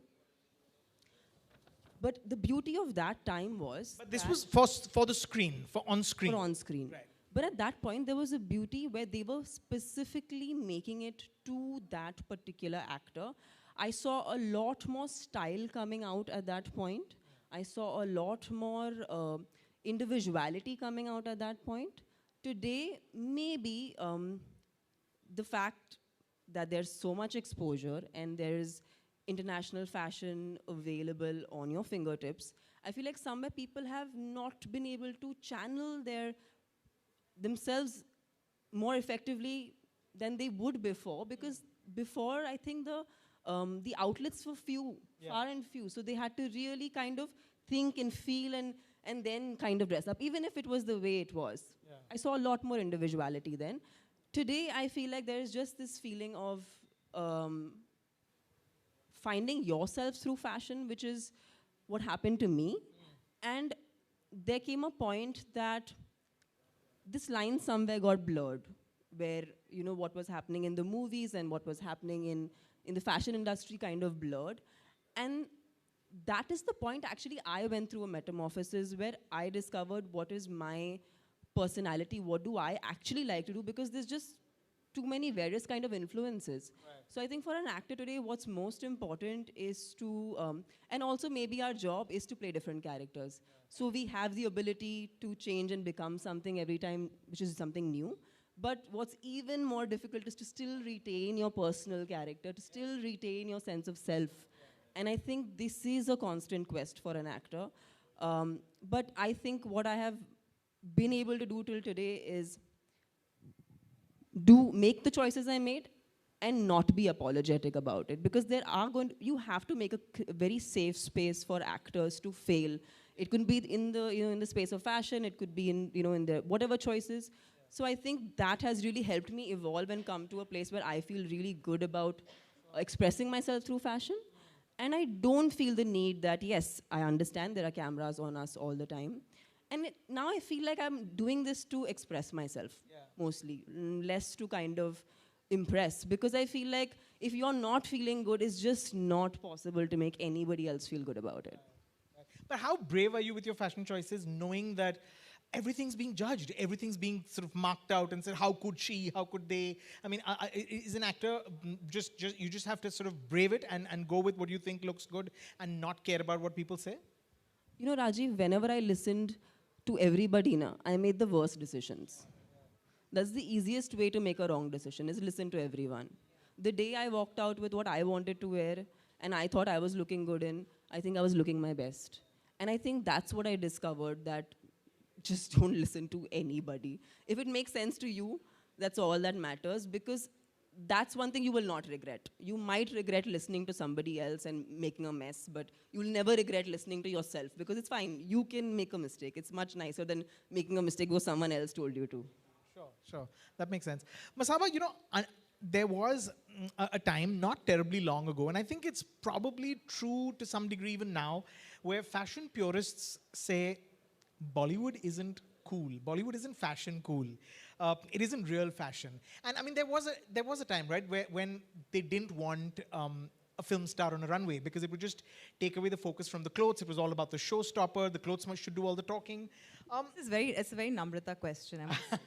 But the beauty of that time was... But this was for the screen, for on-screen. For on-screen. Right. But at that point, there was a beauty where they were specifically making it to that particular actor. I saw a lot more style coming out at that point. I saw a lot more individuality coming out at that point. Today, maybe the fact that there's so much exposure and there's international fashion available on your fingertips, I feel like somewhere people have not been able to channel themselves more effectively than they would before, because before I think the outlets were far and few, so they had to really kind of think and feel and then kind of dress up, even if it was the way it was. Yeah. I saw a lot more individuality then. Today I feel like there is just this feeling of finding yourself through fashion, which is what happened to me. And there came a point that this line somewhere got blurred, where, you know, what was happening in the movies and what was happening in the fashion industry kind of blurred. And that is the point, actually, I went through a metamorphosis where I discovered what is my personality, what do I actually like to do, because there's just too many various kind of influences. Right. So I think for an actor today, what's most important is to, and also maybe our job is to play different characters. Yeah. So we have the ability to change and become something every time, which is something new. But what's even more difficult is to still retain your personal character, to still retain your sense of self. And I think this is a constant quest for an actor. But I think what I have been able to do till today is make the choices I made and not be apologetic about it, because you have to make a very safe space for actors to fail. It could be in the space of fashion, it could be in the whatever choices. So I think that has really helped me evolve and come to a place where I feel really good about expressing myself through fashion. And I don't feel the need that, yes, I understand there are cameras on us all the time. And now I feel like I'm doing this to express myself, mostly, less to kind of impress. Because I feel like if you're not feeling good, it's just not possible to make anybody else feel good about it. But how brave are you with your fashion choices, knowing that everything's being judged, everything's being sort of marked out and said, how could she, how could they? I mean, is an actor, you just have to sort of brave it and go with what you think looks good and not care about what people say? You know, Rajiv, whenever I listened to everybody now, I made the worst decisions. That's the easiest way to make a wrong decision, is listen to everyone. The day I walked out with what I wanted to wear and I thought I was looking good in, I think I was looking my best. And I think that's what I discovered, that just don't listen to anybody. If it makes sense to you, that's all that matters, because that's one thing you will not regret. You might regret listening to somebody else and making a mess, but you will never regret listening to yourself, because it's fine. You can make a mistake. It's much nicer than making a mistake because someone else told you to. Sure. That makes sense. Masaba, you know, there was a time not terribly long ago, and I think it's probably true to some degree even now, where fashion purists say Bollywood isn't cool. Bollywood isn't fashion cool. It isn't real fashion. And I mean, there was a time, right, when they didn't want a film star on a runway because it would just take away the focus from the clothes. It was all about the showstopper. The clothes should do all the talking. It's a very Namrata question. I must say.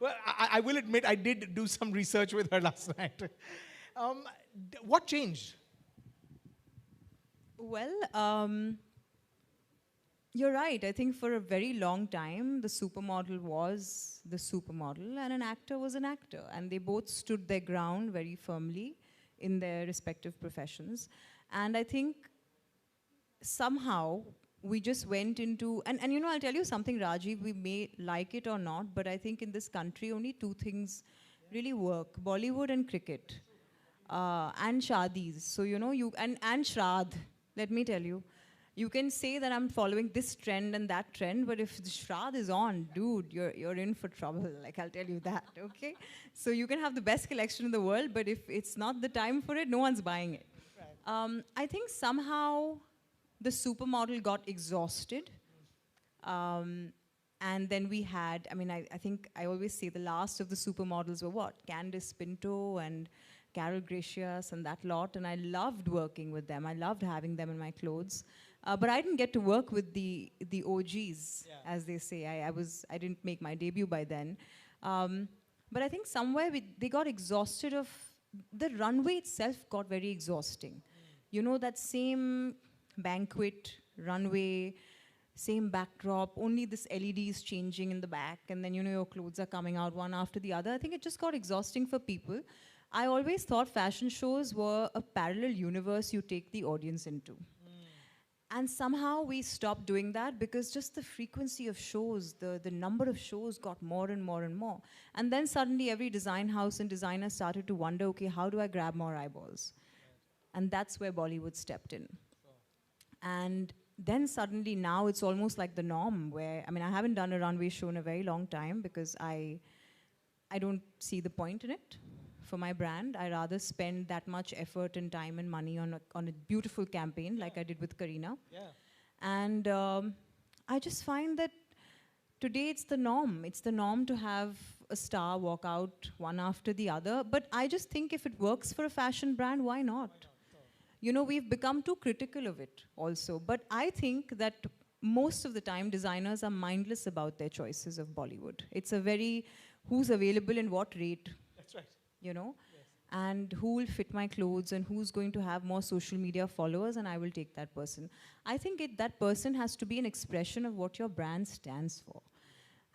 Well, I will admit I did do some research with her last night. What changed? Well, you're right. I think for a very long time, the supermodel was the supermodel and an actor was an actor. And they both stood their ground very firmly in their respective professions. And I think somehow we just went into, and you know, I'll tell you something, Rajiv, we may like it or not, but I think in this country only two things really work, Bollywood and cricket, and shadis. So, you know, and Shraddh, let me tell you, you can say that I'm following this trend and that trend, but if the Shraddh is on, dude, you're in for trouble, like I'll tell you that, okay? So you can have the best collection in the world, but if it's not the time for it, no one's buying it. Right. I think somehow the supermodel got exhausted. And then we had, I mean, I think I always say the last of the supermodels were what? Candice Pinto and Carol Gracious and that lot. And I loved working with them. I loved having them in my clothes. But I didn't get to work with the OGs, as they say. I didn't make my debut by then. But I think somewhere they got exhausted of, the runway itself got very exhausting. You know, that same banquet, runway, same backdrop, only this LED is changing in the back, and then, you know, your clothes are coming out one after the other. I think it just got exhausting for people. I always thought fashion shows were a parallel universe you take the audience into. And somehow we stopped doing that because just the frequency of shows, the number of shows got more and more and more. And then suddenly every design house and designer started to wonder, okay, how do I grab more eyeballs? And that's where Bollywood stepped in. And then suddenly now it's almost like the norm where, I mean, I haven't done a runway show in a very long time because I don't see the point in it for my brand. I rather spend that much effort and time and money on a beautiful campaign like I did with Kareena. Yeah. And I just find that today it's the norm. It's the norm to have a star walk out one after the other. But I just think if it works for a fashion brand, why not? You know, we've become too critical of it also. But I think that most of the time, designers are mindless about their choices of Bollywood. It's a very, who's available and what rate. That's right. You know? Yes. And who will fit my clothes and who's going to have more social media followers, and I will take that person. I think that person has to be an expression of what your brand stands for.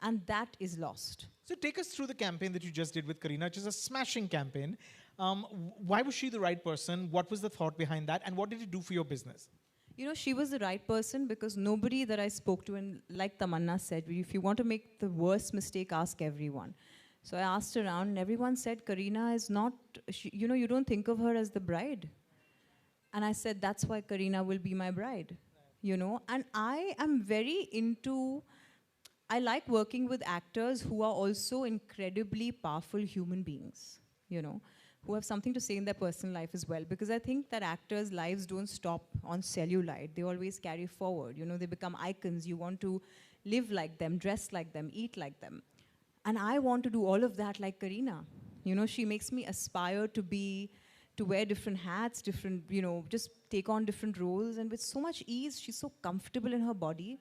And that is lost. So take us through the campaign that you just did with Kareena, which is a smashing campaign. Why was she the right person? What was the thought behind that? And what did it do for your business? You know, she was the right person because nobody that I spoke to, and like Tamanna said, if you want to make the worst mistake, ask everyone. So I asked around, and everyone said, Kareena is not, you know, you don't think of her as the bride. And I said, that's why Kareena will be my bride, you know. And I am very into, I like working with actors who are also incredibly powerful human beings, you know, who have something to say in their personal life as well. Because I think that actors' lives don't stop on cellulite. They always carry forward. You know, they become icons. You want to live like them, dress like them, eat like them. And I want to do all of that like Kareena. You know, she makes me aspire to wear different hats, different, you know, just take on different roles. And with so much ease, she's so comfortable in her body.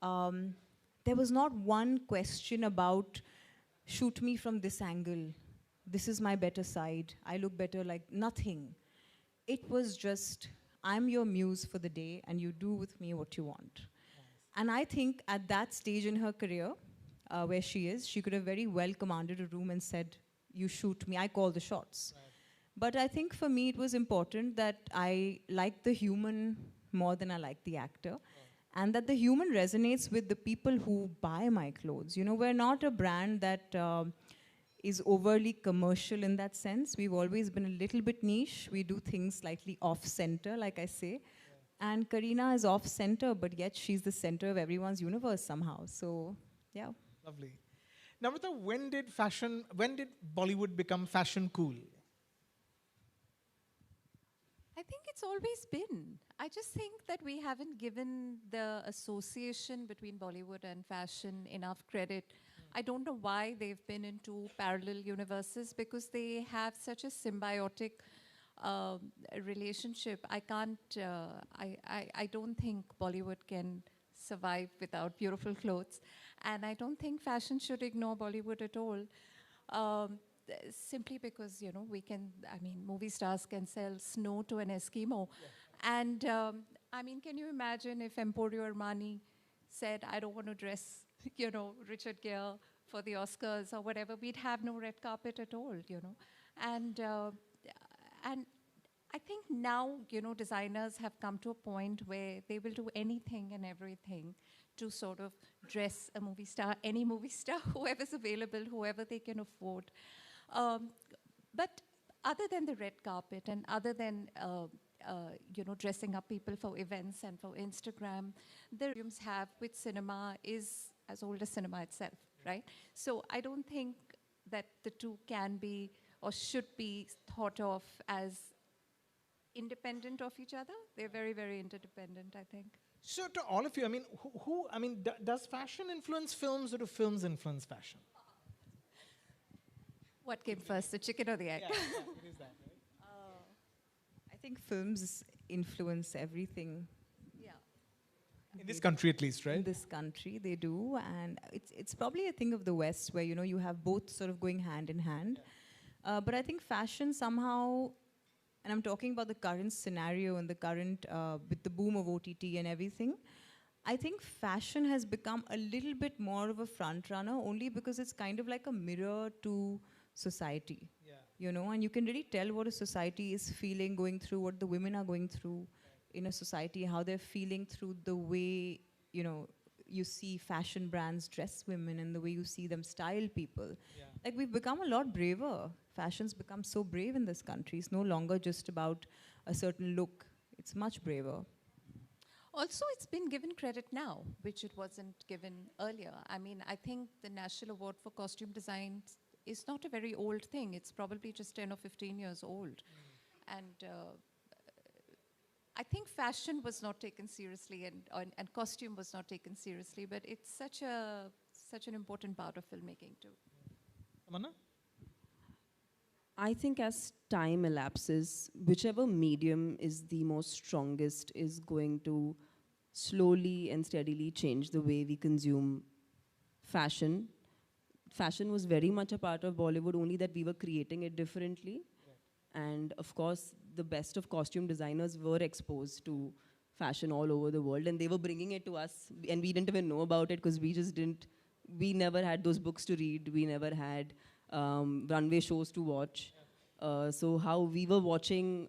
There was not one question about, shoot me from this angle. This is my better side. I look better, like nothing. It was just, I'm your muse for the day and you do with me what you want. Nice. And I think at that stage in her career, where she is, she could have very well commanded a room and said, you shoot me, I call the shots. Right. But I think for me it was important that I like the human more than I like the actor. Right. And that the human resonates with the people who buy my clothes. You know, we're not a brand that is overly commercial in that sense. We've always been a little bit niche. We do things slightly off-center, like I say. Yeah. And Kareena is off-center, but yet she's the center of everyone's universe somehow. So, yeah. Lovely. Namrata, when did Bollywood become fashion cool? I think it's always been. I just think that we haven't given the association between Bollywood and fashion enough credit. I don't know why they've been in two parallel universes, because they have such a symbiotic relationship. I can't, I don't think Bollywood can survive without beautiful clothes. And I don't think fashion should ignore Bollywood at all. Simply because, you know, we can, I mean, movie stars can sell snow to an Eskimo. And I mean, can you imagine if Emporio Armani said, I don't want to dress, you know, Richard Gere for the Oscars or whatever, we'd have no red carpet at all, you know. And I think now, you know, designers have come to a point where they will do anything and everything to sort of dress a movie star, any movie star, whoever's available, whoever they can afford. But other than the red carpet and other than you know, dressing up people for events and for Instagram, the mediums have with cinema is as old as cinema itself, right? So I don't think that the two can be or should be thought of as independent of each other. They're very, very interdependent, I think. So to all of you, I mean, does fashion influence films or do films influence fashion? What came first, the chicken or the egg? Yeah, it is that, right? I think films influence everything. Yeah. In this country at least, right? In this country, they do. And it's probably a thing of the West where, you know, you have both sort of going hand in hand. But I think fashion somehow, and I'm talking about the current scenario and the current, with the boom of OTT and everything, I think fashion has become a little bit more of a front runner only because it's kind of like a mirror to society, you know, and you can really tell what a society is feeling, going through, what the women are going through in a society, how they're feeling through the way, you know, you see fashion brands dress women and the way you see them style people. Like, we've become a lot braver. Fashion's become so brave in this country. It's no longer just about a certain look. It's much braver. Also, it's been given credit now, which it wasn't given earlier. I mean, I think the National Award for Costume Design is not a very old thing. It's probably just 10 or 15 years old. And I think fashion was not taken seriously and costume was not taken seriously, but it's such an important part of filmmaking too. Amanna? I think as time elapses, whichever medium is the most strongest is going to slowly and steadily change the way we consume fashion. Fashion was very much a part of Bollywood, only that we were creating it differently. And of course, the best of costume designers were exposed to fashion all over the world, and they were bringing it to us, and we didn't even know about it because we never had those books to read, we never had runway shows to watch. So how we were watching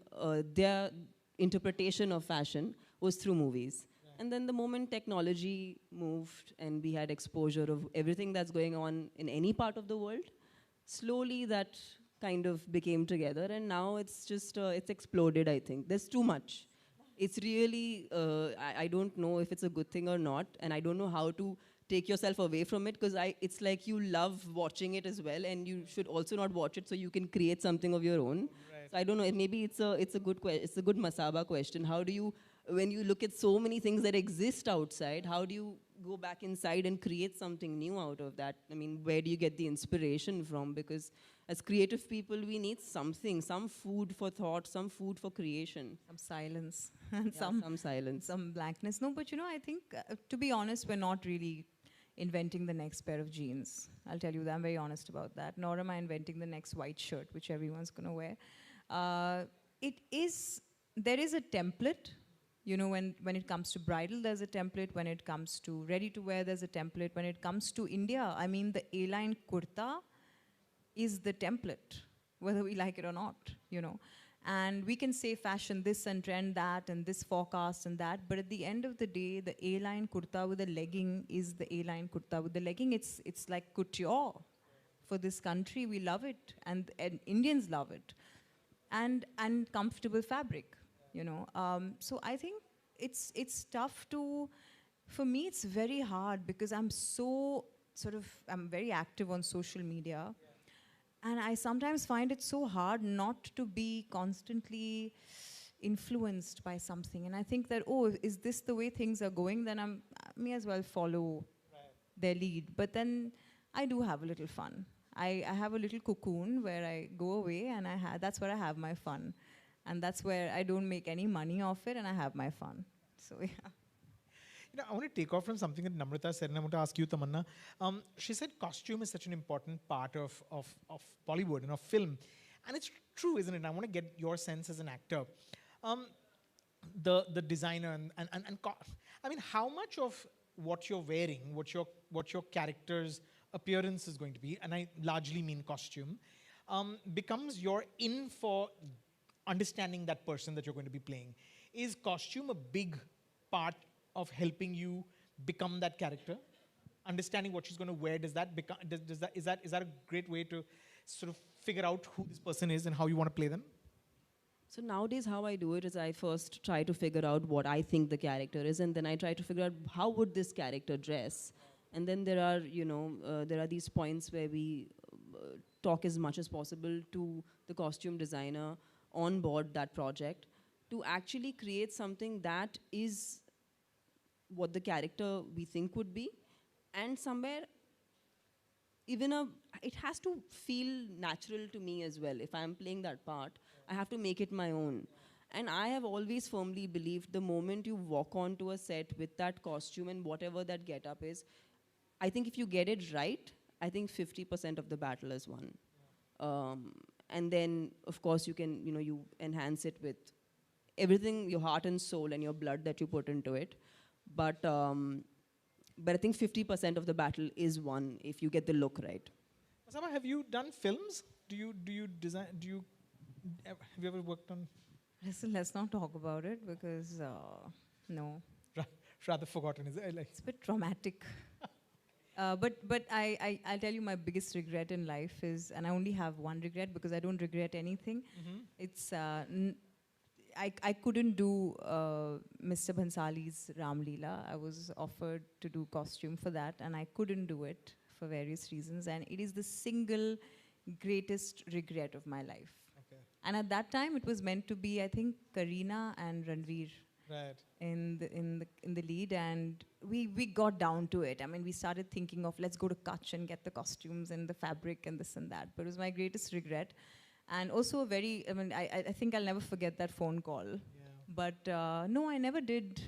their interpretation of fashion was through movies. And then the moment technology moved and we had exposure of everything that's going on in any part of the world, slowly that kind of became together, and now it's just, it's exploded, I think. There's too much. It's really, I don't know if it's a good thing or not, and I don't know how to take yourself away from it, because it's like you love watching it as well, and you should also not watch it so you can create something of your own. Right. So I don't know, maybe it's a good Masaba question. How do you, when you look at so many things that exist outside, how do you go back inside and create something new out of that? I mean, where do you get the inspiration from? Because as creative people, we need something, some food for thought, some food for creation. Some silence. And some silence. Some blankness. No, but you know, I think, to be honest, we're not really inventing the next pair of jeans. I'll tell you that, I'm very honest about that. Nor am I inventing the next white shirt, which everyone's going to wear. There is a template. You know, when it comes to bridal, there's a template. When it comes to ready-to-wear, there's a template. When it comes to India, I mean, the A-line kurta is the template, whether we like it or not, you know. And we can say fashion this and trend that and this forecast and that, but at the end of the day, the A-line kurta with a legging is the A-line kurta with the legging. It's like couture for this country. We love it, and Indians love it. And comfortable fabric, you know. So I think it's tough to, for me, it's very hard because I'm very active on social media. And I sometimes find it so hard not to be constantly influenced by something, and I think that, oh, is this the way things are going? Then I may as well follow their lead. But then I do have a little fun. I have a little cocoon where I go away, and that's where I have my fun, and that's where I don't make any money off it, and I have my fun. So yeah. You know, I want to take off from something that Namrata said, and I want to ask you, Tamanna. She said costume is such an important part of Bollywood and of film. And it's true, isn't it? And I want to get your sense as an actor. The designer I mean, how much of what you're wearing, what your character's appearance is going to be, and I largely mean costume, becomes your in for understanding that person that you're going to be playing? Is costume a big part of helping you become that character? Understanding what she's going to wear, is that a great way to sort of figure out who this person is and how you want to play them? So nowadays, how I do it is I first try to figure out what I think the character is, and then I try to figure out how would this character dress. And then there are, there are these points where we talk as much as possible to the costume designer on board that project to actually create something that is what the character we think would be, and somewhere it has to feel natural to me as well. If I'm playing that part, I have to make it my own. And I have always firmly believed the moment you walk onto a set with that costume and whatever that get-up is, I think if you get it right, I think 50% of the battle is won. And then, of course, you can, you enhance it with everything, your heart and soul and your blood that you put into it. But I think 50% of the battle is won if you get the look right. Masama, have you done films? Have you ever worked on? Listen, let's not talk about it because no. Rather forgotten, is it? It's a bit traumatic. But I'll tell you my biggest regret in life is, and I only have one regret because I don't regret anything. It's I couldn't do Mr. Bhansali's Ram Leela. I was offered to do costume for that, and I couldn't do it for various reasons. And it is the single greatest regret of my life. Okay. And at that time, it was meant to be, I think, Kareena and Ranveer in the lead, and we got down to it. I mean, we started thinking of let's go to Kutch and get the costumes and the fabric and this and that. But it was my greatest regret. And also I think I'll never forget that phone call. Yeah. But no, I never did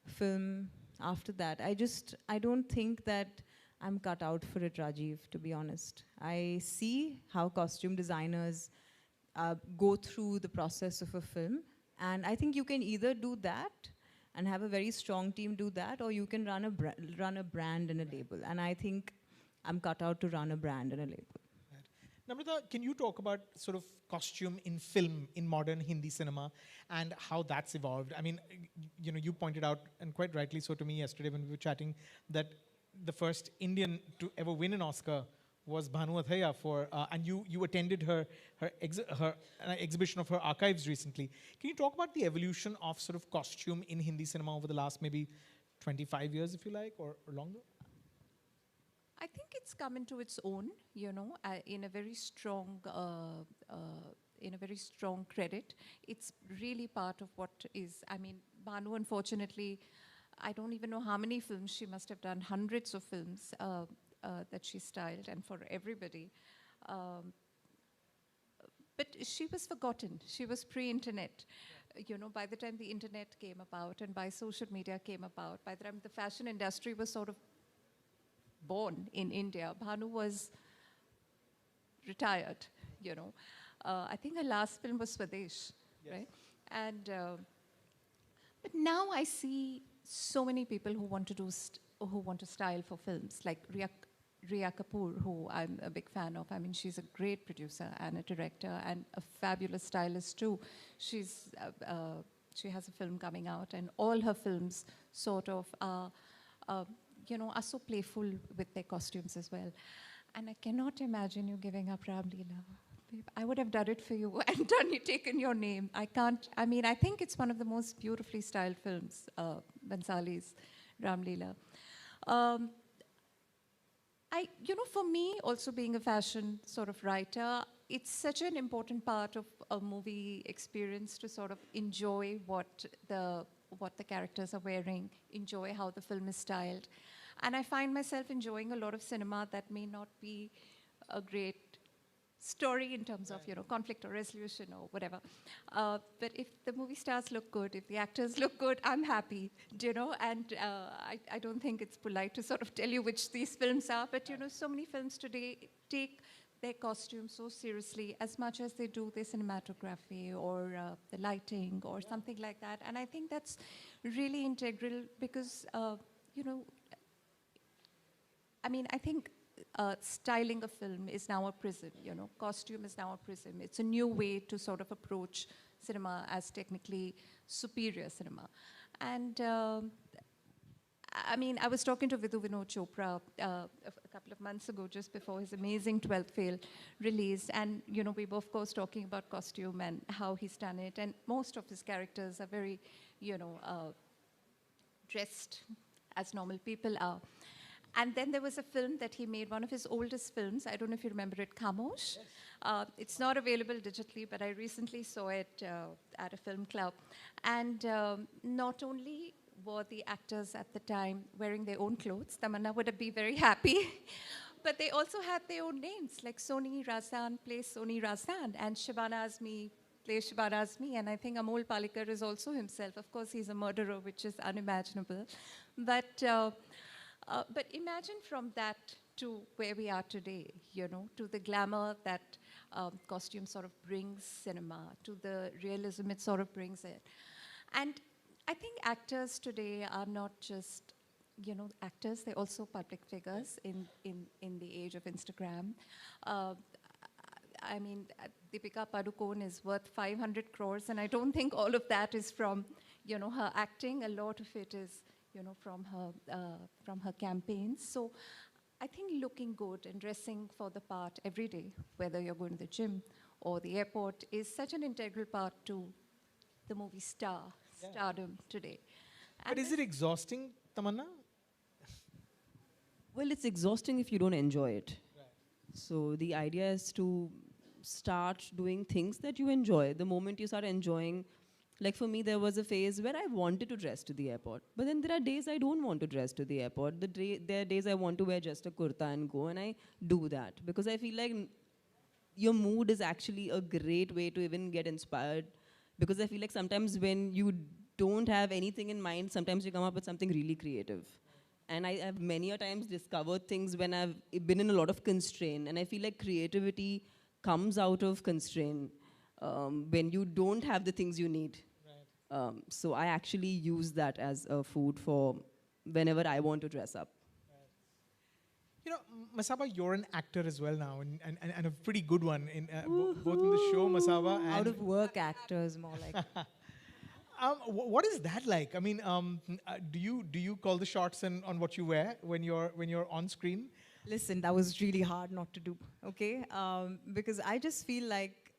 film after that. I don't think that I'm cut out for it, Rajiv, to be honest. I see how costume designers go through the process of a film. And I think you can either do that and have a very strong team do that, or you can run a brand and a label. And I think I'm cut out to run a brand and a label. Namrata, can you talk about sort of costume in film, in modern Hindi cinema, and how that's evolved? I mean, you pointed out, and quite rightly so to me yesterday when we were chatting, that the first Indian to ever win an Oscar was Bhanu Athaya and you attended her exhibition of her archives recently. Can you talk about the evolution of sort of costume in Hindi cinema over the last maybe 25 years, if you like, or longer? I think it's come into its own, in a very strong credit. It's really part of what is, I mean, Bhanu, unfortunately, I don't even know how many films she must have done, hundreds of films that she styled, and for everybody. But she was forgotten. She was pre-internet. By the time the internet came about and by social media came about, by the time the fashion industry was sort of born in India, Bhanu was retired, I think her last film was Swadesh, right? And, but now I see so many people who want to style for films, like Riya Kapoor, who I'm a big fan of. I mean, she's a great producer and a director and a fabulous stylist too. She has a film coming out, and all her films sort of are so playful with their costumes as well. And I cannot imagine you giving up Ram Leela. I would have done it for you and taken your name. I can't, I think it's one of the most beautifully styled films, Bhansali's Ram Leela. For me, also being a fashion sort of writer, it's such an important part of a movie experience to sort of enjoy what the characters are wearing, enjoy how the film is styled. And I find myself enjoying a lot of cinema that may not be a great story in terms of, conflict or resolution or whatever. But if the movie stars look good, if the actors look good, I'm happy, and I don't think it's polite to sort of tell you which these films are, but, so many films today take their costumes so seriously as much as they do their cinematography or the lighting or something like that. And I think that's really integral because, I think styling a film is now a prism, costume is now a prism. It's a new way to sort of approach cinema as technically superior cinema. And I was talking to Vidhu Vinod Chopra a couple of months ago, just before his amazing 12th Fail release. And, we were, of course, talking about costume and how he's done it. And most of his characters are very, dressed as normal people are. And then there was a film that he made, one of his oldest films. I don't know if you remember it, Khamosh. Yes. It's not available digitally, but I recently saw it at a film club. And not only were the actors at the time wearing their own clothes, Tamanna would be very happy, but they also had their own names, like Soni Razdan plays Soni Razdan, and Shabana Azmi plays Shabana Azmi, and I think Amol Palekar is also himself. Of course, he's a murderer, which is unimaginable. But imagine from that to where we are today, to the glamour that costume sort of brings cinema, to the realism it sort of brings it. And I think actors today are not just, actors, they're also public figures in the age of Instagram. Deepika Padukone is worth 500 crores, and I don't think all of that is from, her acting. A lot of it is, from her campaigns. So I think looking good and dressing for the part every day, whether you're going to the gym or the airport, is such an integral part to the movie stardom today. But is it exhausting, Tamanna? Well, it's exhausting if you don't enjoy it. Right. So the idea is to start doing things that you enjoy. The moment you start enjoying, like for me, there was a phase where I wanted to dress to the airport. But then there are days I don't want to dress to the airport. There are days I want to wear just a kurta and go, and I do that. Because I feel like your mood is actually a great way to even get inspired. Because I feel like sometimes when you don't have anything in mind, sometimes you come up with something really creative. And I have many a times discovered things when I've been in a lot of constraint. And I feel like creativity comes out of constraint when you don't have the things you need. Right. So I actually use that as a food for whenever I want to dress up. Masaba, you're an actor as well now, and a pretty good one, in both in the show, Masaba, and out of work actors, more like. What is that like? Do you call the shots on what you wear when you're on screen? Listen, that was really hard not to do. Okay, because I just feel like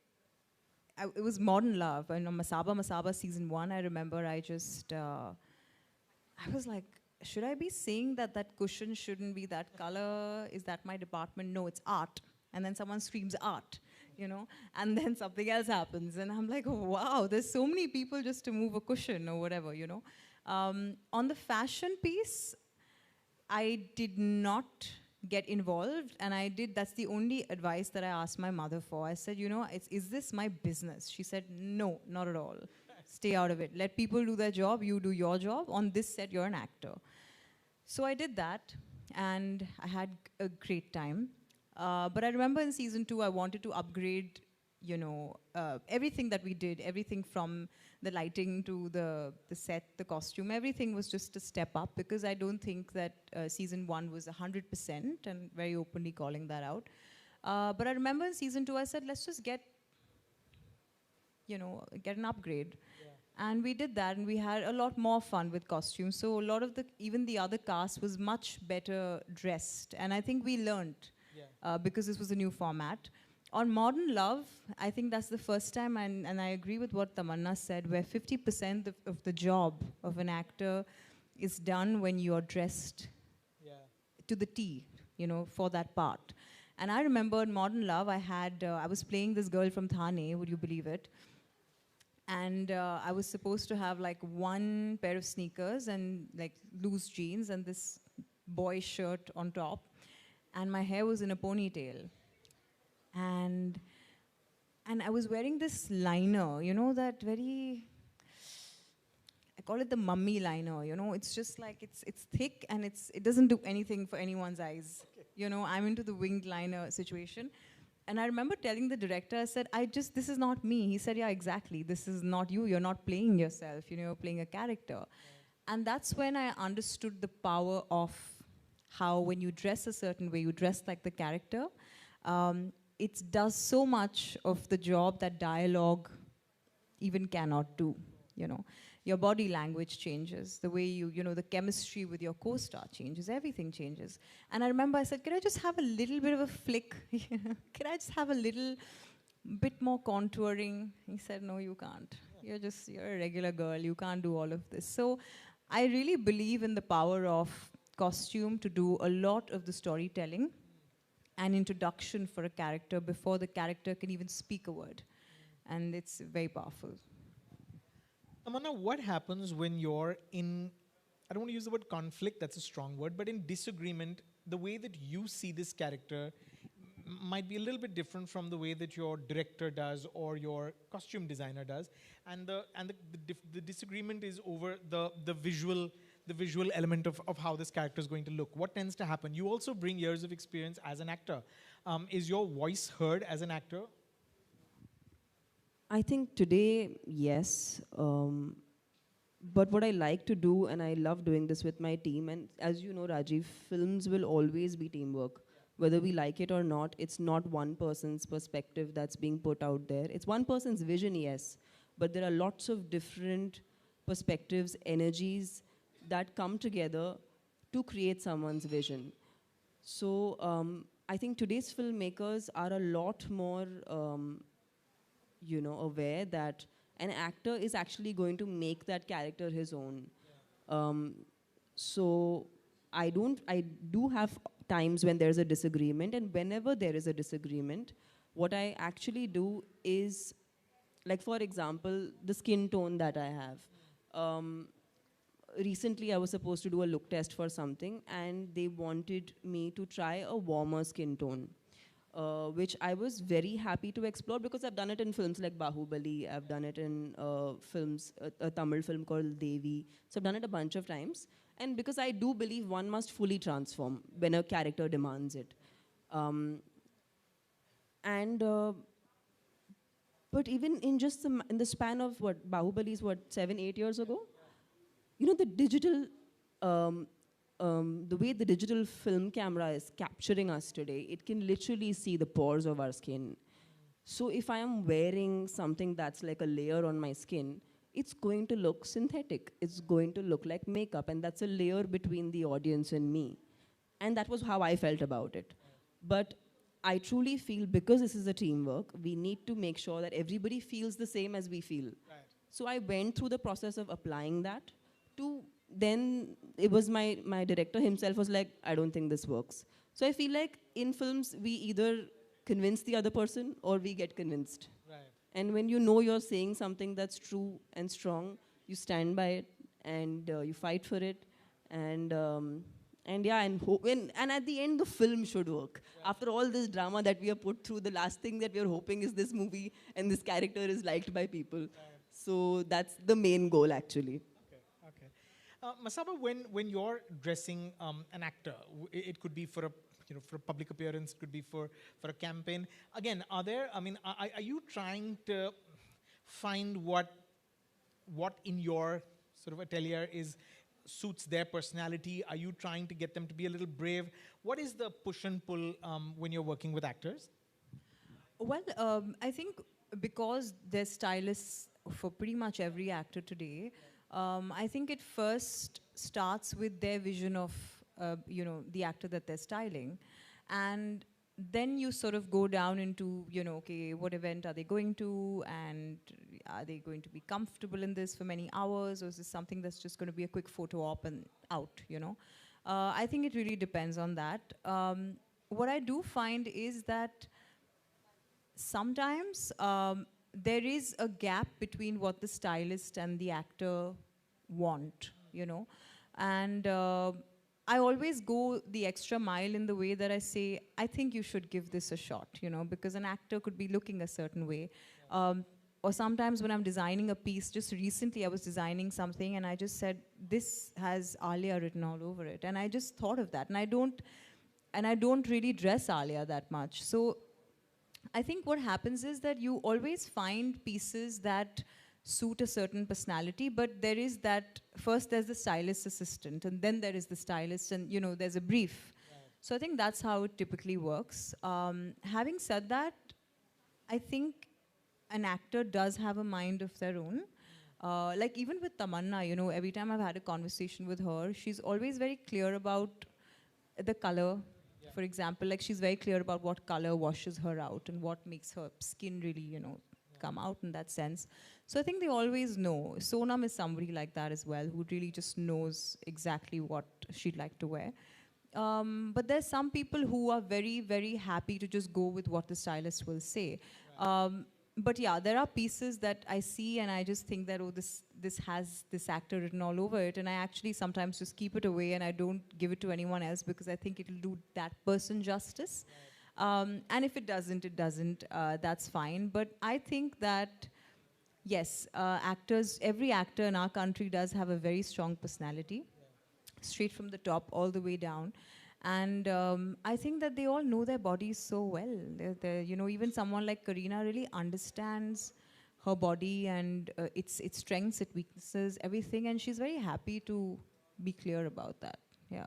it was modern love. Masaba season 1. I remember I was like, should I be saying that cushion shouldn't be that color? Is that my department? No, it's art. And then someone screams art, and then something else happens. And I'm like, oh, wow, there's so many people just to move a cushion or whatever, On the fashion piece, I did not get involved, and that's the only advice that I asked my mother for. I said, is this my business? She said, no, not at all. Stay out of it. Let people do their job. You do your job. On this set, you're an actor. So I did that, and I had a great time. But I remember in season 2, I wanted to upgrade, everything that we did, everything from the lighting to the set, the costume, everything was just a step up, because I don't think that season 1 was 100%, and very openly calling that out. But I remember in season 2, I said, let's just get an upgrade. Yeah. And we did that, and we had a lot more fun with costumes. So a lot of even the other cast was much better dressed. And I think we learned, because this was a new format. On Modern Love, I think that's the first time, and I agree with what Tamanna said, where 50% of the job of an actor is done when you're dressed to the T, for that part. And I remember in Modern Love, I was playing this girl from Thane, would you believe it? And I was supposed to have like one pair of sneakers and like loose jeans and this boy shirt on top. And my hair was in a ponytail. And I was wearing this liner, you know, that very, I call it the mummy liner, you know, it's just like, it's thick and it doesn't do anything for anyone's eyes. Okay. You know, I'm into the winged liner situation. And I remember telling the director, I said, this is not me. He said, yeah, exactly. This is not you. You're not playing yourself. You know, you're playing a character. And that's when I understood the power of how when you dress a certain way, you dress like the character. It does so much of the job that dialogue even cannot do, you know. Your body language changes, the way you know, the chemistry with your co-star changes, everything changes. And I remember I said, can I just have a little bit of a flick? Can I just have a little bit more contouring? He said, no, you can't. You're a regular girl, you can't do all of this. So I really believe in the power of costume to do a lot of the storytelling and introduction for a character before the character can even speak a word. And it's very powerful. Amana, what happens when you're in, I don't want to use the word conflict, that's a strong word, but in disagreement, the way that you see this character might be a little bit different from the way that your director does or your costume designer does, and the disagreement is over the visual element of how this character is going to look. What tends to happen? You also bring years of experience as an actor. Is your voice heard as an actor? I think today, yes. But what I like to do, and I love doing this with my team, and as you know, Rajiv, films will always be teamwork. Whether we like it or not, it's not one person's perspective that's being put out there. It's one person's vision, yes, but there are lots of different perspectives, energies that come together to create someone's vision. So I think today's filmmakers are a lot more you know, aware that an actor is actually going to make that character his own. So I do have times when there's a disagreement, and whenever there is a disagreement, what I actually do is, like for example, the skin tone that I have. Recently I was supposed to do a look test for something, and they wanted me to try a warmer skin tone. Which I was very happy to explore because I've done it in films like Bahubali, I've done it in films, a Tamil film called Devi. So I've done it a bunch of times. And because I do believe one must fully transform when a character demands it. But even in just in the span of what, Bahubali is what, 7-8 years ago? You know, the digital, the way the digital film camera is capturing us today, it can literally see the pores of our skin. So if I am wearing something that's like a layer on my skin, it's going to look synthetic. It's going to look like makeup, and that's a layer between the audience and me. And that was how I felt about it. But I truly feel because this is a teamwork, we need to make sure that everybody feels the same as we feel. Right. So I went through the process of applying that to then it was my director himself was like, I don't think this works. So I feel like in films, we either convince the other person or we get convinced. Right. And when you know you're saying something that's true and strong, you stand by it and you fight for it. And yeah, and at the end, the film should work. Right. After all this drama that we have put through, the last thing that we're hoping is this movie and this character is liked by people. Right. So that's the main goal, actually. Masaba, when you're dressing an actor, it could be for a public appearance, it could be for a campaign. Again, are you trying to find what in your sort of atelier suits their personality? Are you trying to get them to be a little brave? What is the push and pull when you're working with actors? Well, I think because there's stylists for pretty much every actor today, I think it first starts with their vision of, the actor that they're styling. And then you sort of go down into, okay, what event are they going to? And are they going to be comfortable in this for many hours? Or is this something that's just going to be a quick photo op and out, I think it really depends on that. what I do find is that sometimes there is a gap between what the stylist and the actor want, you know. And I always go the extra mile in the way that I say, I think you should give this a shot, you know, because an actor could be looking a certain way. Or sometimes when I'm designing a piece, just recently I was designing something and I just said, this has Alia written all over it. And I just thought of that. And I don't really dress Alia that much. So I think what happens is that you always find pieces that suit a certain personality, but there is that, first there's the stylist assistant, and then there is the stylist, and you know, there's a brief. Right. So I think that's how it typically works. Having said that, I think an actor does have a mind of their own. Like even with Tamanna, you know, every time I've had a conversation with her, she's always very clear about the color. Yeah. For example, like she's very clear about what color washes her out and what makes her skin really, you know, come out in that sense. So I think they always know. Sonam is somebody like that as well, who really just knows exactly what she'd like to wear. But there's some people who are very, very happy to just go with what the stylist will say. Right. But yeah, there are pieces that I see and I just think that, oh, this has this actor written all over it, and I actually sometimes just keep it away and I don't give it to anyone else because I think it'll do that person justice. Right. And if it doesn't, that's fine. But I think that, yes, every actor in our country does have a very strong personality, straight from the top all the way down. And I think that they all know their bodies so well. You know, even someone like Kareena really understands her body and its strengths, its weaknesses, everything. And she's very happy to be clear about that. Yeah.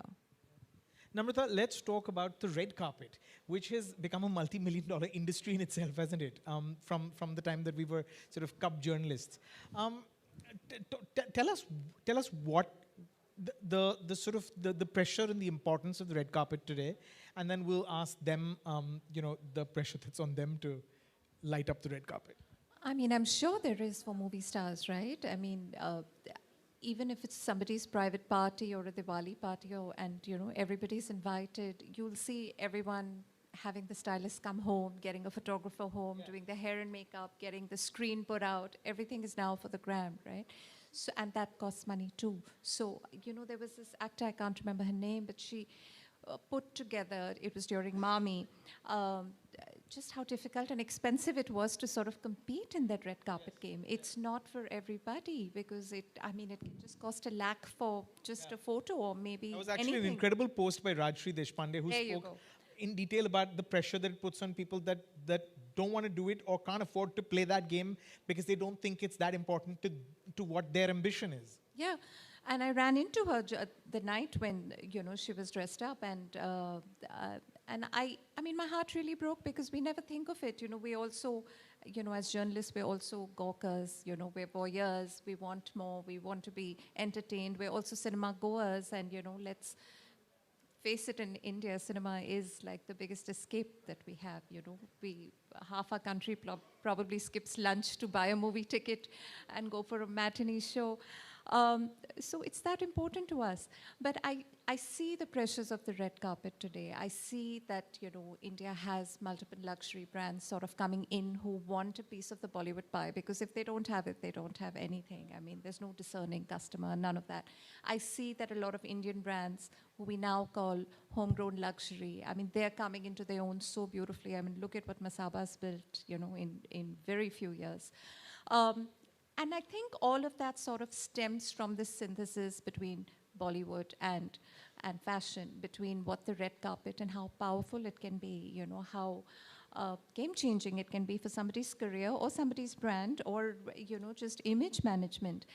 Namrata, let's talk about the red carpet, which has become a multi-million-dollar industry in itself, hasn't it? From the time that we were sort of cub journalists. Tell us what the sort of the pressure and the importance of the red carpet today, and then we'll ask them, you know, the pressure that's on them to light up the red carpet. I mean, I'm sure there is for movie stars, right? I mean, even if it's somebody's private party or a Diwali party, and you know everybody's invited, you'll see everyone having the stylist come home, getting a photographer home, doing the hair and makeup, getting the screen put out. Everything is now for the gram, right? So, and that costs money too. So, you know, there was this actor, I can't remember her name, but she put together, it was during Mami, just how difficult and expensive it was to sort of compete in that red carpet game. It's not for everybody because it can just cost $1 lakh for just a photo or maybe That was actually anything. an incredible post by Rajshri Deshpande, who spoke in detail about the pressure that it puts on people that don't want to do it or can't afford to play that game because they don't think it's that important to what their ambition is. Yeah, and I ran into her the night when, you know, she was dressed up, and I mean, my heart really broke because we never think of it. You know, we also, you know, as journalists, we're also gawkers, you know, we're voyeurs, we want more, we want to be entertained. We're also cinema goers, and, you know, let's face it, in India, cinema is like the biggest escape that we have, you know. Half our country probably skips lunch to buy a movie ticket and go for a matinee show. So it's that important to us. But I see the pressures of the red carpet today. I see that, you know, India has multiple luxury brands sort of coming in who want a piece of the Bollywood pie, because if they don't have it, they don't have anything. I mean, there's no discerning customer, none of that. I see that a lot of Indian brands, who we now call homegrown luxury, I mean, they're coming into their own so beautifully. I mean, look at what Masaba's built, you know, in very few years. And I think all of that sort of stems from this synthesis between Bollywood and fashion, between what the red carpet and how powerful it can be, you know, how game-changing it can be for somebody's career or somebody's brand or, you know, just image management.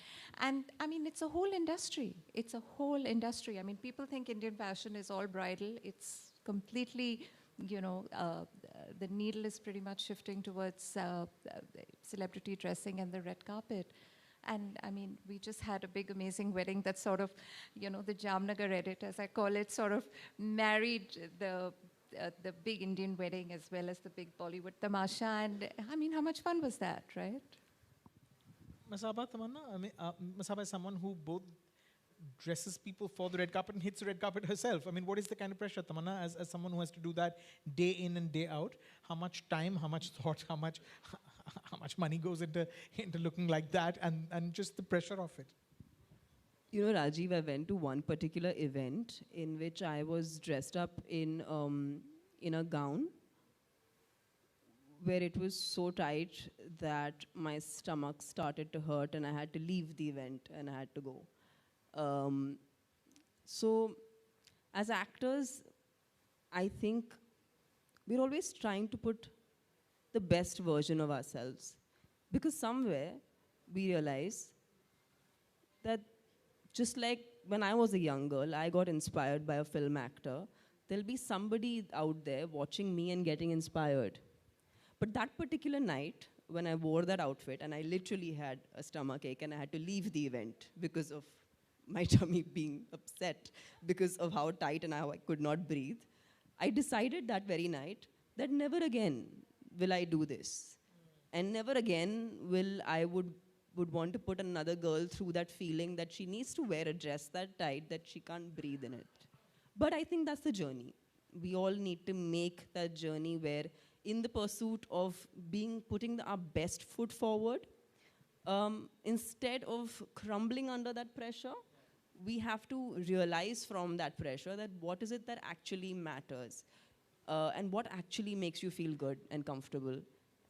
And I mean, it's a whole industry. It's a whole industry. I mean, people think Indian fashion is all bridal. It's completely, you know, the needle is pretty much shifting towards celebrity dressing and the red carpet. And I mean, we just had a big, amazing wedding that sort of, you know, the Jamnagar edit, as I call it, sort of married the big Indian wedding as well as the big Bollywood tamasha. And I mean, how much fun was that, right? Masaba, Tamanna, I mean, Masaba is someone who both dresses people for the red carpet and hits the red carpet herself. I mean, what is the kind of pressure, Tamanna, as someone who has to do that day in and day out? How much time, how much thought, how much money goes into looking like that, and just the pressure of it? You know, Rajiv, I went to one particular event in which I was dressed up in a gown where it was so tight that my stomach started to hurt and I had to leave the event and I had to go. So as actors, I think we're always trying to put the best version of ourselves, because somewhere we realize that just like when I was a young girl, I got inspired by a film actor. There'll be somebody out there watching me and getting inspired. But that particular night, when I wore that outfit, and I literally had a stomachache and I had to leave the event because of my tummy being upset, because of how tight and how I could not breathe, I decided that very night that never again will I do this. And never again would want to put another girl through that feeling that she needs to wear a dress that tight that she can't breathe in it. But I think that's the journey. We all need to make that journey where in the pursuit of putting our best foot forward, instead of crumbling under that pressure, we have to realize from that pressure that what is it that actually matters, and what actually makes you feel good and comfortable,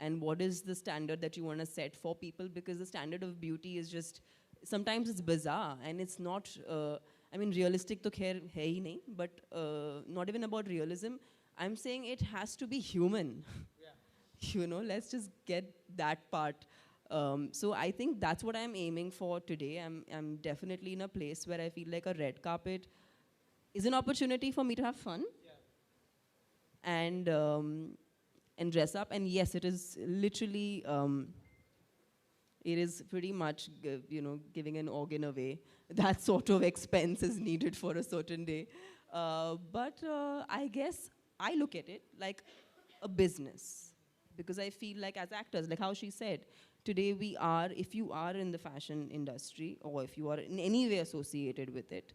and what is the standard that you want to set for people, because the standard of beauty is just, sometimes it's bizarre and it's not, I mean, realistic to khair hai hi nahi, but not even about realism. I'm saying it has to be human. Yeah. You know, let's just get that part. So I think that's what I'm aiming for today. I'm definitely in a place where I feel like a red carpet is an opportunity for me to have fun. Yeah. And dress up. And yes, it is literally, it is pretty much, giving an organ away. That sort of expense is needed for a certain day. But I guess I look at it like a business, because I feel like as actors, like how she said, today we are, if you are in the fashion industry or if you are in any way associated with it,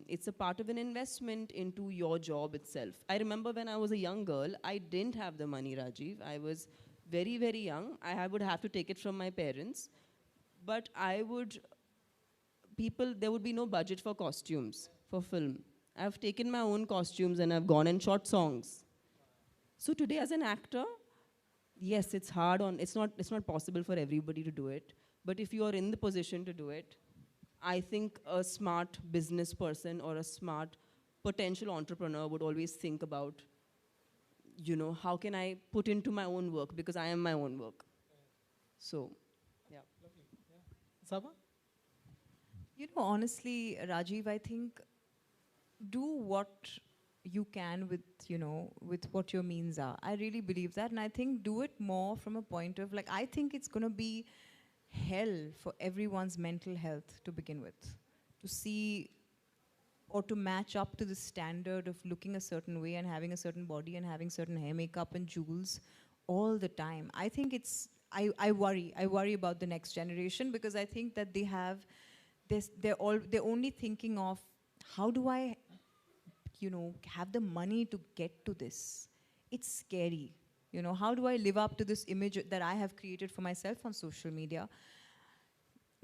it's a part of an investment into your job itself. I remember when I was a young girl, I didn't have the money, Rajiv. I was very, very young. I would have to take it from my parents. But there would be no budget for costumes, for film. I've taken my own costumes and I've gone and shot songs. So today as an actor, yes, it's hard it's not possible for everybody to do it. But if you are in the position to do it, I think a smart business person or a smart potential entrepreneur would always think about, how can I put into my own work, because I am my own work. So, yeah. Lovely. Yeah. Saba? Honestly, Rajiv, I think do what you can with, with what your means are. I really believe that. And I think do it more from a point of, like, I think it's going to be hell for everyone's mental health to begin with. To see or to match up to the standard of looking a certain way and having a certain body and having certain hair makeup and jewels all the time. I think it's, I worry about the next generation, because I think that they have this, they're only thinking of, how do I, have the money to get to this? It's scary. How do I live up to this image that I have created for myself on social media?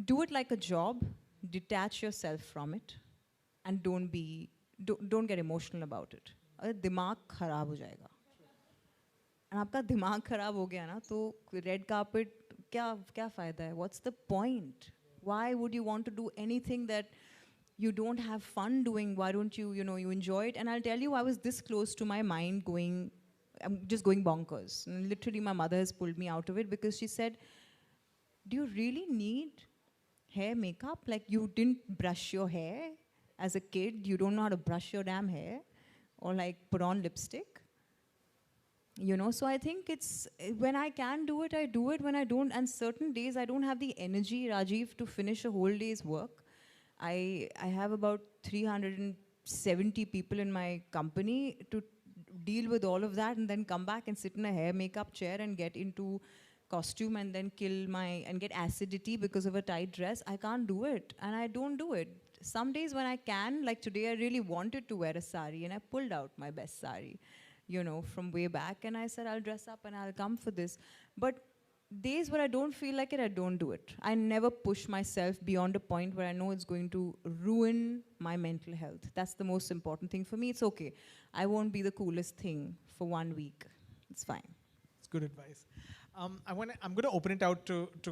Do it like a job, detach yourself from it, and don't get emotional about it. दिमाग खराब हो जाएगा. And आपका दिमाग खराब हो गया ना, तो red carpet क्या फायदा है? What's the point? Why would you want to do anything that you don't have fun doing? Why don't you, you enjoy it? And I'll tell you, I was this close to my mind I'm just going bonkers. And literally, my mother has pulled me out of it, because she said, do you really need hair makeup? Like, you didn't brush your hair as a kid. You don't know how to brush your damn hair, or like put on lipstick. So I think it's, when I can do it, I do it. When I don't, and certain days I don't have the energy, Rajiv, to finish a whole day's work. I have about 370 people in my company to deal with all of that, and then come back and sit in a hair makeup chair and get into costume and then and get acidity because of a tight dress. I can't do it, and I don't do it. some days when I can, like today I really wanted to wear a sari and I pulled out my best sari, you know, from way back, and I said I'll dress up and I'll come for this. But days where I don't feel like it, I don't do it. I never push myself beyond a point where I know it's going to ruin my mental health. That's the most important thing for me. It's okay. I won't be the coolest thing for 1 week. It's fine. It's good advice. I'm going to open it out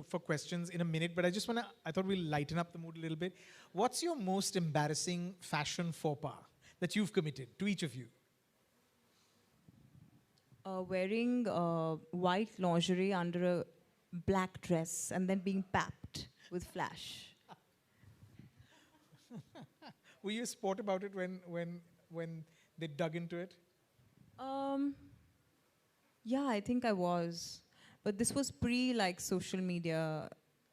for questions in a minute, but I thought we'll lighten up the mood a little bit. What's your most embarrassing fashion faux pas that you've committed, to each of you? Wearing white lingerie under a black dress and then being papped with flash. Were you a sport about it when they dug into it? Yeah, I think I was. But this was pre social media.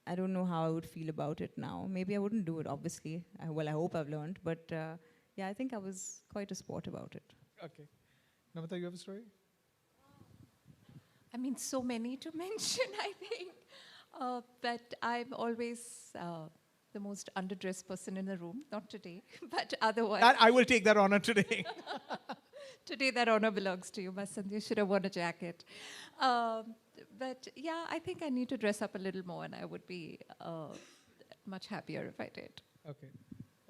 I don't know how I would feel about it now. Maybe I wouldn't do it, obviously. I hope I've learned. But yeah, I think I was quite a sport about it. Okay. Namita, you have a story? I mean, so many to mention, I think. But I'm always the most underdressed person in the room. Not today, but otherwise. I will take that honor today. Today, that honor belongs to you. Basant, you should have worn a jacket. But yeah, I think I need to dress up a little more, and I would be much happier if I did. Okay.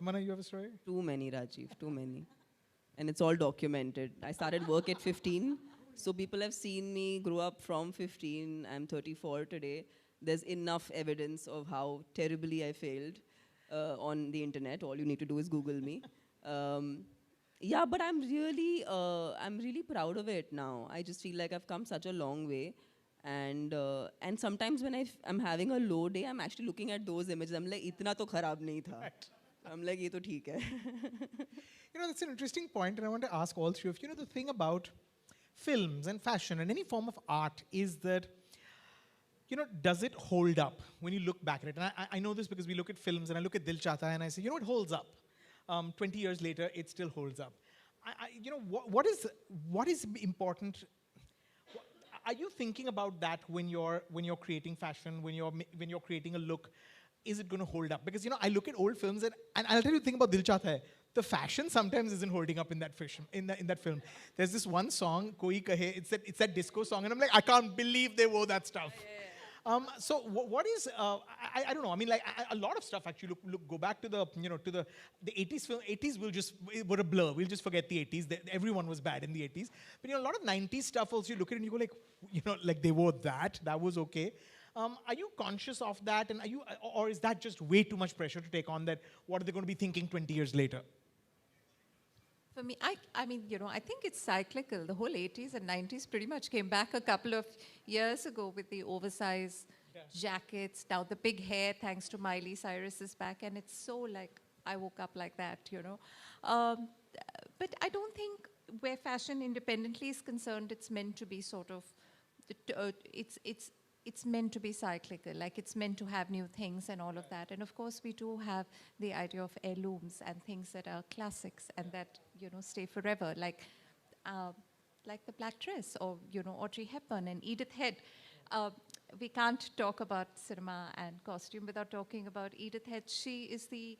Amana, you have a story? Too many, Rajiv, too many. And it's all documented. I started work at 15. So people have seen me grow up from 15. I'm 34 today. There's enough evidence of how terribly I failed on the internet. All you need to do is Google me. Yeah, but I'm really proud of it now. I just feel like I've come such a long way. And sometimes when I'm having a low day, I'm actually looking at those images. I'm like, itna to kharab nahi tha. I'm like, ye to theek hai. You know, that's an interesting point, and I want to ask all three of you. You know, the thing about films and fashion and any form of art is that, you know, does it hold up when you look back at it? And I know this because we look at films and I look at Dil Chahta Hai and I say, you know, it holds up. 20 years later, it still holds up. You know, what is important? Are you thinking about that when you're creating fashion, when you're creating a look? Is it going to hold up? Because, you know, I look at old films and I'll tell you the thing about Dil Chahta Hai. The fashion sometimes isn't holding up in that film. There's this one song, Koi Kahe, it's that disco song, and I'm like, I can't believe they wore that stuff. So what is, I don't know, I mean, like, a lot of stuff actually, go back to the 80s film. 80s were a blur. We'll just forget the 80s. Everyone was bad in the 80s. But, you know, a lot of 90s stuff also, you look at it and you go like, you know, like they wore that was okay. Are you conscious of that? And or is that just way too much pressure to take on that? What are they going to be thinking 20 years later? For me, I mean, you know, I think it's cyclical. The whole 80s and 90s pretty much came back a couple of years ago with the oversized jackets. Now the big hair, thanks to Miley Cyrus, is back. And it's so like, I woke up like that, you know. But I don't think where fashion independently is concerned, it's meant to be sort of, it's meant to be cyclical, like it's meant to have new things and all of that. And of course, we do have the idea of heirlooms and things that are classics and that, you know, stay forever, like the black dress or, you know, Audrey Hepburn and Edith Head. We can't talk about cinema and costume without talking about Edith Head. She is the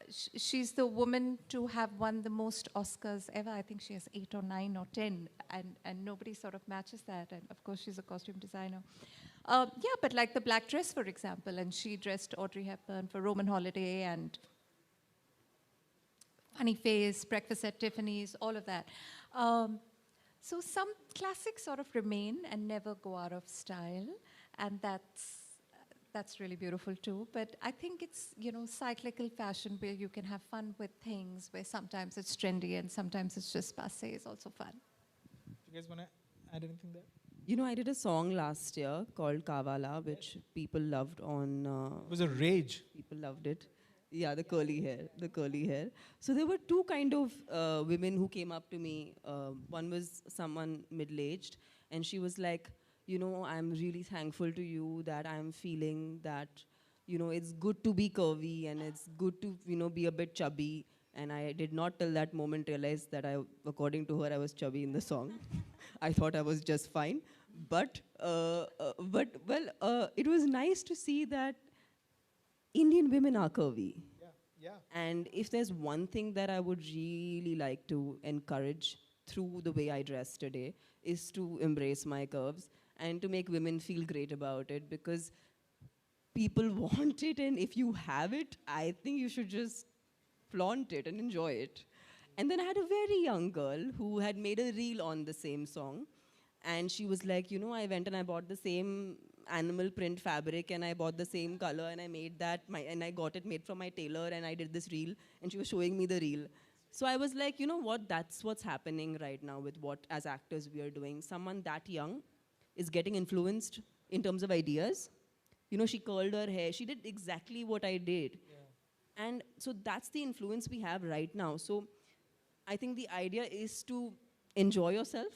she's the woman to have won the most Oscars ever. I think she has 8 or 9 or 10, and nobody sort of matches that. And of course, she's a costume designer. Yeah, but like the black dress, for example, and she dressed Audrey Hepburn for Roman Holiday and Funny Face, Breakfast at Tiffany's, all of that. So some classics sort of remain and never go out of style, and that's really beautiful too. But I think it's, you know, cyclical fashion where you can have fun with things, where sometimes it's trendy and sometimes it's just passé is also fun. Do you guys want to add anything there? You know, I did a song last year called Kavala, which people loved on... it was a rage. People loved it. Yeah, the curly hair. So there were two kind of women who came up to me. One was someone middle-aged, and she was like, you know, I'm really thankful to you that I'm feeling that, you know, it's good to be curvy and it's good to, you know, be a bit chubby. And I did not till that moment realize that according to her, I was chubby in the song. I thought I was just fine. But it was nice to see that Indian women are curvy. Yeah. And if there's one thing that I would really like to encourage through the way I dress today is to embrace my curves and to make women feel great about it, because people want it, and if you have it, I think you should just flaunt it and enjoy it. And then I had a very young girl who had made a reel on the same song, and she was like, you know, I went and I bought the same animal print fabric and I bought the same color and I made that, and I got it made from my tailor and I did this reel, and she was showing me the reel. So I was like, you know what, that's what's happening right now with what as actors we are doing. Someone that young is getting influenced in terms of ideas. You know, she curled her hair, she did exactly what I did. And so that's the influence we have right now. So I think the idea is to enjoy yourself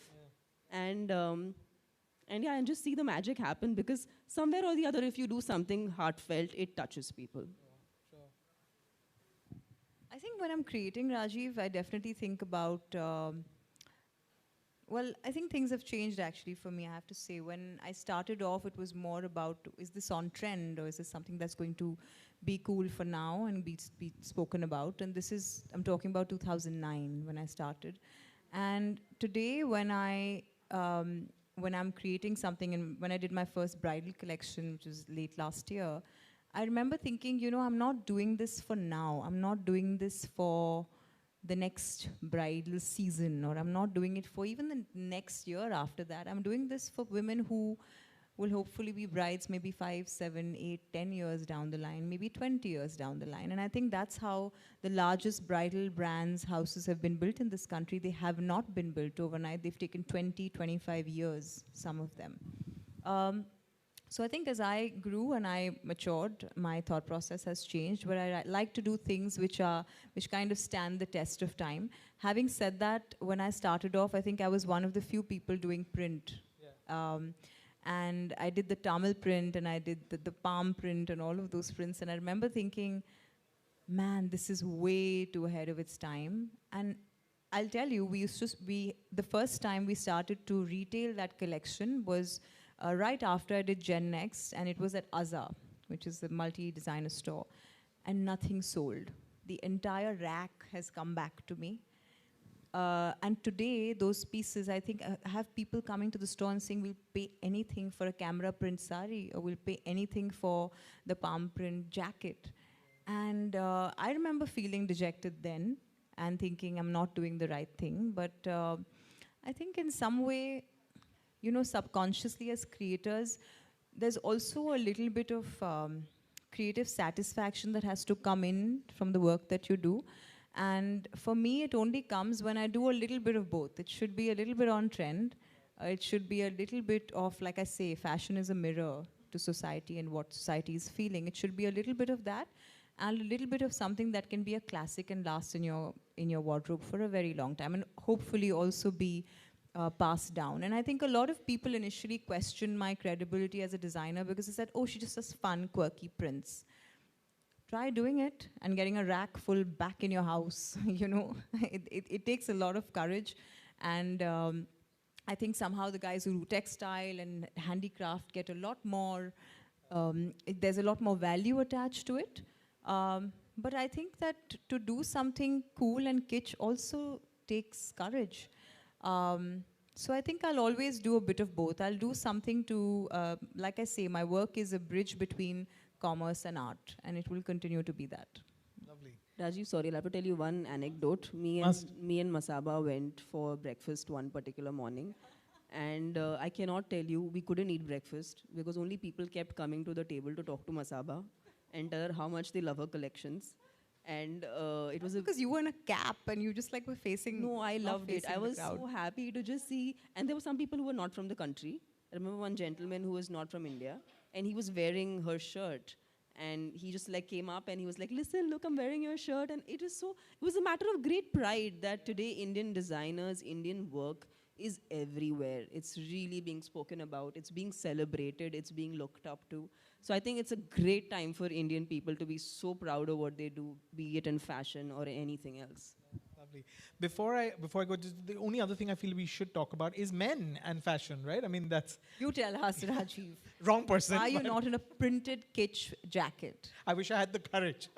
and yeah, and just see the magic happen, because somewhere or the other, if you do something heartfelt, it touches people. I think when I'm creating, Rajiv, I definitely think about, well, I think things have changed actually for me, I have to say. When I started off, it was more about, is this on trend, or is this something that's going to be cool for now and be spoken about? And this is, I'm talking about 2009 when I started. And today when I'm creating something, and when I did my first bridal collection, which was late last year, I remember thinking, you know, I'm not doing this for now. I'm not doing this for the next bridal season, or I'm not doing it for even the next year after that. I'm doing this for women who will hopefully be brides maybe 5, 7, 8, 10 years down the line, maybe 20 years down the line. And I think that's how the largest bridal brands, houses have been built in this country. They have not been built overnight. They've taken 20, 25 years, some of them. So I think as I grew and I matured, my thought process has changed, where I like to do things which kind of stand the test of time. Having said that, when I started off, I think I was one of the few people doing print. And I did the Tamil print, and I did the palm print and all of those prints. And I remember thinking, man, this is way too ahead of its time. And I'll tell you, the first time we started to retail that collection was right after I did Gen Next, and it was at Azza, which is the multi-designer store, and nothing sold. The entire rack has come back to me. And today, those pieces, I think, have people coming to the store and saying, we'll pay anything for a camera print sari, or we'll pay anything for the palm print jacket. And I remember feeling dejected then and thinking I'm not doing the right thing. But I think in some way, you know, subconsciously as creators, there's also a little bit of creative satisfaction that has to come in from the work that you do. And for me, it only comes when I do a little bit of both. It should be a little bit on trend. It should be a little bit of, like I say, fashion is a mirror to society and what society is feeling. It should be a little bit of that, and a little bit of something that can be a classic and last in your wardrobe for a very long time, and hopefully also be passed down. And I think a lot of people initially questioned my credibility as a designer because they said, oh, she just does fun, quirky prints. Try doing it and getting a rack full back in your house. You know, it takes a lot of courage. And I think somehow the guys who do textile and handicraft get a lot more, there's a lot more value attached to it. But I think that to do something cool and kitsch also takes courage. So I think I'll always do a bit of both. I'll do something to, like I say, my work is a bridge between commerce and art, and it will continue to be that. Lovely. Rajiv, sorry, I'll have to tell you one anecdote. Me and Masaba went for breakfast one particular morning, and I cannot tell you, we couldn't eat breakfast because only people kept coming to the table to talk to Masaba and tell her how much they love her collections. And it was because you were in a cap and you just like were facing. No, I loved it. I was crowd. so happy to just see. And there were some people who were not from the country. I remember one gentleman who was not from India, and he was wearing her shirt. And he just like came up and he was like, listen, look, I'm wearing your shirt. And it was a matter of great pride that today Indian designers, Indian work is everywhere. It's really being spoken about. It's being celebrated. It's being looked up to. So I think it's a great time for Indian people to be so proud of what they do, be it in fashion or anything else. Lovely. Before I go, just the only other thing I feel we should talk about is men and fashion, right? I mean, that's... You tell us, Rajiv. Wrong person. Why are you not in a printed kitsch jacket? I wish I had the courage.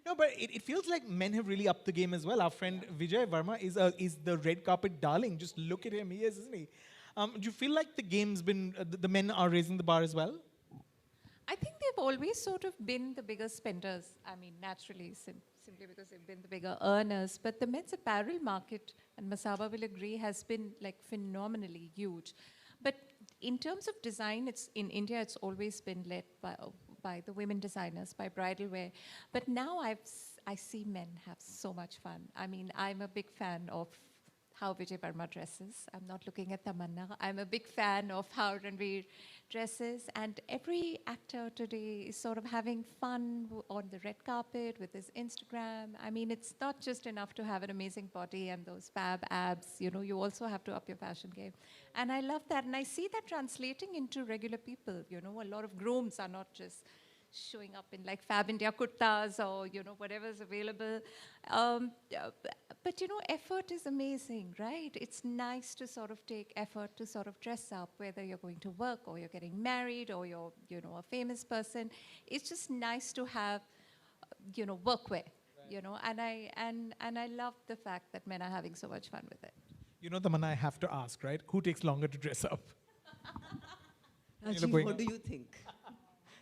No, but it feels like men have really upped the game as well. Our friend Vijay Verma is the red carpet darling. Just look at him. He is, isn't he? Do you feel like the game's been, the men are raising the bar as well? I think they've always sort of been the bigger spenders. I mean, naturally, simply because they've been the bigger earners. But the men's apparel market, and Masaba will agree, has been like phenomenally huge. But in terms of design, in India, it's always been led by the women designers, by bridal wear. But now I see men have so much fun. I mean, I'm a big fan of how Vijay Verma dresses. I'm not looking at Tamanna. I'm a big fan of how Ranveer dresses. And every actor today is sort of having fun on the red carpet with his Instagram. I mean, it's not just enough to have an amazing body and those fab abs. You know, you also have to up your fashion game. And I love that. And I see that translating into regular people. You know, a lot of grooms are not just showing up in like Fab India kurtas or, you know, whatever's available. But, you know, effort is amazing, right? It's nice to sort of take effort to sort of dress up, whether you're going to work or you're getting married or you're, you know, a famous person. It's just nice to have, you know, workwear, you know, and I love the fact that men are having so much fun with it. You know, Tamanna, I have to ask, right? Who takes longer to dress up? Rajiv, what do you think?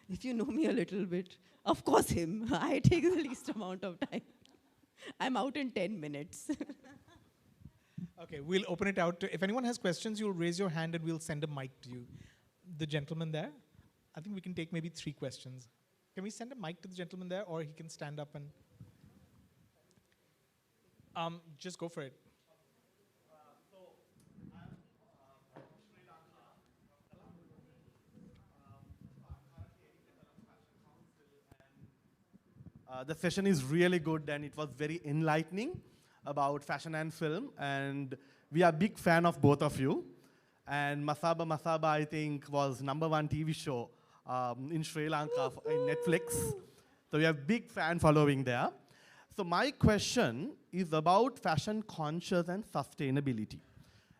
If you know me a little bit, of course him. I take the least amount of time. I'm out in 10 minutes. Okay, we'll open it out to, if anyone has questions, you'll raise your hand and we'll send a mic to you. The gentleman there, I think we can take maybe 3 questions. Can we send a mic to the gentleman there, or he can stand up and... just go for it. The session is really good and it was very enlightening about fashion and film, and we are big fan of both of you. And Masaba I think was #1 TV show in Sri Lanka in Netflix. So we have big fan following there. So my question is about fashion conscious and sustainability.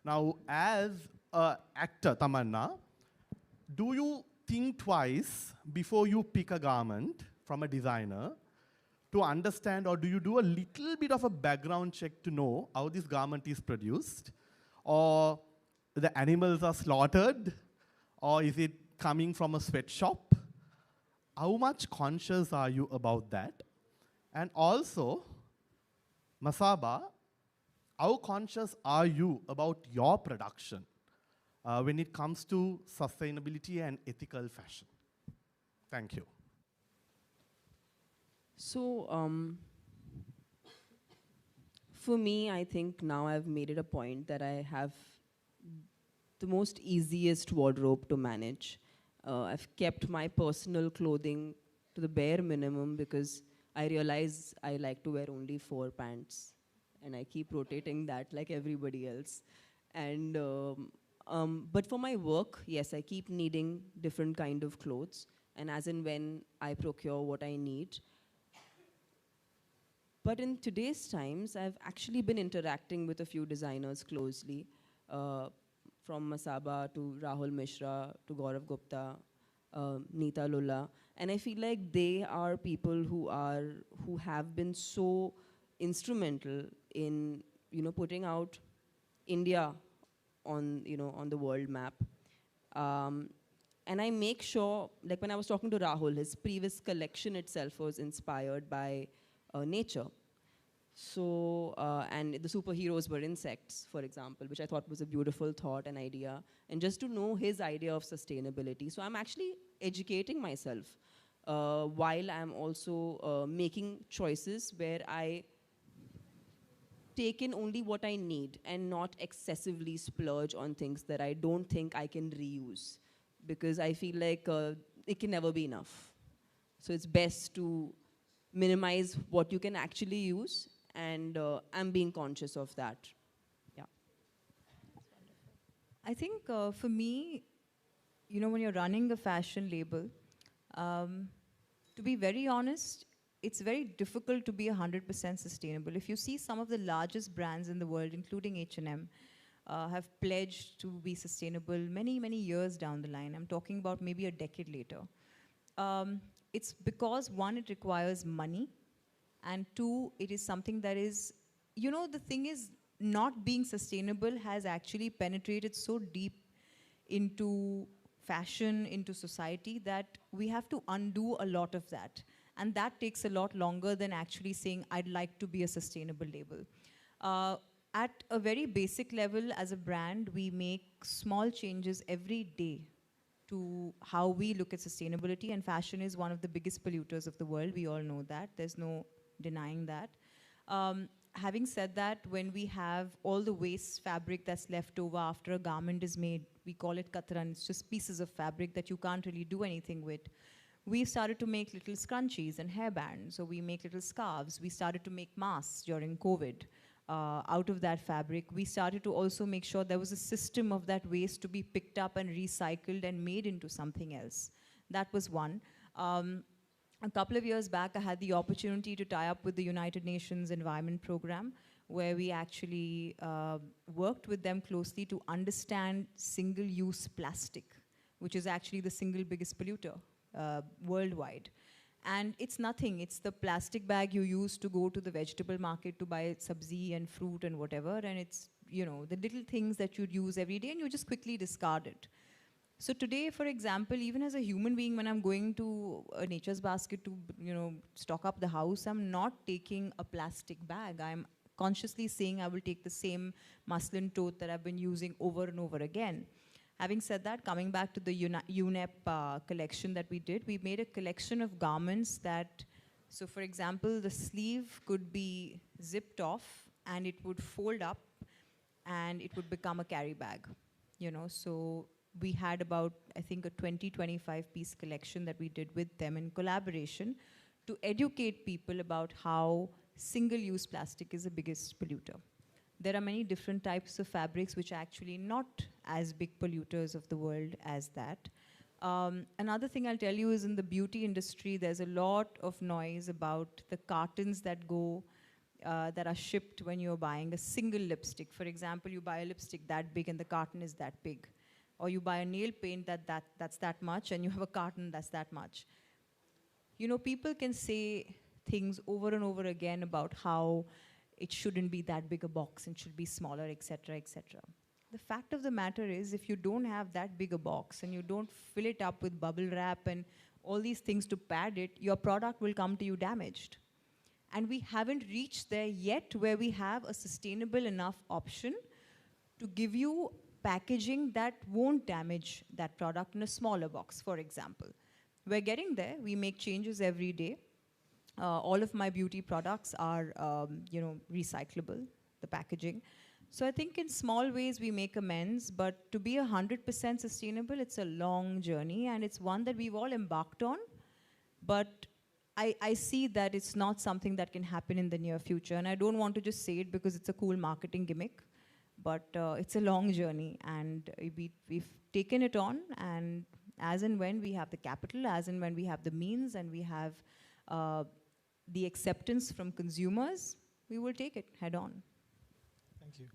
Now, as an actor, Tamanna, do you think twice before you pick a garment from a designer to understand, or do you do a little bit of a background check to know how this garment is produced? Or the animals are slaughtered? Or is it coming from a sweatshop? How much conscious are you about that? And also, Masaba, how conscious are you about your production when it comes to sustainability and ethical fashion? Thank you. So, for me, I think now I've made it a point that I have the most easiest wardrobe to manage. I've kept my personal clothing to the bare minimum because I realize I like to wear only 4 pants. And I keep rotating that like everybody else. And, but for my work, yes, I keep needing different kind of clothes. And as and when I procure what I need. But in today's times, I've actually been interacting with a few designers closely, from Masaba to Rahul Mishra to Gaurav Gupta, Neeta Lulla, and I feel like they are people who have been so instrumental in putting out India on on the world map. And I make sure, like when I was talking to Rahul, his previous collection itself was inspired by nature. So, and the superheroes were insects, for example, which I thought was a beautiful thought and idea. And just to know his idea of sustainability. So I'm actually educating myself while I'm also making choices where I take in only what I need and not excessively splurge on things that I don't think I can reuse. Because I feel like it can never be enough. So it's best to minimize what you can actually use, and I'm being conscious of that. Yeah. I think for me, when you're running a fashion label, to be very honest, it's very difficult to be 100% sustainable. If you see some of the largest brands in the world, including H&M, have pledged to be sustainable many, many years down the line. I'm talking about maybe a decade later. It's because, one, it requires money, and two, it is something that is, you know, the thing is, not being sustainable has actually penetrated so deep into fashion, into society, that we have to undo a lot of that. And that takes a lot longer than actually saying, I'd like to be a sustainable label. At a very basic level, as a brand, we make small changes every day to how we look at sustainability, and fashion is one of the biggest polluters of the world. We all know that. There's no denying that. Having said that, when we have all the waste fabric that's left over after a garment is made, we call it katran, it's just pieces of fabric that you can't really do anything with. We started to make little scrunchies and hairbands, so we make little scarves. We started to make masks during COVID out of that fabric. We started to also make sure there was a system of that waste to be picked up and recycled and made into something else. That was one. A couple of years back, I had the opportunity to tie up with the United Nations Environment Program, where we actually worked with them closely to understand single-use plastic, which is actually the single biggest polluter worldwide. And it's nothing. It's the plastic bag you use to go to the vegetable market to buy sabzi and fruit and whatever, and it's, you know, the little things that you'd use every day, and you just quickly discard it. So today, for example, even as a human being, when I'm going to a Nature's Basket to, you know, stock up the house, I'm not taking a plastic bag. I'm consciously saying I will take the same muslin tote that I've been using over and over again. Having said that, coming back to the UNEP collection that we did, we made a collection of garments that, so for example, the sleeve could be zipped off and it would fold up and it would become a carry bag, you know. So we had about, I think, a 20-25 piece collection that we did with them in collaboration to educate people about how single-use plastic is the biggest polluter. There are many different types of fabrics which are actually not as big polluters of the world as that. Another thing I'll tell you is in the beauty industry, there's a lot of noise about the cartons that go, that are shipped when you're buying a single lipstick. For example, you buy a lipstick that big and the carton is that big. Or you buy a nail paint that's that much and you have a carton that's that much. You know, people can say things over and over again about how it shouldn't be that big a box and should be smaller, etc., etc. The fact of the matter is, if you don't have that big a box and you don't fill it up with bubble wrap and all these things to pad it, your product will come to you damaged. And we haven't reached there yet where we have a sustainable enough option to give you packaging that won't damage that product in a smaller box, for example. We're getting there. We make changes every day. All of my beauty products are, recyclable, the packaging. So I think in small ways we make amends, but to be 100% sustainable, it's a long journey, and it's one that we've all embarked on. But I see that it's not something that can happen in the near future, and I don't want to just say it because it's a cool marketing gimmick, but it's a long journey, and we've taken it on, and as and when we have the capital, as and when we have the means, and we have the acceptance from consumers, we will take it head on. Thank you.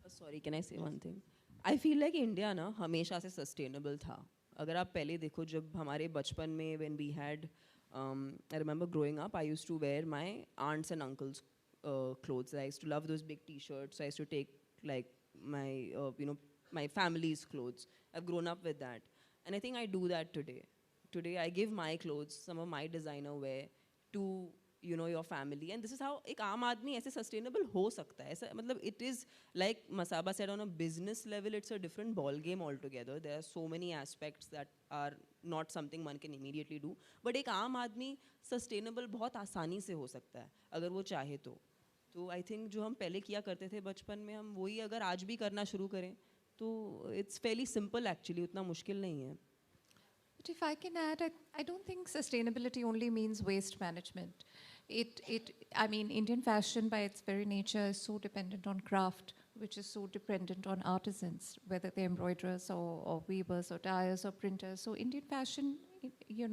Sorry, can I say one thing? I feel like India ना हमेशा से sustainable था. अगर आप पहले देखो जब हमारे बचपन में when we had, I remember growing up, I used to wear my aunts and uncles' clothes. I used to love those big T-shirts. I used to take like my, my family's clothes. I've grown up with that, and I think I do that today. Today I give my clothes, some of my designer wear, to your family, and this is how एक आम आदमी ऐसे sustainable हो सकता है. ऐसा मतलब it is like Masaba said, on a business level it's a different ball game altogether. There are so many aspects that are not something one can immediately do, but एक आम आदमी sustainable बहुत आसानी से हो सकता है अगर वो चाहे तो. तो I think जो हम पहले किया करते थे बचपन में, हम वही अगर आज भी करना शुरू करें तो it's fairly simple actually, उतना मुश्किल नहीं है. But if I can add, I don't think sustainability only means waste management. I mean, Indian fashion by its very nature is so dependent on craft, which is so dependent on artisans, whether they're embroiderers or weavers or dyers or printers. So Indian fashion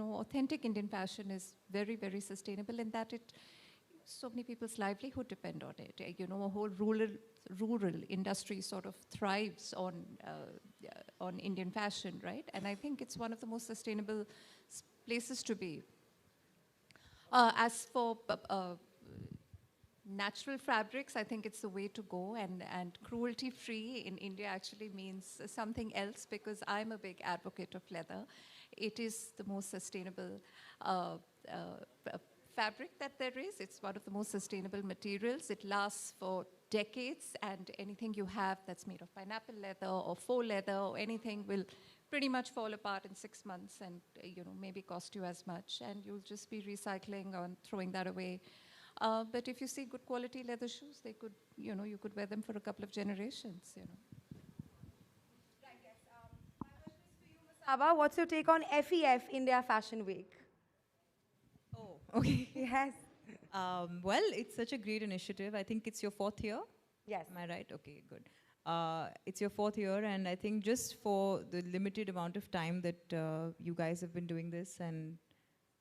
authentic Indian fashion is very, very sustainable in that so many people's livelihood depend on it. A whole rural industry sort of thrives on Indian fashion, right? And I think it's one of the most sustainable places to be. As for natural fabrics, I think it's the way to go, and cruelty-free in India actually means something else, because I'm a big advocate of leather. It is the most sustainable fabric that there is. It's one of the most sustainable materials. It lasts for decades, and anything you have that's made of pineapple leather or faux leather or anything will pretty much fall apart in 6 months and maybe cost you as much, and you'll just be recycling or throwing that away. But if you see good quality leather shoes, they could, you could wear them for a couple of generations. Saba, what's your take on FEF, India Fashion Week? Oh, okay. Yes. Well, it's such a great initiative. I think it's your 4th year. Yes. Am I right? Okay, good. It's your 4th year, and I think just for the limited amount of time that you guys have been doing this, and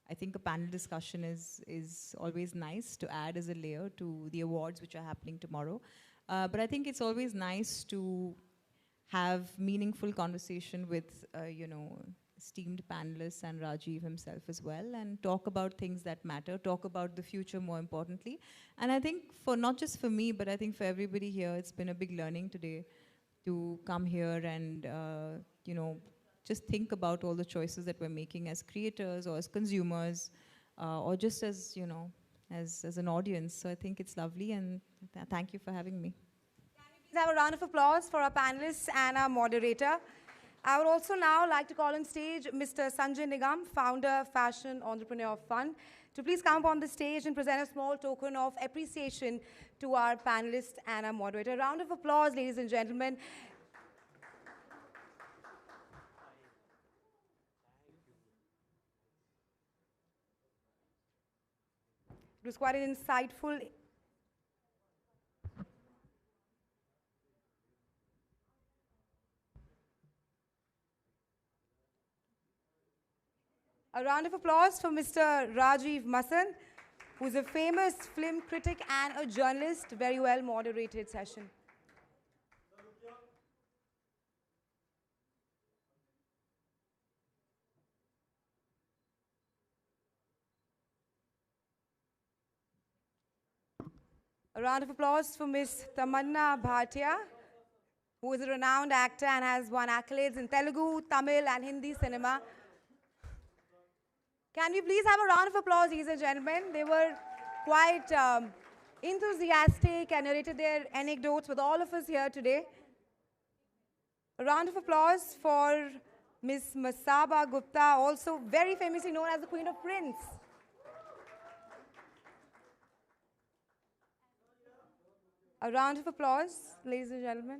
I think a panel discussion is always nice to add as a layer to the awards which are happening tomorrow. But I think it's always nice to have meaningful conversation with, esteemed panelists and Rajiv himself as well, and talk about things that matter, talk about the future more importantly. And I think not just for me, but I think for everybody here, it's been a big learning today to come here and, just think about all the choices that we're making as creators or as consumers, or just as, as an audience. So I think it's lovely, and thank you for having me. Please have a round of applause for our panelists and our moderator. I would also now like to call on stage Mr. Sanjay Nigam, founder, Fashion Entrepreneur Fund, to please come up on the stage and present a small token of appreciation to our panelists and our moderator. A round of applause, ladies and gentlemen. It was quite an insightful. A round of applause for Mr. Rajiv Masan, who's a famous film critic and a journalist. Very well moderated session. A round of applause for Ms. Tamanna Bhatia, who is a renowned actor and has won accolades in Telugu, Tamil, and Hindi cinema. Can we please have a round of applause, ladies and gentlemen? They were quite enthusiastic and narrated their anecdotes with all of us here today. A round of applause for Ms. Masaba Gupta, also very famously known as the Queen of Prints. A round of applause, ladies and gentlemen.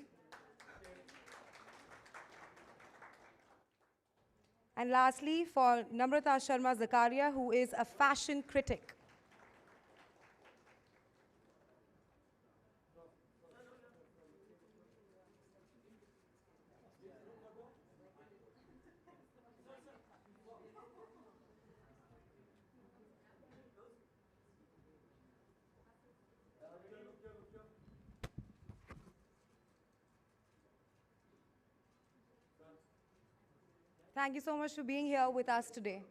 And lastly, for Namrata Sharma Zakaria, who is a fashion critic. Thank you so much for being here with us today.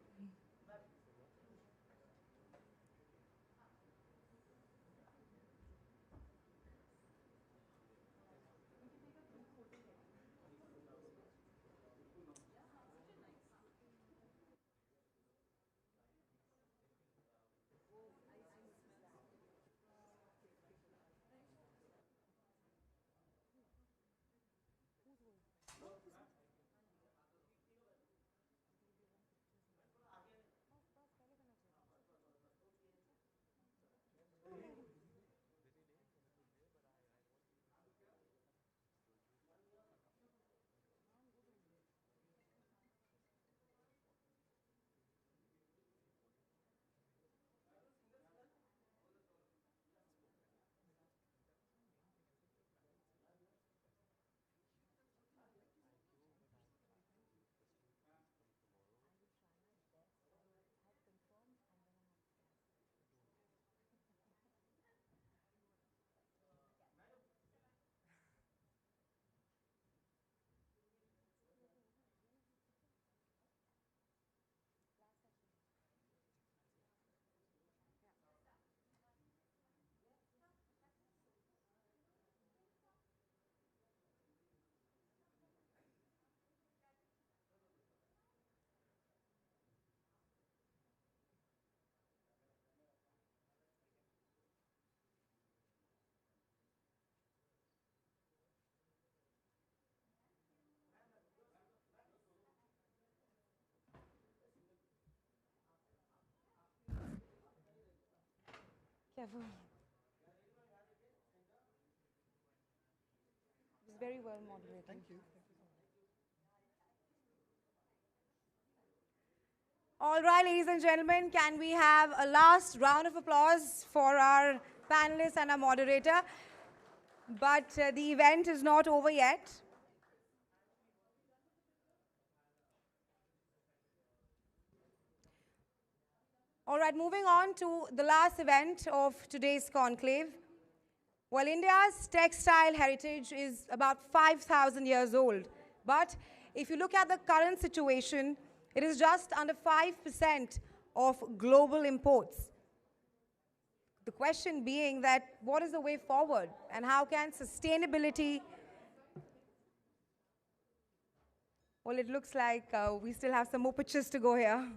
Careful. It was very well moderated. Thank you. All right, ladies and gentlemen, can we have a last round of applause for our panelists and our moderator? But the event is not over yet. All right, moving on to the last event of today's conclave. Well, India's textile heritage is about 5,000 years old. But if you look at the current situation, it is just under 5% of global imports. The question being that what is the way forward and how can sustainability... Well, it looks like we still have some more pitches to go here.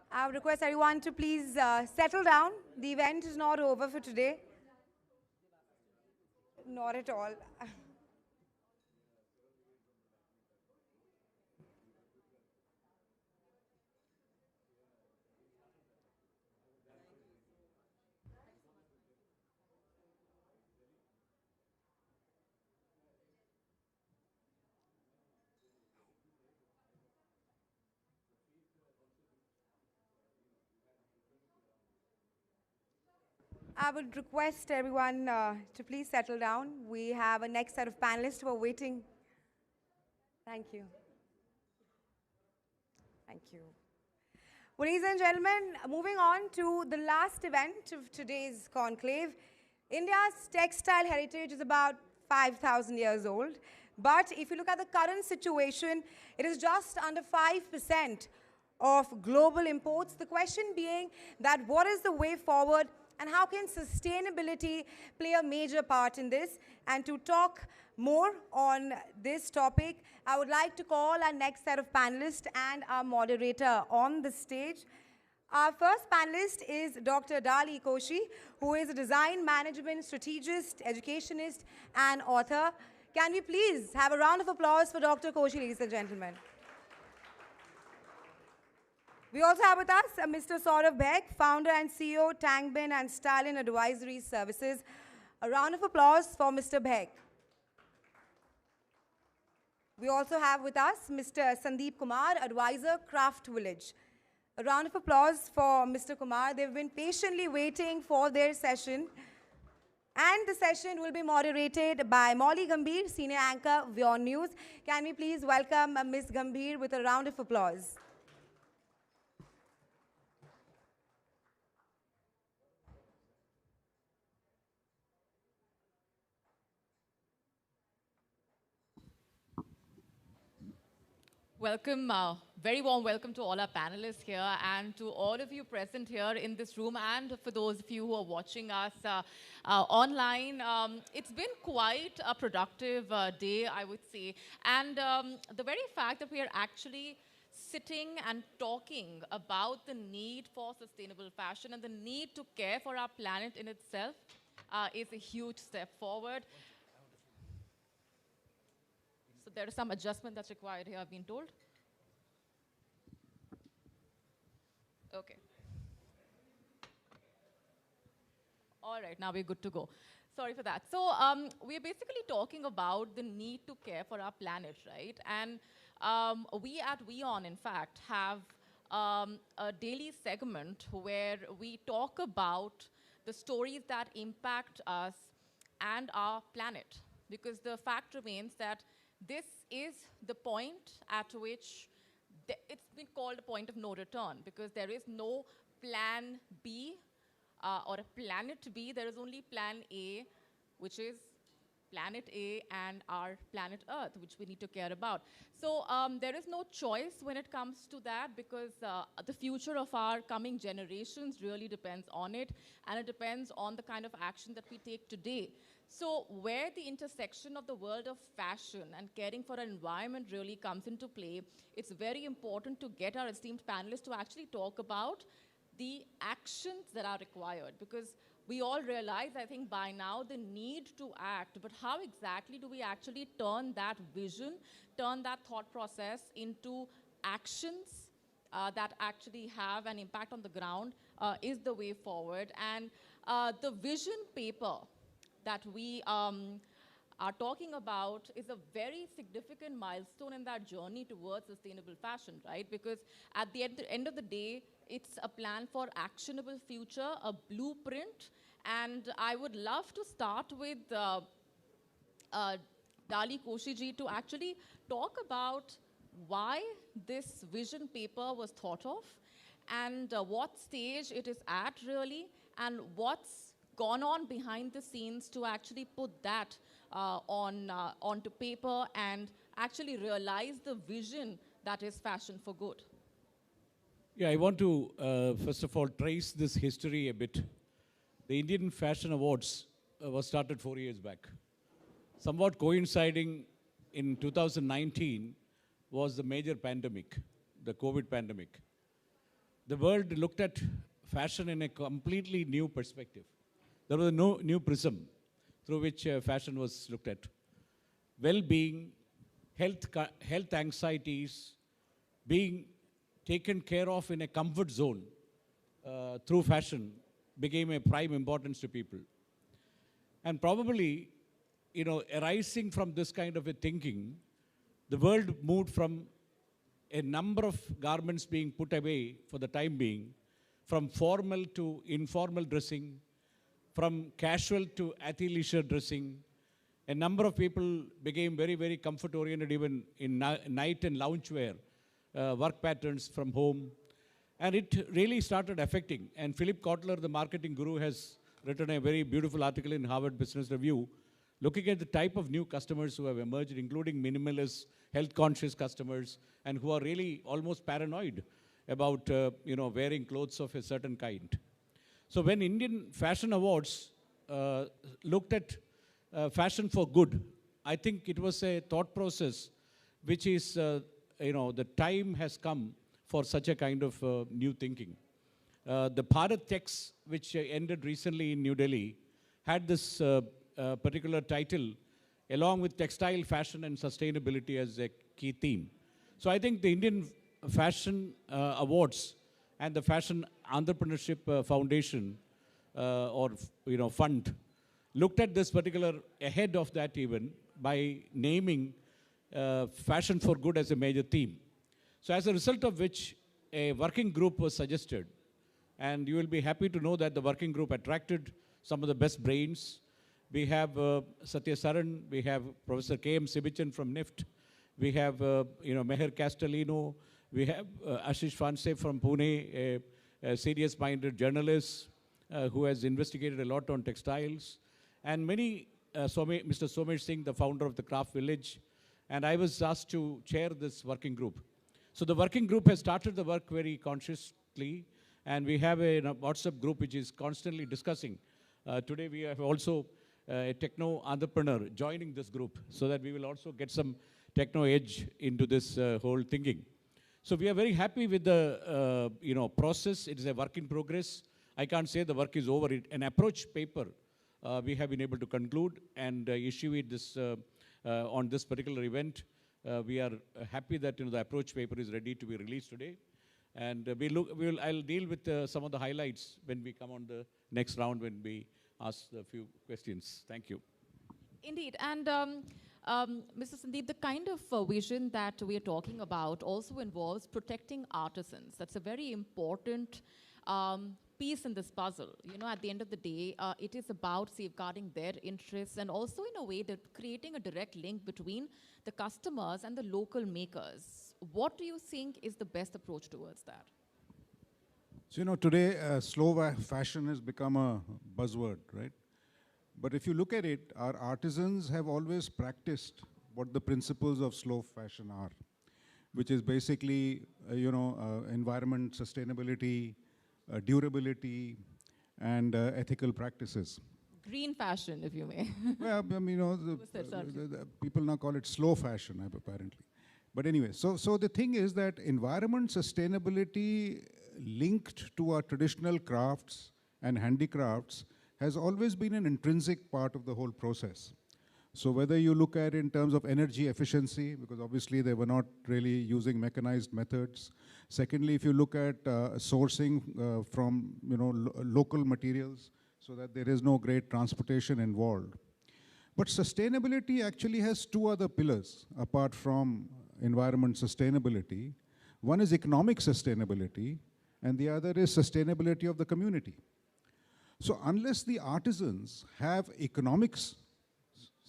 I would request everyone to please settle down. The event is not over for today. Not at all. I would request everyone to please settle down. We have a next set of panelists who are waiting. Thank you. Thank you. Well, ladies and gentlemen, moving on to the last event of today's conclave. India's textile heritage is about 5,000 years old. But if you look at the current situation, it is just under 5% of global imports. The question being that what is the way forward and how can sustainability play a major part in this? And to talk more on this topic, I would like to call our next set of panelists and our moderator on the stage. Our first panelist is Dr. Dali Koshi, who is a design management strategist, educationist, and author. Can we please have a round of applause for Dr. Koshi, ladies and gentlemen? We also have with us Mr. Saurav Beck, founder and CEO, Tangbin and Stalin Advisory Services. A round of applause for Mr. Beck. We also have with us Mr. Sandeep Kumar, advisor, Craft Village. A round of applause for Mr. Kumar. They've been patiently waiting for their session. And the session will be moderated by Molly Gambhir, senior anchor, WION News. Can we please welcome Ms. Gambhir with a round of applause? welcome, very warm welcome to all our panelists here and to all of you present here in this room and for those of you who are watching us online. It's been quite a productive day, I would say. And the very fact that we are actually sitting and talking about the need for sustainable fashion and the need to care for our planet in itself is a huge step forward. So there is some adjustment that's required here, I've been told. Okay. All right, now we're good to go. Sorry for that. So we're basically talking about the need to care for our planet, right? And we at WION, in fact, have a daily segment where we talk about the stories that impact us and our planet. Because the fact remains that this is the point at which it's been called a point of no return, because there is no plan B or a planet B. There is only plan A, which is planet A and our planet Earth, which we need to care about. So there is no choice when it comes to that, because the future of our coming generations really depends on it, and it depends on the kind of action that we take today. So where the intersection of the world of fashion and caring for our environment really comes into play, it's very important to get our esteemed panelists to actually talk about the actions that are required, because we all realize, I think by now, the need to act, but how exactly do we actually turn that vision, turn that thought process into actions that actually have an impact on the ground is the way forward. And the vision paper that we are talking about is a very significant milestone in that journey towards sustainable fashion, right? Because at the end of the day, it's a plan for actionable future, a blueprint. And I would love to start with Dali Koshiji to actually talk about why this vision paper was thought of and what stage it is at really, and what's gone on behind the scenes to actually put that onto paper and actually realize the vision that is fashion for good. Yeah, I want to, first of all, trace this history a bit. The Indian Fashion Awards was started 4 years back. Somewhat coinciding in 2019 was the major pandemic, the COVID pandemic. The world looked at fashion in a completely new perspective. There was no new prism through which fashion was looked at. Well-being, health anxieties, being taken care of in a comfort zone through fashion became a prime importance to people. And probably, you know, arising from this kind of a thinking, the world moved from a number of garments being put away for the time being, from formal to informal dressing, from casual to athleisure dressing. A number of people became very, very comfort-oriented even in night and loungewear, work patterns from home. And it really started affecting. And Philip Kotler, the marketing guru, has written a very beautiful article in Harvard Business Review looking at the type of new customers who have emerged, including minimalist, health-conscious customers, and who are really almost paranoid about wearing clothes of a certain kind. So when Indian Fashion Awards looked at fashion for good, I think it was a thought process which is, the time has come for such a kind of new thinking. The Bharat Tex, which ended recently in New Delhi, had this particular title, along with textile fashion and sustainability as a key theme. So I think the Indian Fashion Awards and the Fashion Entrepreneurship Foundation fund looked at this particular ahead of that even by naming fashion for good as a major theme. So as a result of which a working group was suggested, and you will be happy to know that the working group attracted some of the best brains. We have Satya Saran, we have Professor K.M. Sibichan from NIFT, we have Meher Castellino, we have Ashish Fanse from Pune, a serious-minded journalist who has investigated a lot on textiles, and many, Mr. Somesh Singh, the founder of the Craft Village, and I was asked to chair this working group. So the working group has started the work very consciously, and we have a WhatsApp group which is constantly discussing. Today we have also a techno entrepreneur joining this group, so that we will also get some techno edge into this whole thinking. So we are very happy with the process. It is a work in progress. I can't say the work is over. An approach paper we have been able to conclude and issue it on this particular event. We are happy that the approach paper is ready to be released today, and I'll deal with some of the highlights when we come on the next round when we ask a few questions. Thank you. Indeed, and Mr. Sandeep, the kind of vision that we are talking about also involves protecting artisans. That's a very important piece in this puzzle. At the end of the day, it is about safeguarding their interests and also in a way that creating a direct link between the customers and the local makers. What do you think is the best approach towards that? So, today slow fashion has become a buzzword, right? But if you look at it, our artisans have always practiced what the principles of slow fashion are, which is basically, environment, sustainability, durability, and ethical practices. Green fashion, if you may. Well, the people now call it slow fashion, apparently. But anyway, so the thing is that environment sustainability linked to our traditional crafts and handicrafts has always been an intrinsic part of the whole process. So whether you look at it in terms of energy efficiency, because obviously they were not really using mechanized methods. Secondly, if you look at sourcing from local materials, so that there is no great transportation involved. But sustainability actually has two other pillars apart from environment sustainability. One is economic sustainability, and the other is sustainability of the community. So unless the artisans have economics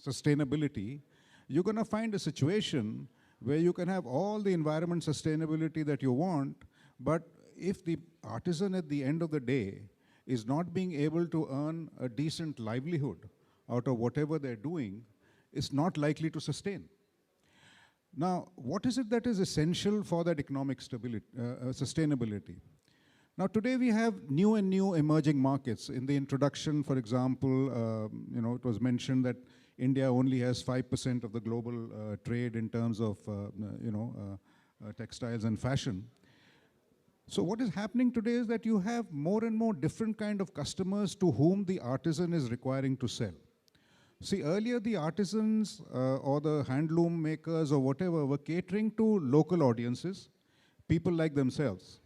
sustainability, you're going to find a situation where you can have all the environment sustainability that you want, but if the artisan at the end of the day is not being able to earn a decent livelihood out of whatever they're doing, it's not likely to sustain. Now, what is it that is essential for that economic stability, sustainability? Now, today we have new and new emerging markets. In the introduction, for example, it was mentioned that India only has 5% of the global trade in terms of, textiles and fashion. So what is happening today is that you have more and more different kind of customers to whom the artisan is requiring to sell. See, earlier the artisans or the handloom makers or whatever were catering to local audiences, people like themselves.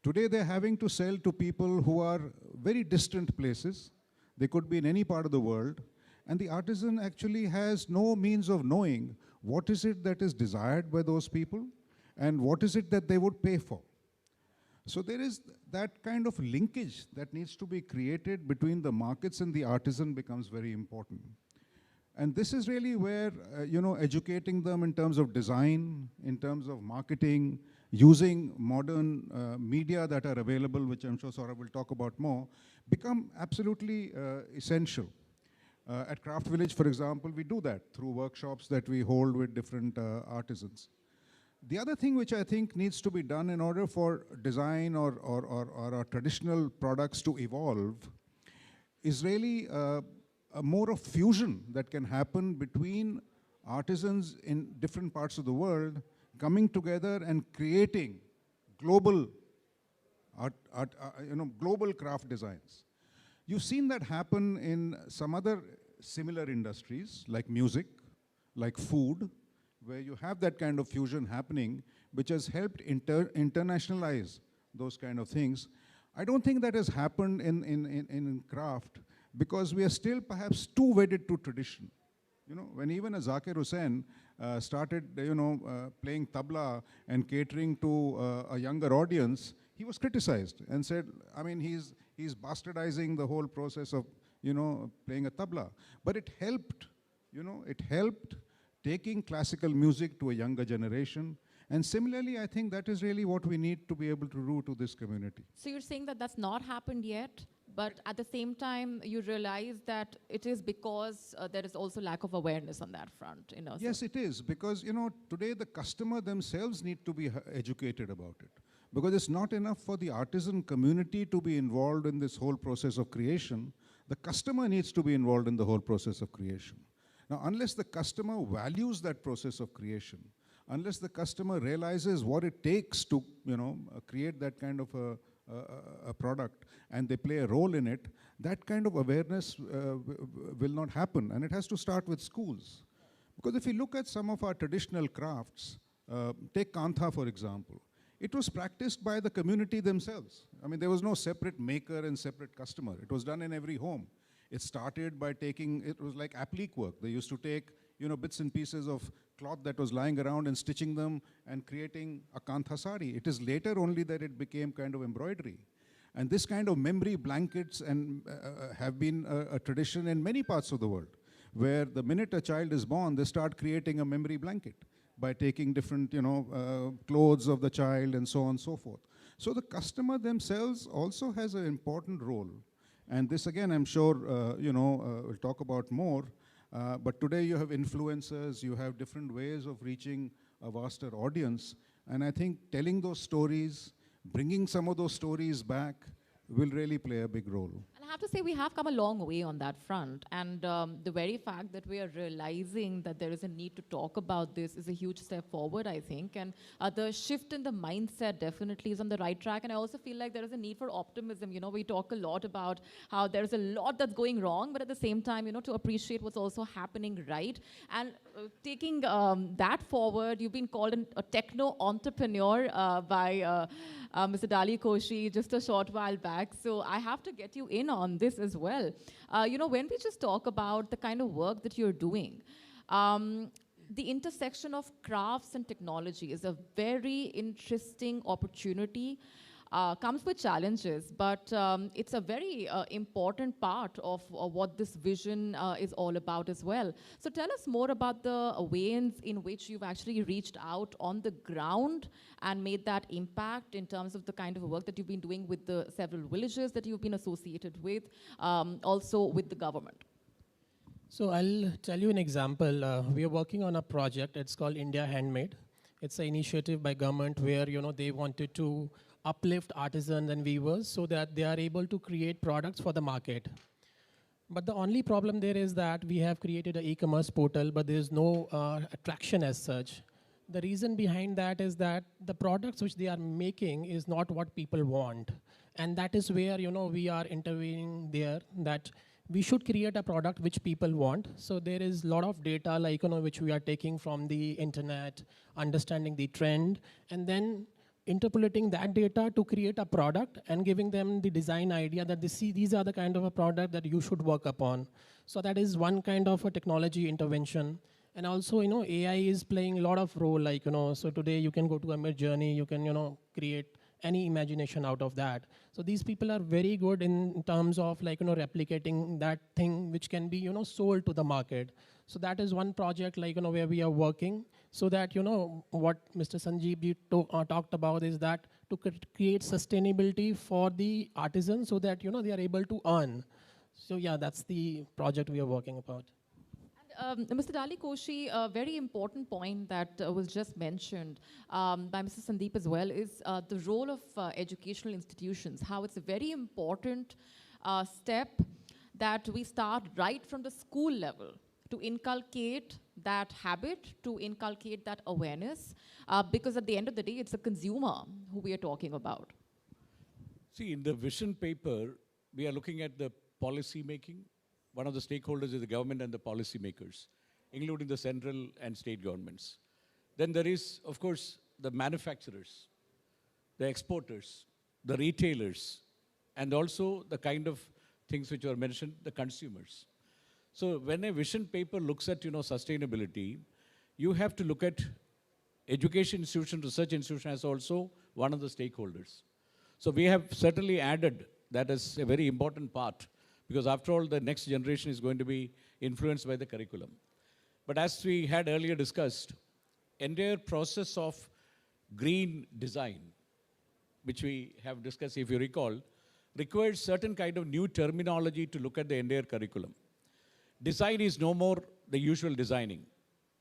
Today they're having to sell to people who are very distant places. They could be in any part of the world. And the artisan actually has no means of knowing what is it that is desired by those people and what is it that they would pay for. So there is that kind of linkage that needs to be created between the markets and the artisan becomes very important. And this is really where, educating them in terms of design, in terms of marketing, using modern media that are available, which I'm sure Saurabh will talk about more, become absolutely essential. At Craft Village, for example, we do that through workshops that we hold with different artisans. The other thing which I think needs to be done in order for design or our traditional products to evolve is really more of fusion that can happen between artisans in different parts of the world coming together and creating global global craft designs. You've seen that happen in some other similar industries like music, like food, where you have that kind of fusion happening, which has helped internationalize those kind of things. I don't think that has happened in craft because we are still perhaps too wedded to tradition. When even a Zakir Hussain started, playing tabla and catering to a younger audience, he was criticized and said, he's bastardizing the whole process of, playing a tabla. But it helped, it helped taking classical music to a younger generation. And similarly, I think that is really what we need to be able to do to this community. So you're saying that that's not happened yet? But at the same time, you realize that it is because there is also lack of awareness on that front. You know, Yes, it is, because today the customer themselves need to be educated about it. Because it's not enough for the artisan community to be involved in this whole process of creation. The customer needs to be involved in the whole process of creation. Now, unless the customer values that process of creation, unless the customer realizes what it takes to create that kind of a product, and they play a role in it, that kind of awareness will not happen. And it has to start with schools. Because if you look at some of our traditional crafts, take Kantha, for example, it was practiced by the community themselves. I mean, there was no separate maker and separate customer. It was done in every home. It started by it was like applique work. They used to take, bits and pieces of cloth that was lying around and stitching them and creating a Kantha sari. It is later only that it became kind of embroidery. And this kind of memory blankets have been a tradition in many parts of the world, where the minute a child is born, they start creating a memory blanket by taking different, clothes of the child and so on and so forth. So the customer themselves also has an important role. And this, again, I'm sure, we'll talk about more. But today you have influencers, you have different ways of reaching a vaster audience. And I think telling those stories, bringing some of those stories back, will really play a big role. And I have to say, we have come a long way on that front. And the very fact that we are realizing that there is a need to talk about this is a huge step forward, I think. And the shift in the mindset definitely is on the right track. And I also feel like there is a need for optimism. We talk a lot about how there's a lot that's going wrong, but at the same time, to appreciate what's also happening right. And taking that forward, you've been called a techno-entrepreneur by Mr. Dali Koshi just a short while back. So I have to get you in on this as well. When we just talk about the kind of work that you're doing, the intersection of crafts and technology is a very interesting opportunity. Comes with challenges, but it's a very important part of what this vision is all about as well. So tell us more about the ways in which you've actually reached out on the ground and made that impact in terms of the kind of work that you've been doing with the several villages that you've been associated with, also with the government. So I'll tell you an example. We are working on a project. It's called India Handmade. It's an initiative by government where they wanted to uplift artisans and weavers so that they are able to create products for the market. But the only problem there is that we have created an e-commerce portal, but there is no attraction as such. The reason behind that is that the products which they are making is not what people want. And that is where we are intervening there, that we should create a product which people want. So there is a lot of data which we are taking from the internet, understanding the trend, and then interpolating that data to create a product and giving them the design idea that these are the kind of a product that you should work upon. So that is one kind of a technology intervention. And also, AI is playing a lot of role, so today you can go to a mid-journey, you can, create any imagination out of that. So these people are very good in terms of replicating that thing which can be, sold to the market. So that is one project where we are working so that, what Mr. Sanjeev talked about is that to create sustainability for the artisans so that, they are able to earn. So yeah, that's the project we are working about. Mr. Dali Koshi, a very important point that was just mentioned by Mr. Sandeep as well is the role of educational institutions, how it's a very important step that we start right from the school level to inculcate that habit, to inculcate that awareness, because at the end of the day, it's the consumer who we are talking about. See, in the vision paper, we are looking at the policy making. One of the stakeholders is the government and the policy makers, including the central and state governments. Then there is, of course, the manufacturers, the exporters, the retailers, and also the kind of things which were mentioned, the consumers. So when a vision paper looks at, sustainability, you have to look at education institution, research institution as also one of the stakeholders. So we have certainly added that as a very important part, because after all, the next generation is going to be influenced by the curriculum. But as we had earlier discussed, entire process of green design, which we have discussed, if you recall, requires certain kind of new terminology to look at the entire curriculum. Design is no more the usual designing,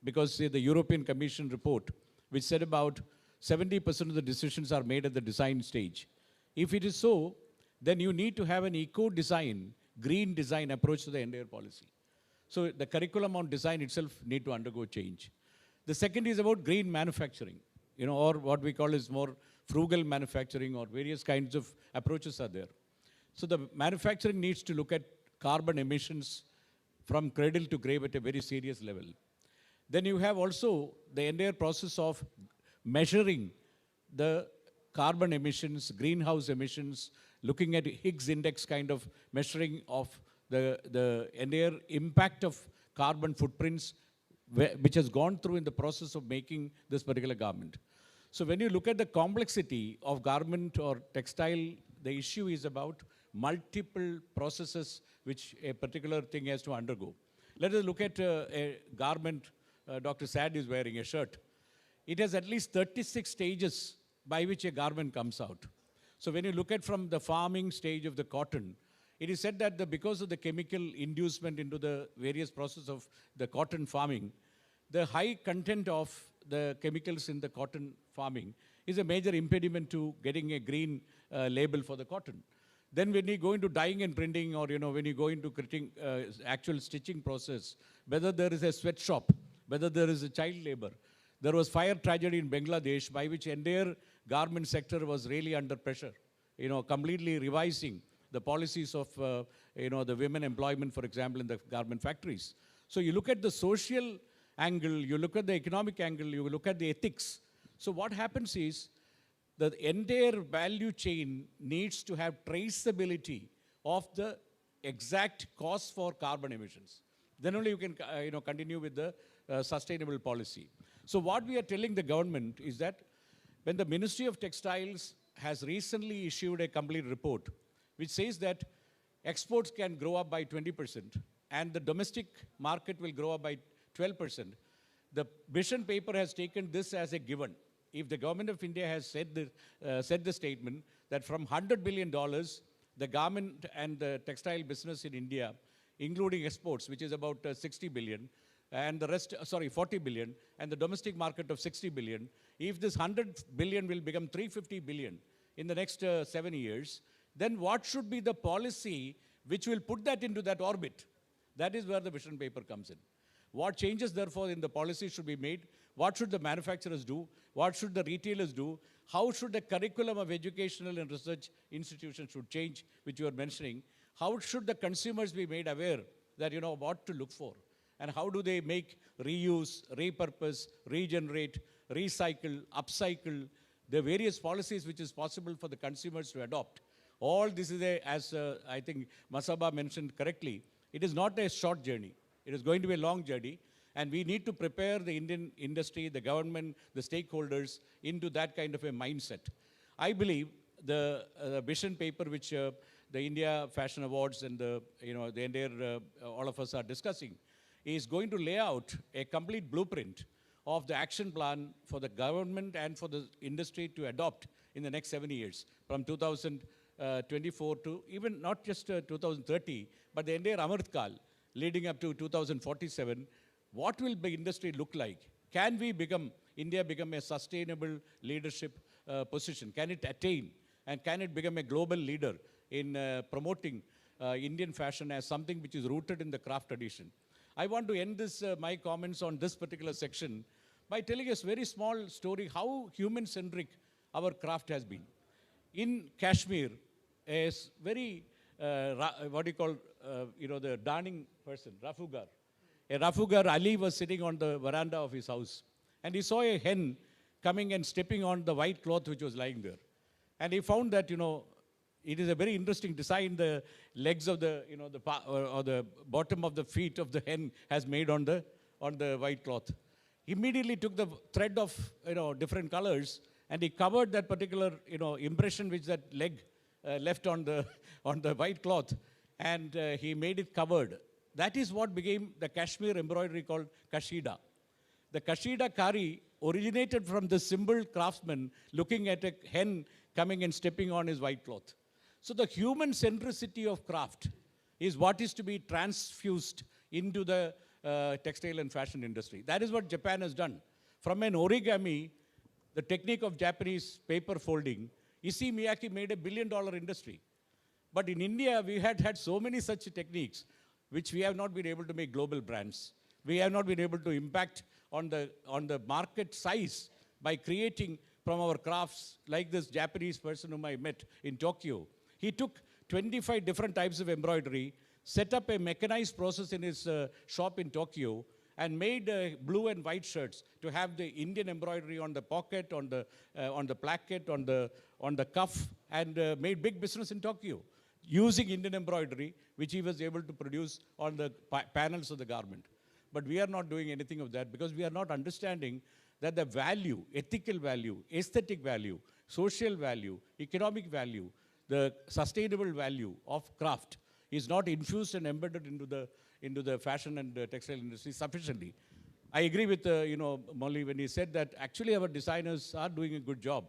because say, the European Commission report, which said about 70% of the decisions are made at the design stage. If it is so, then you need to have an eco-design, green design approach to the entire policy. So the curriculum on design itself need to undergo change. The second is about green manufacturing, or what we call is more frugal manufacturing, or various kinds of approaches are there. So the manufacturing needs to look at carbon emissions from cradle to grave at a very serious level. Then you have also the entire process of measuring the carbon emissions, greenhouse emissions, looking at Higgs index kind of measuring of the entire impact of carbon footprints which has gone through in the process of making this particular garment. So when you look at the complexity of garment or textile, the issue is about multiple processes which a particular thing has to undergo. Let us look at a garment Dr. Sad is wearing, a shirt. It has at least 36 stages by which a garment comes out. So when you look at from the farming stage of the cotton, it is said that because of the chemical inducement into the various process of the cotton farming, the high content of the chemicals in the cotton farming is a major impediment to getting a green label for the cotton. Then when you go into dyeing and printing, or when you go into actual stitching process, whether there is a sweatshop, whether there is a child labor. There was fire tragedy in Bangladesh by which entire garment sector was really under pressure, completely revising the policies of, the women employment, for example, in the garment factories. So you look at the social angle, you look at the economic angle, you look at the ethics. So what happens is the entire value chain needs to have traceability of the exact cost for carbon emissions. Then only you can, continue with the sustainable policy. So what we are telling the government is that when the Ministry of Textiles has recently issued a complete report which says that exports can grow up by 20% and the domestic market will grow up by 12%, the vision paper has taken this as a given. If the government of India has said the statement that from $100 billion, the garment and the textile business in India, including exports, which is about 60 billion, and the rest, 40 billion, and the domestic market of 60 billion, if this 100 billion will become 350 billion in the next 7 years, then what should be the policy which will put that into that orbit? That is where the vision paper comes in. What changes, therefore, in the policy should be made? What should the manufacturers do? What should the retailers do? How should the curriculum of educational and research institutions should change, which you are mentioning? How should the consumers be made aware that, what to look for? And how do they make reuse, repurpose, regenerate, recycle, upcycle, the various policies which is possible for the consumers to adopt? All this is, as I think Masaba mentioned correctly, it is not a short journey. It is going to be a long journey. And we need to prepare the Indian industry, the government, the stakeholders into that kind of a mindset. I believe the vision paper which the India Fashion Awards and the entire, all of us are discussing, is going to lay out a complete blueprint of the action plan for the government and for the industry to adopt in the next 7 years, from 2024 to even not just 2030, but the entire Amrit Kal leading up to 2047. What will the industry look like? Can we India become a sustainable leadership position? Can it attain? And can it become a global leader in promoting Indian fashion as something which is rooted in the craft tradition? I want to end my comments on this particular section by telling us a very small story how human-centric our craft has been. In Kashmir, a very, the darning person, Rafugar. A Rafugar Ali was sitting on the veranda of his house, and he saw a hen coming and stepping on the white cloth which was lying there. And he found that, it is a very interesting design. The legs of the, or the bottom of the feet of the hen has made on the white cloth. He immediately took the thread of, different colors, and he covered that particular, impression which that leg left on the white cloth, and he made it covered. That is what became the Kashmir embroidery called Kashida. The Kashida Kari originated from the simple craftsman looking at a hen coming and stepping on his white cloth. So the human centricity of craft is what is to be transfused into the textile and fashion industry. That is what Japan has done. From an origami, the technique of Japanese paper folding, Issey Miyake made $1 billion industry. But in India, we had so many such techniques, which we have not been able to make global brands. We have not been able to impact on the market size by creating from our crafts, like this Japanese person whom I met in Tokyo. He took 25 different types of embroidery, set up a mechanized process in his shop in Tokyo, and made blue and white shirts to have the Indian embroidery on the pocket, on the placket, on the cuff, and made big business in Tokyo, using Indian embroidery, which he was able to produce on the panels of the garment. But we are not doing anything of that because we are not understanding that the value, ethical value, aesthetic value, social value, economic value, the sustainable value of craft is not infused and embedded into the fashion and textile industry sufficiently. I agree with Molly when he said that actually our designers are doing a good job.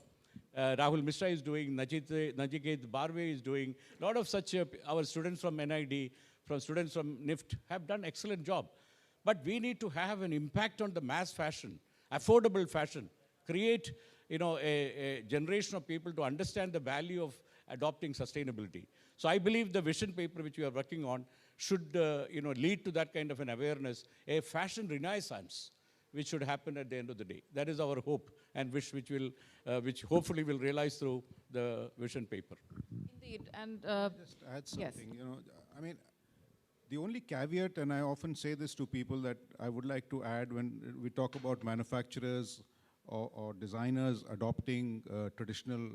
Rahul Mishra is doing, Nachiket Barve is doing, a lot of such, our students from NID, from students from NIFT have done excellent job. But we need to have an impact on the mass fashion, affordable fashion, create a generation of people to understand the value of adopting sustainability. So I believe the vision paper which we are working on should lead to that kind of an awareness, a fashion renaissance, which should happen at the end of the day. That is our hope and wish, which hopefully will realize through the vision paper. Indeed, and just add something. Yes. The only caveat, and I often say this to people, that I would like to add when we talk about manufacturers or designers adopting traditional,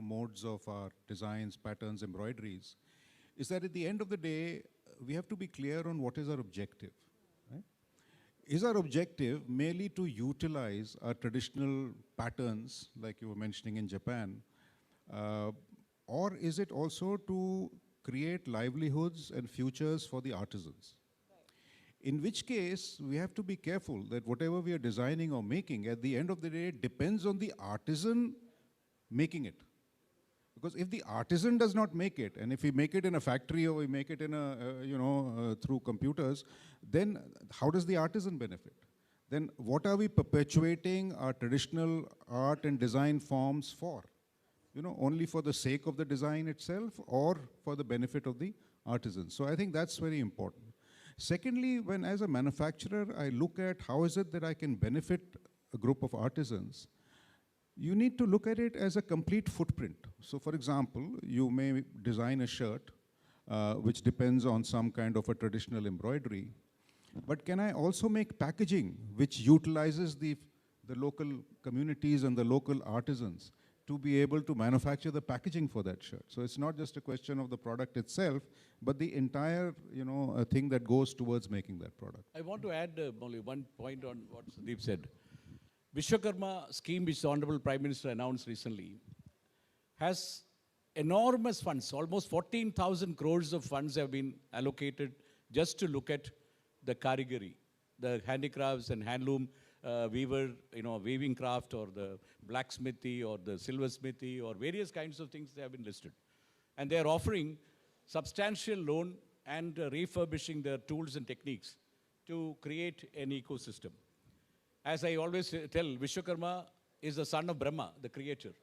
modes of our designs, patterns, embroideries, is that at the end of the day, we have to be clear on what is our objective. Right? Is our objective merely to utilize our traditional patterns, like you were mentioning in Japan, or is it also to create livelihoods and futures for the artisans? In which case, we have to be careful that whatever we are designing or making, at the end of the day, depends on the artisan making it. Because if the artisan does not make it, and if we make it in a factory or we make it in through computers, then how does the artisan benefit? Then what are we perpetuating our traditional art and design forms for? Only for the sake of the design itself or for the benefit of the artisan? So I think that's very important. Secondly, when as a manufacturer, I look at how is it that I can benefit a group of artisans, you need to look at it as a complete footprint. So for example, you may design a shirt, which depends on some kind of a traditional embroidery, but can I also make packaging which utilizes the local communities and the local artisans to be able to manufacture the packaging for that shirt? So it's not just a question of the product itself, but the entire, thing that goes towards making that product. I want to add only one point on what Sandeep said. Vishwakarma scheme, which the Honorable Prime Minister announced recently, has enormous funds. Almost 14,000 crores of funds have been allocated just to look at the karigari, the handicrafts and handloom weaving craft, or the blacksmithy or the silversmithy or various kinds of things they have been listed. And they are offering substantial loan and refurbishing their tools and techniques to create an ecosystem. As I always tell, Vishwakarma is the son of Brahma, the creator.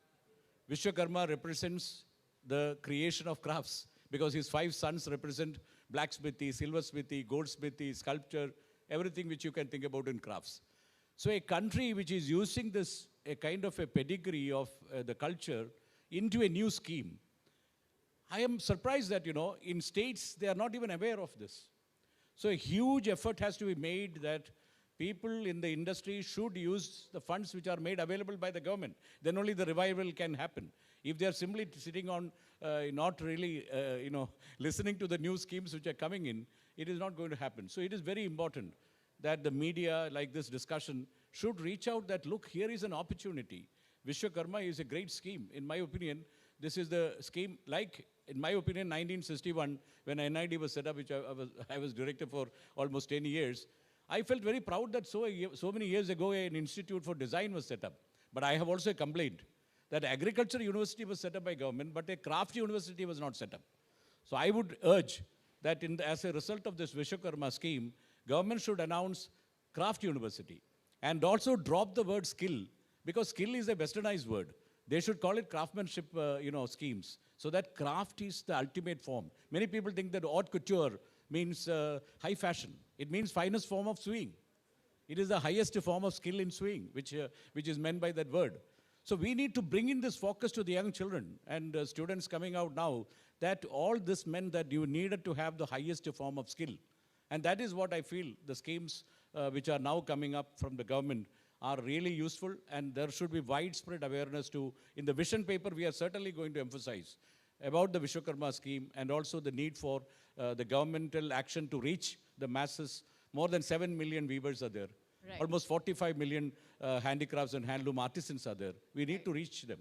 Vishwakarma represents the creation of crafts because his 5 sons represent blacksmithy, silversmithy, goldsmithy, sculpture, everything which you can think about in crafts. So a country which is using this, a kind of a pedigree of the culture into a new scheme, I am surprised that, in states, they are not even aware of this. So a huge effort has to be made that people in the industry should use the funds which are made available by the government. Then only the revival can happen. If they are simply sitting on, not really, listening to the new schemes which are coming in, it is not going to happen. So it is very important that the media, like this discussion, should reach out that, look, here is an opportunity. Vishwakarma is a great scheme. In my opinion, this is the scheme, like, in my opinion, 1961, when NID was set up, which I was director for almost 10 years, I felt very proud that so many years ago, an institute for design was set up. But I have also complained that agriculture university was set up by government, but a craft university was not set up. So I would urge that as a result of this Vishwakarma scheme, government should announce craft university and also drop the word skill, because skill is a westernized word. They should call it craftsmanship, schemes, so that craft is the ultimate form. Many people think that haute couture means high fashion. It means finest form of sewing. It is the highest form of skill in sewing, which is meant by that word. So we need to bring in this focus to the young children and students coming out now, that all this meant that you needed to have the highest form of skill. And that is what I feel the schemes which are now coming up from the government are really useful, and there should be widespread awareness too. In the vision paper, we are certainly going to emphasize about the Vishwakarma scheme and also the need for the governmental action to reach the masses. More than 7 million weavers are there. Right. Almost 45 million handicrafts and handloom artisans are there. We need to reach them.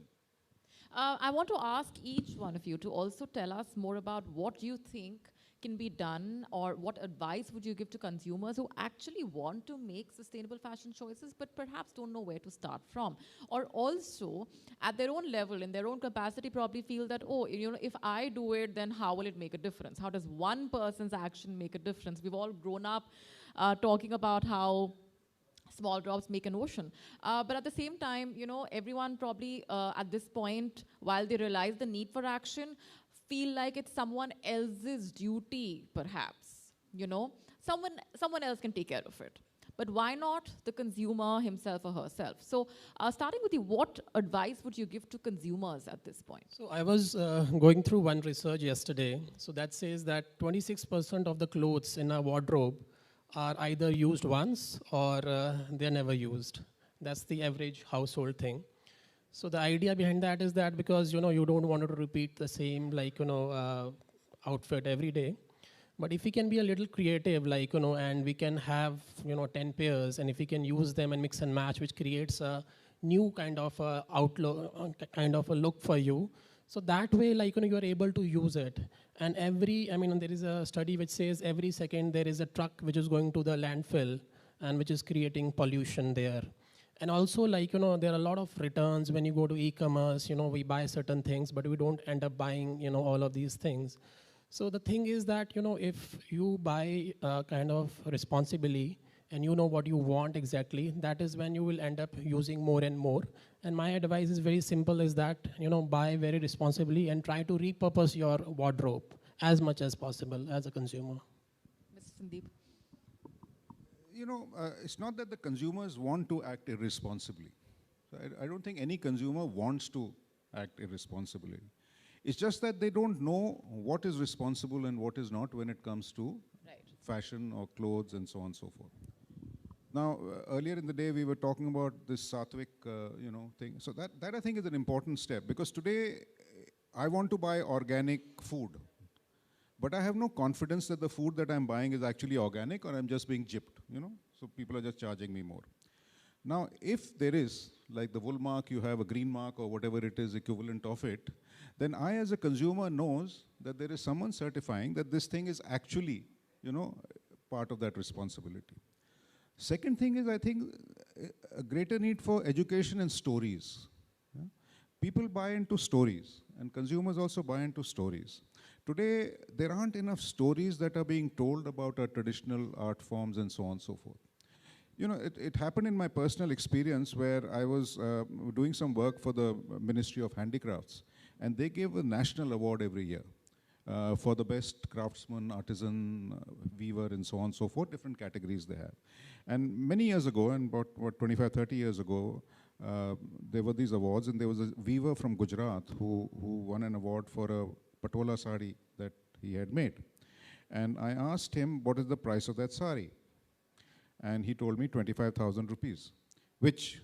I want to ask each one of you to also tell us more about what you think can be done, or what advice would you give to consumers who actually want to make sustainable fashion choices but perhaps don't know where to start from, or also at their own level, in their own capacity, probably feel that, oh, if I do it, then how will it make a difference? How does one person's action make a difference? We've all grown up talking about how small drops make an ocean. But at the same time, everyone probably at this point, while they realize the need for action, feel like it's someone else's duty, perhaps. Someone else can take care of it. But why not the consumer himself or herself? So starting with you, what advice would you give to consumers at this point? So I was going through one research yesterday. So that says that 26% of the clothes in a wardrobe are either used once or they're never used. That's the average household thing. So the idea behind that is that because you don't want to repeat the same outfit every day, but if we can be a little creative, and we can have 10 pairs, and if we can use them and mix and match, which creates a new kind of outlook, kind of a look for you. So that way, you are able to use it. And there is a study which says every second there is a truck which is going to the landfill and which is creating pollution there. And also, there are a lot of returns when you go to e-commerce. We buy certain things, but we don't end up buying, all of these things. So the thing is that, if you buy kind of responsibly and you know what you want exactly, that is when you will end up using more and more. And my advice is very simple, is that, buy very responsibly and try to repurpose your wardrobe as much as possible as a consumer. Mr. Sandeep. It's not that the consumers want to act irresponsibly. So I don't think any consumer wants to act irresponsibly. It's just that they don't know what is responsible and what is not when it comes to fashion or clothes and so on and so forth. Now, earlier in the day, we were talking about this Sattvic, thing. So that I think is an important step, because today I want to buy organic food, but I have no confidence that the food that I'm buying is actually organic, or I'm just being gypped, So people are just charging me more. Now, if there is, like the wool mark, you have a green mark or whatever it is equivalent of it, then I as a consumer knows that there is someone certifying that this thing is actually, part of that responsibility. Second thing is, I think, a greater need for education and stories. People buy into stories, and consumers also buy into stories. Today, there aren't enough stories that are being told about our traditional art forms and so on and so forth. It happened in my personal experience where I was doing some work for the Ministry of Handicrafts, and they give a national award every year for the best craftsman, artisan, weaver, and so on and so forth, different categories they have. And many years ago, and about 25, 30 years ago, there were these awards, and there was a weaver from Gujarat who won an award for a patola sari that he had made. And I asked him, what is the price of that sari? And he told me 25,000 rupees, which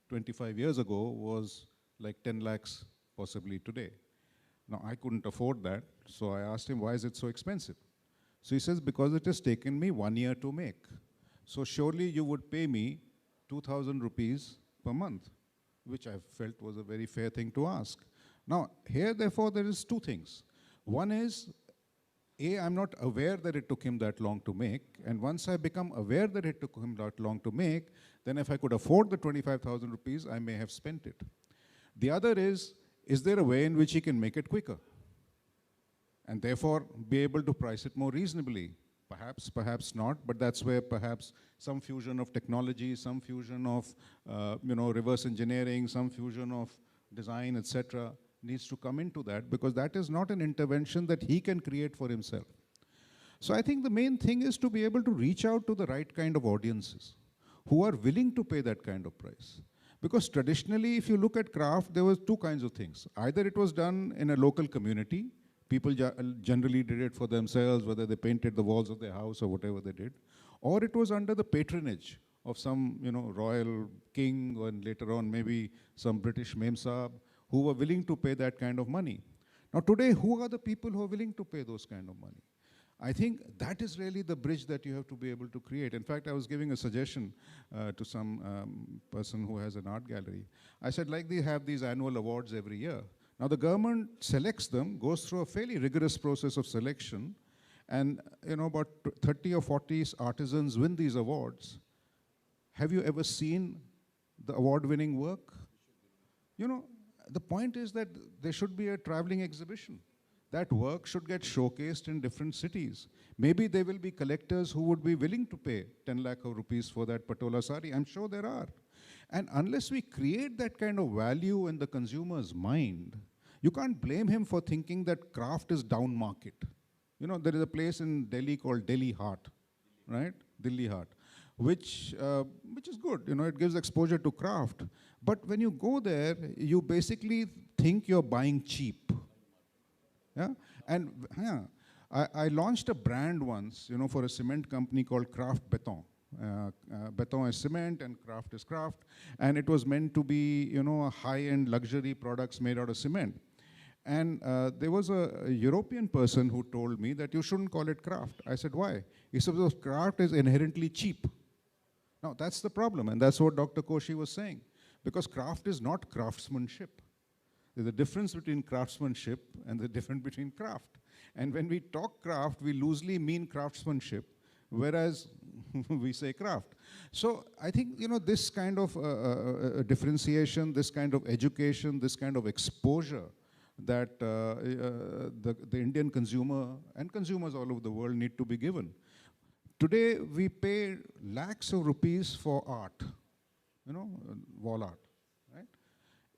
25 years ago was like 10 lakhs possibly today. Now, I couldn't afford that, so I asked him, why is it so expensive? So he says, because it has taken me 1 year to make. So surely you would pay me 2,000 rupees per month, which I felt was a very fair thing to ask. Now, here, therefore, there is two things. One is, A, I'm not aware that it took him that long to make, and once I become aware that it took him that long to make, then if I could afford the 25,000 rupees, I may have spent it. The other is there a way in which he can make it quicker? And therefore be able to price it more reasonably? Perhaps, perhaps not, but that's where perhaps some fusion of technology, some fusion of reverse engineering, some fusion of design, etc., needs to come into that, because that is not an intervention that he can create for himself. So I think the main thing is to be able to reach out to the right kind of audiences who are willing to pay that kind of price. Because traditionally, if you look at craft, there were two kinds of things. Either it was done in a local community, people generally did it for themselves, whether they painted the walls of their house or whatever they did, or it was under the patronage of some royal king, and later on maybe some British Memsahib, who were willing to pay that kind of money. Now today, who are the people who are willing to pay those kind of money? I think that is really the bridge that you have to be able to create. In fact, I was giving a suggestion to some person who has an art gallery. I said, like they have these annual awards every year. Now the government selects them, goes through a fairly rigorous process of selection, and about 30 or 40 artisans win these awards. Have you ever seen the award-winning work? The point is that there should be a traveling exhibition. That work should get showcased in different cities. Maybe there will be collectors who would be willing to pay 10 lakh of rupees for that patola sari. I'm sure there are. And unless we create that kind of value in the consumer's mind, you can't blame him for thinking that craft is down market. There is a place in Delhi called Delhi Heart, right? Delhi Heart, which is good. It gives exposure to craft. But when you go there, you basically think you're buying cheap. Yeah? And I launched a brand once, for a cement company called Craft Beton. Beton is cement and craft is craft. And it was meant to be, a high-end luxury products made out of cement. And there was a European person who told me that you shouldn't call it craft. I said, why? He said, because craft is inherently cheap. Now, that's the problem, and that's what Dr. Koshi was saying. Because craft is not craftsmanship. There's a difference between craftsmanship and the difference between craft. And when we talk craft, we loosely mean craftsmanship, whereas we say craft. So I think, this kind of differentiation, this kind of education, this kind of exposure that the Indian consumer and consumers all over the world need to be given. Today, we pay lakhs of rupees for art, wall art, right?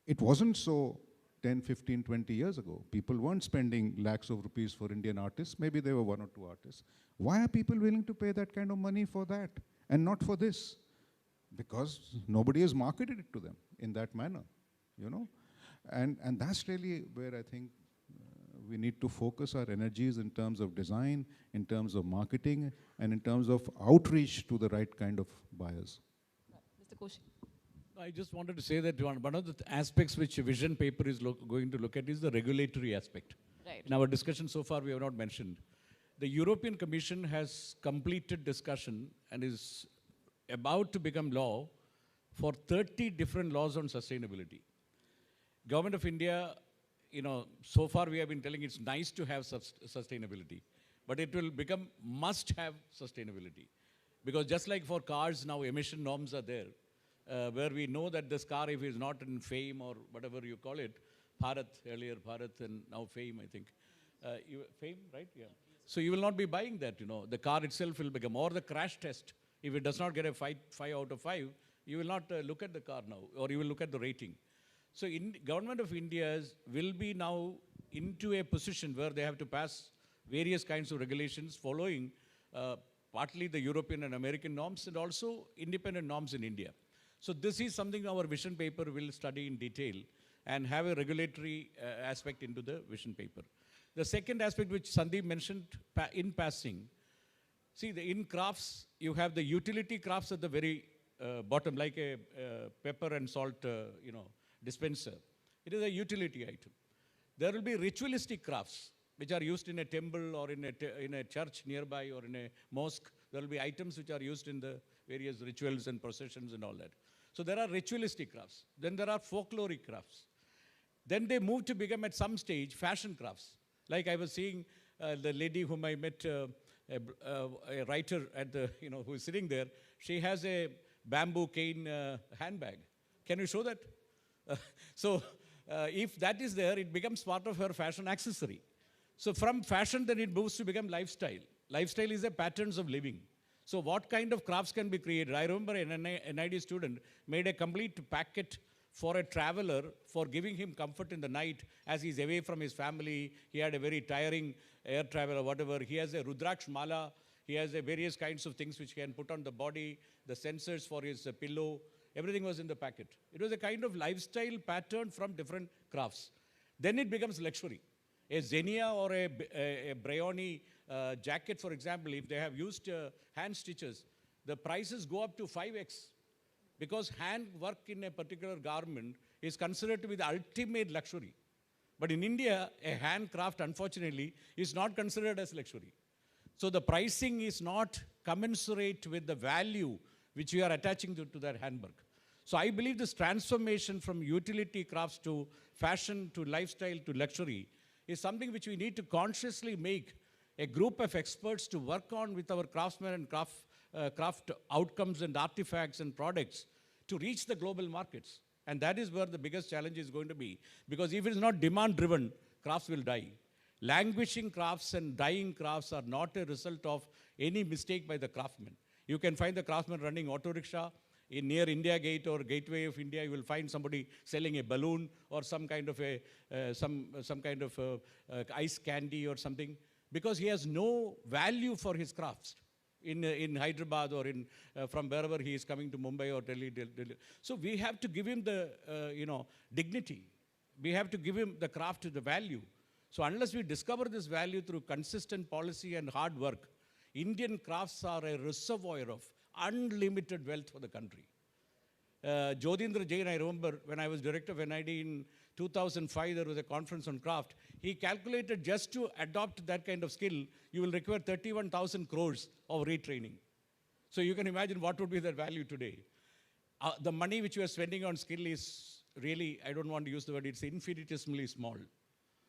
It wasn't so 10, 15, 20 years ago. People weren't spending lakhs of rupees for Indian artists. Maybe there were one or two artists. Why are people willing to pay that kind of money for that and not for this? Because nobody has marketed it to them in that manner, And that's really where I think we need to focus our energies in terms of design, in terms of marketing, and in terms of outreach to the right kind of buyers. Mr. Koshi. I just wanted to say that one of the aspects which a vision paper is going to look at is the regulatory aspect. Right. In our discussion so far, we have not mentioned. The European Commission has completed discussion and is about to become law for 30 different laws on sustainability. Government of India, so far we have been telling it's nice to have sustainability, but it will become must-have sustainability. Because just like for cars now, emission norms are there, where we know that this car, if it's not in FAME or whatever you call it, Bharat, earlier Bharat and now FAME, I think. FAME, right? Yeah. So you will not be buying that, The car itself will become, or the crash test, if it does not get a 5 out of 5, you will not look at the car now, or you will look at the rating. So Government of India will be now into a position where they have to pass various kinds of regulations following partly the European and American norms and also independent norms in India. So this is something our vision paper will study in detail and have a regulatory aspect into the vision paper. The second aspect which Sandeep mentioned in passing, see in crafts, you have the utility crafts at the very bottom, like a pepper and salt, dispenser. It is a utility item. There will be ritualistic crafts which are used in a temple or in a church nearby or in a mosque. There will be items which are used in the various rituals and processions and all that. So there are ritualistic crafts. Then there are folkloric crafts. Then they move to become at some stage fashion crafts. Like I was seeing the lady whom I met, a writer at the, who is sitting there. She has a bamboo cane handbag. Can you show that? So if that is there, it becomes part of her fashion accessory. So from fashion, then it moves to become lifestyle. Lifestyle is a patterns of living. So what kind of crafts can be created? I remember an NID student made a complete packet for a traveler for giving him comfort in the night as he's away from his family. He had a very tiring air travel or whatever. He has a Rudraksh mala. He has a various kinds of things which he can put on the body, the sensors for his pillow. Everything was in the packet. It was a kind of lifestyle pattern from different crafts. Then it becomes luxury. A Xenia or a Brioni jacket, for example, if they have used hand stitches, the prices go up to 5x because hand work in a particular garment is considered to be the ultimate luxury. But in India, a handcraft, unfortunately, is not considered as luxury. So the pricing is not commensurate with the value which we are attaching to that handwork. So I believe this transformation from utility crafts to fashion to lifestyle to luxury is something which we need to consciously make a group of experts to work on with our craftsmen and craft outcomes and artifacts and products to reach the global markets. And that is where the biggest challenge is going to be. Because if it is not demand-driven, crafts will die. Languishing crafts and dying crafts are not a result of any mistake by the craftsman. You can find the craftsman running auto rickshaw. Near India Gate or Gateway of India, you will find somebody selling a balloon or some kind of ice candy or something, because he has no value for his crafts in Hyderabad or from wherever he is coming to Mumbai or Delhi. So we have to give him the dignity. We have to give him the craft the value. So unless we discover this value through consistent policy and hard work, Indian crafts are a reservoir of unlimited wealth for the country. Jodhindra Jain, I remember when I was director of NID in 2005, there was a conference on craft. He calculated just to adopt that kind of skill, you will require 31,000 crores of retraining. So you can imagine what would be their value today. The money which we are spending on skill is really, I don't want to use the word, it's infinitesimally small.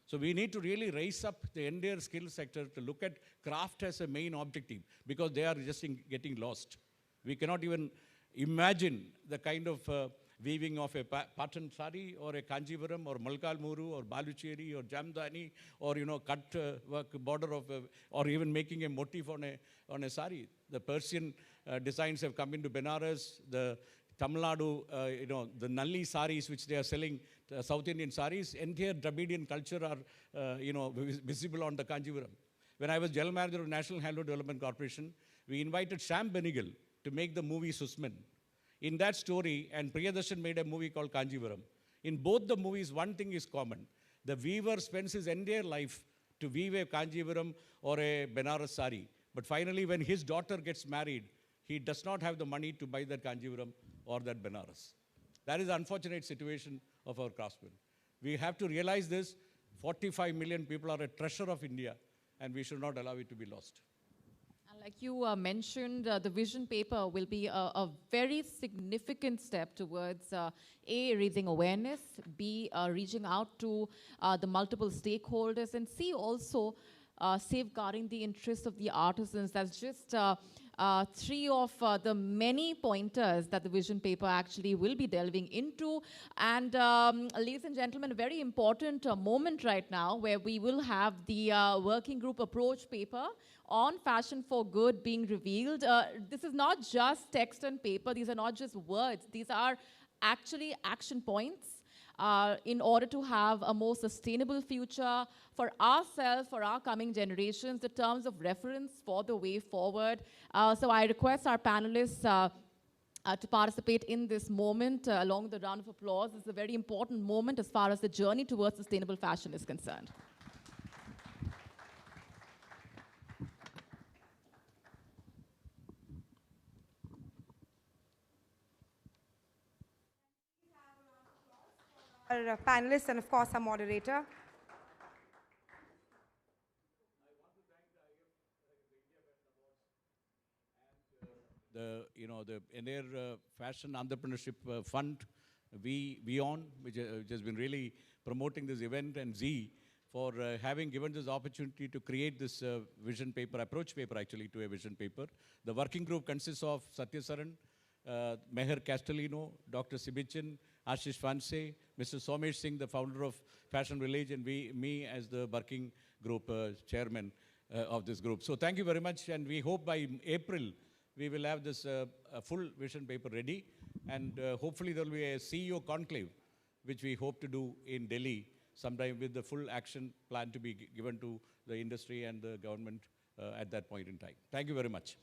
So we need to really raise up the entire skill sector to look at craft as a main objective, because they are just getting lost. We cannot even imagine the kind of weaving of a pattern sari or a Kanjivaram or Malkal Muru or Balucheri or Jamdani or cut work border of or even making a motif on a sari. The Persian designs have come into Benares. The Tamil Nadu, the Nalli saris which they are selling, South Indian saris, entire Dravidian culture are visible on the Kanjivaram. When I was general manager of National Handloom Development Corporation, we invited Sham Benigal to make the movie Susman. In that story, and Priyadarshan made a movie called Kanjivaram. In both the movies, one thing is common. The weaver spends his entire life to weave a Kanjivaram or a Benares sari. But finally, when his daughter gets married, he does not have the money to buy that Kanjivaram or that Benares. That is the unfortunate situation of our craftsmen. We have to realize this. 45 million people are a treasure of India, and we should not allow it to be lost. Like you mentioned, the vision paper will be a very significant step towards A, raising awareness, B, reaching out to the multiple stakeholders, and C, also safeguarding the interests of the artisans. That's just three of the many pointers that the vision paper actually will be delving into. And ladies and gentlemen, a very important moment right now where we will have the working group approach paper on fashion for good being revealed. This is not just text and paper. These are not just words. These are actually action points in order to have a more sustainable future for ourselves, for our coming generations, the terms of reference for the way forward. So I request our panelists to participate in this moment along with a round of applause. This is a very important moment as far as the journey towards sustainable fashion is concerned. Our panelists and of course our moderator. The entire fashion entrepreneurship fund, WION, which has been really promoting this event, and Z for having given this opportunity to create this vision paper, approach paper actually to a vision paper. The working group consists of Satya Saran, Meher Castellino, Dr. Sibichin, Ashish Fanse, Mr. Somesh Singh, the founder of Fashion Village, and me as the working group chairman of this group. So thank you very much, and we hope by April we will have this full vision paper ready, and hopefully there will be a CEO conclave, which we hope to do in Delhi sometime, with the full action plan to be given to the industry and the government at that point in time. Thank you very much.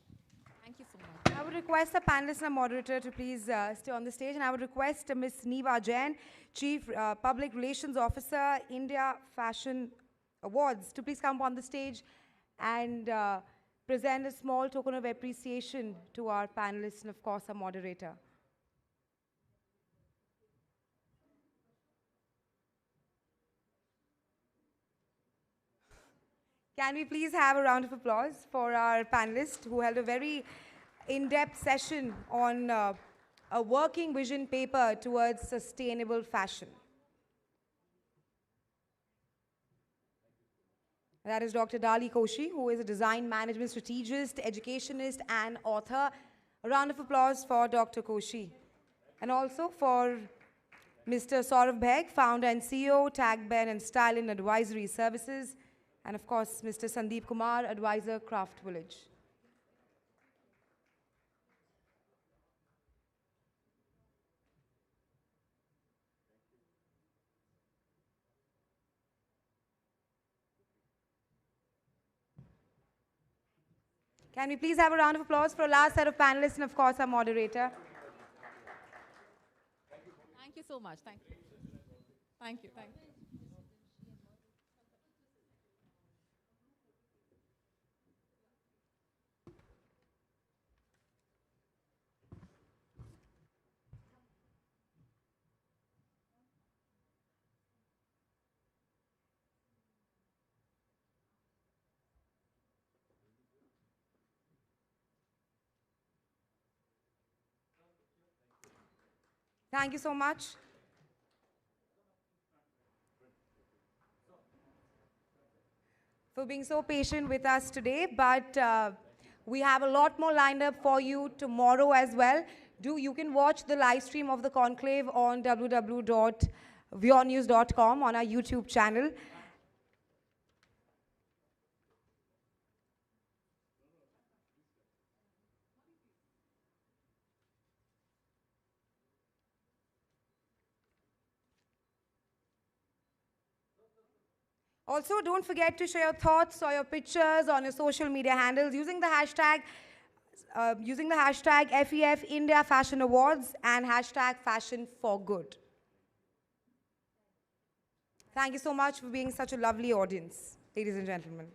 Thank you so much. I would request the panelist and moderator to please stay on the stage, and I would request Ms. Neeva Jain, Chief Public Relations Officer, India Fashion Awards, to please come on the stage and present a small token of appreciation to our panelists and, of course, our moderator. Can we please have a round of applause for our panelists who held a very in-depth session on a working vision paper towards sustainable fashion. That is Dr. Dali Koshi, who is a design management strategist, educationist, and author. A round of applause for Dr. Koshi. And also for Mr. Saurav Beg, founder and CEO, Tag Ben and Style and Advisory Services. And of course, Mr. Sandeep Kumar, advisor, Craft Village. Can we please have a round of applause for our last set of panelists and, of course, our moderator? Thank you so much. Thank you. Thank you. Thank you. Thank you so much. For being so patient with us today, but we have a lot more lined up for you tomorrow as well. You can watch the live stream of the conclave on www.wionnews.com on our YouTube channel. Also, don't forget to share your thoughts or your pictures on your social media handles using the hashtag FEF India Fashion Awards and hashtag Fashion for Good. Thank you so much for being such a lovely audience, ladies and gentlemen.